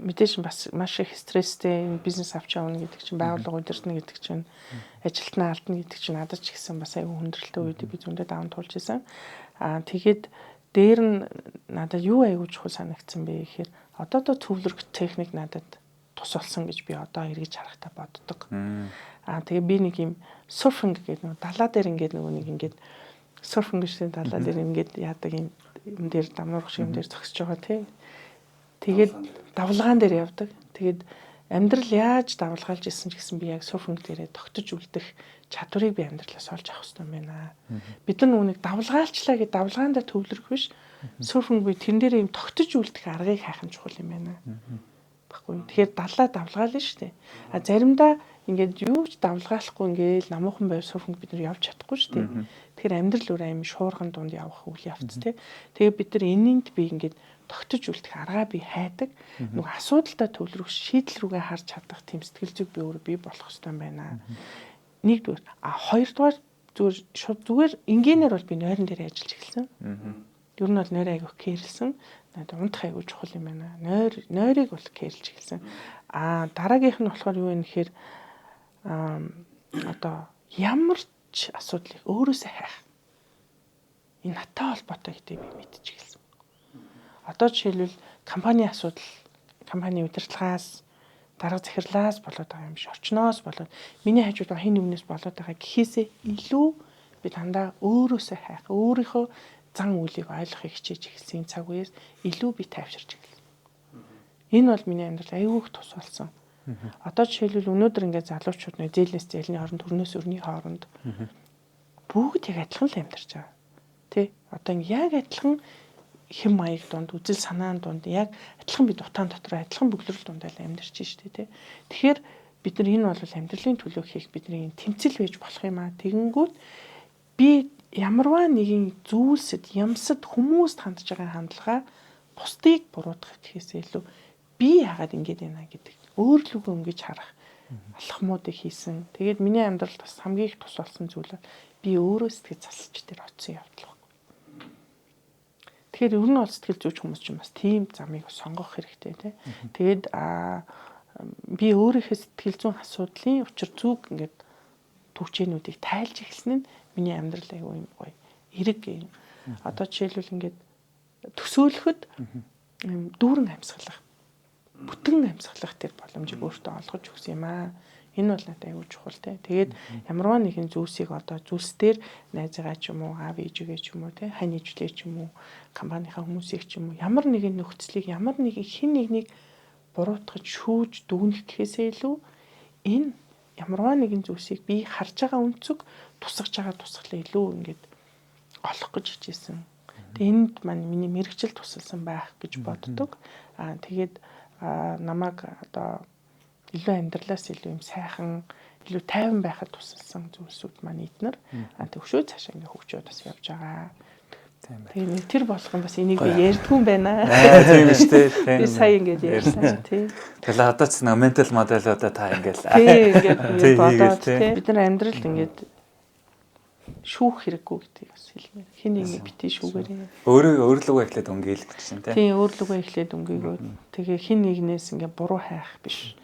мэдээж бас маш их стресстэй энэ бизнес авч явна гэдэг чинь байгууллага удирдна гэдэг чинь ажилтнаа алдна гэдэг чинь надад ч гэсэн бас аюу хүндрэлтэй үед би зөндөө даван туулж исэн. Тэгээд дээр нь надад юу аюу чухал санагдсан бэ гэхээр одоо төвлөрөх техник надад тус болсон гэж би одоо эргэж харахтаа боддог. Тэгээ би нэг юм surfing гэдэг нэг далаа дээр ингээд нэг ингээд surfing гэсэн далаа дээр ингээд яадаг юм дээр дамнуурах шиг юм дээр зогсож байгаа тий. Тэгээд давлгаан дээр явдаг. Тэгээд амьдрал яаж давлгаалж ирсэн ч гэсэн би яг surfing дээрээ тогтож үлдэх чадварыг би амьдралаас олж авах хэрэгтэй юм байна. Бид нар нүг давлгаалчлаа гэдэг давлгаан дээр төвлөрөх биш. Surfing би тэрэн дээр юм тогтож үлдэх аргыг хайх нь чухал юм байна. Баггүй. Тэгэхээр далаа давлгаална шүү дээ. Заримдаа ингээд юу ч давлгаалахгүй ингээд намуухан байр surfing бид нар явж чадахгүй шүү дээ. Тэгэхээр амьдрал өөр аим шуурган дунд явах үйл явц тий. Тэгээ бид нар энэнд би ингээд тогтож үлдэх аргаа би хайдаг. Нүг асуудалтай төвлөрөх шийдэл рүүгээ харж чадах тийм сэтгэл зүйг би өөрөө бий болох хэрэгтэй юм байна. Нэгдүгээр хоёрдугаар зүгээр энгийнээр бол би нойрон дээр ажиллаж эхэлсэн. Ер нь бол нойр айгүйх кэрлсэн. Надад унтах айгүй чухал юм байна. Нойрыг бол кэрлж эхэлсэн. Дараагийнх нь болохоор юу вэ гэхээр одоо ямар ч асуудлыг өөрөөсөө хайх. Энэ наттай холбоотой гэдэг би мэдчих эхэлсэн. Одоо жишээлбэл компани асуудал, компани удирдлагаас, дарга захирлаас болоод байгаа юм биш, орчноос болоод миний хажууд байгаа хин нэгнээс болоод байгаа гэхээсээ илүү би дандаа өөрөөсөө хайх, өөрийнхөө зан үйлийг ойлгохыг хичээж эхэлсэн цаг үеэс илүү би тайвширч эхэлсэн. Энэ бол миний амьдрал аюух тус болсон. Одоо жишээлбэл өнөөдөр ингээд залуучууд нэ зээлнээс зээлний хооронд, өрнөөс өрний хооронд бүгд яг адилхан л амьдарч байгаа. Тэ? Одоо яг адилхан хэм маяг донд, үзэл санаан донд яг адилхан бид утаан дотор адилхан бөглөрөл дундаа амьдарч штэ тэ. Тэгэхээр бид нар энэ бол амьдралын төлөө хийх бидний тэмцэл байж болох юм аа. Тэгэнгүүт би ямарваа нэгэн зүйлсэд, ямсад хүмүүст хандж байгаа хандлага бусдыг буруутгах гэхээсээ илүү би яагаад ингэж байна гэдэг өөрлөгөө ингэж харах алхмуудыг хийсэн. Тэгээд миний амьдралд бас хамгийн их тус болсон зүйл бол би өөрөө сэтгэл засалч дээр оцсон явдал. Тэгэхээр ер нь бол сэтгэл зүйч хүмүүс ч бас тийм замыг сонгох хэрэгтэй тий. Тэгээд би өөрийнхөө сэтгэл зүйн асуудлын учир зүг ингээд төвчнүүдийг тайлж эхэлсэн нь миний амьдрал аягүй юм гоё. Эрэг юм. Одоо жишээлбэл ингээд төсөөлөхөд дүүрэн амьсгалах, бүтэн амьсгалах тэр боломжийг өөртөө олгож өгсөн юм аа. Энэ бол надад аягүй чухал тий. Тэгээд ямарваа нэгэн зүйлсийг одоо зүйлс дээр найзгаа ч юм уу, аав ээжигээ ч юм уу тий, хань ижлээ ч юм уу, компанийнхаа хүмүүсийг ч юм уу, ямар нэгэн нөхцөлийг, ямар нэгэн хэн нэгнийг буруутгаж шүүж дүгнэх гэхээсээ илүү энэ ямарваа нэгэн зүйлсийг би харж байгаа үнцэг тусгаж байгаа тусгалаа илүү ингээд олох гэж хичээсэн. Тэгээд энд маань миний мэрэгчл тусалсан байх гэж боддог. Тэгээд намайг одоо илүү амьдралаас илүү юм сайхан, илүү тайван байхад тусалсан зүйлсүүд маань эднэр. Төвшөө цаашаа ингээд хөгжөөд бас явж байгаа. Тэгээд тэр болгон бас энийг би ярьдгүй юм байна. Тийм шүү дээ. Би сая ингээд ярьсан тий. Тэгэхээр одоо ч нэг ментал моделуудаа та ингээд тий бодоод тий бид нар амьдралд ингээд шүүх хэрэггүй гэдгийг бас хэлмээр. Хин нэг битээ шүүгээрээ. Өөрлөгөө эхлээд өнгөөлөх гэсэн тий. Тийм өөрлөгөө эхлээд өнгөөгөө. Тэгээ хин нэгнээс ингээд буруу хайх биш.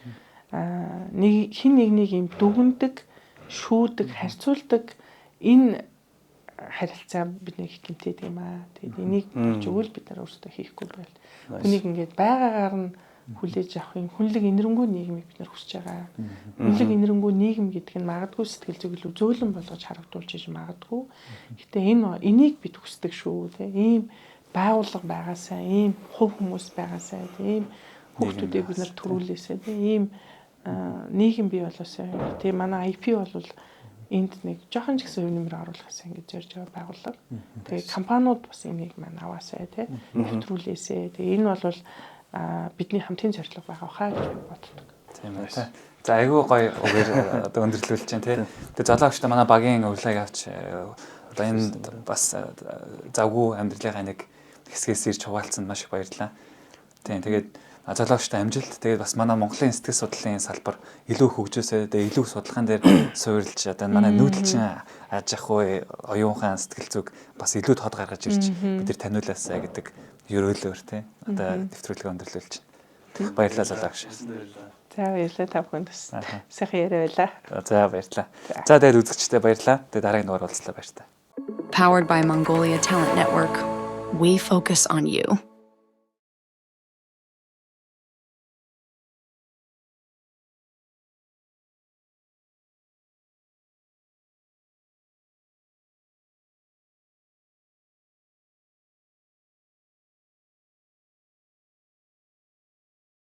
Нэг хин нэгнийг юм дүгндэг, шүүдэг, харьцуулдаг энэ харилцаа бидний хэмтээд юм аа. Тэгээд энийг болж өгвөл бид нар өөрсдөө хийхгүй байл. Хүнийг ингээд байгаагаар нь хүлээж авахын хүнлэг инэрэнгүй нийгмийг бид нар хүсэж байгаа. Хүнлэг инэрэнгүй нийгэм гэдэг нь магадгүй сэтгэл зүйн зөөлөн болгож харагдуулж иж магадгүй. Гэтэ энийг бид хүсдэг шүү. Тэ ийм байгууллага байгаасаа, ийм хувь хүмүүс байгаасаа, ийм хүүхдүүдийг бид нар төрүүлээсээ, ийм нийгэм бий болоосаа. Тэгээ манай IP бол энд нэг жоохон ч гэсэн хувь нэмэр оруулахаас ингэж зорж байгаа байгууллага. Тэгээ компаниуд бас энийг маань аваасаа тий нэвтрүүлээсээ. Тэгээ энэ бол бидний хамтын зорилго байгаа хаа гэж боддог. Тийм үү. За айгүй гоё үгээр одоо өндөрлүүлж чинь тий. Тэгээ золоогчтой манай багийн урилгыг авч одоо энэ бас завгүй амьдралынхаа нэг хэсгээс ирж хуваалцсанд маш их баярлалаа. Тийм тэгээд золоогчтой амжилт. Тэгээд бас манай Монголын сэтгэл судлалын салбар илүү хөгжөөсөө тэгээд илүү судалгаан дээр суурилж одоо манай нүүдэлчин аж ахуй оюунхан сэтгэл зүг бас илүү тод гаргаж ирж бид нар таниулаасаа гэдэг ерөөлөөр тий одоо нэвтрүүлгээ өндөрлүүлж байна. Баярлалаа залаач. За баярлалаа та бүхэнд бас сайхан яриа байлаа. За баярлалаа. За тэгээд үзэгчтэй баярлалаа. Тэгээд дараагийн дугаар уулзлаа баяр та. Powered by Mongolia Talent Network, we focus on you.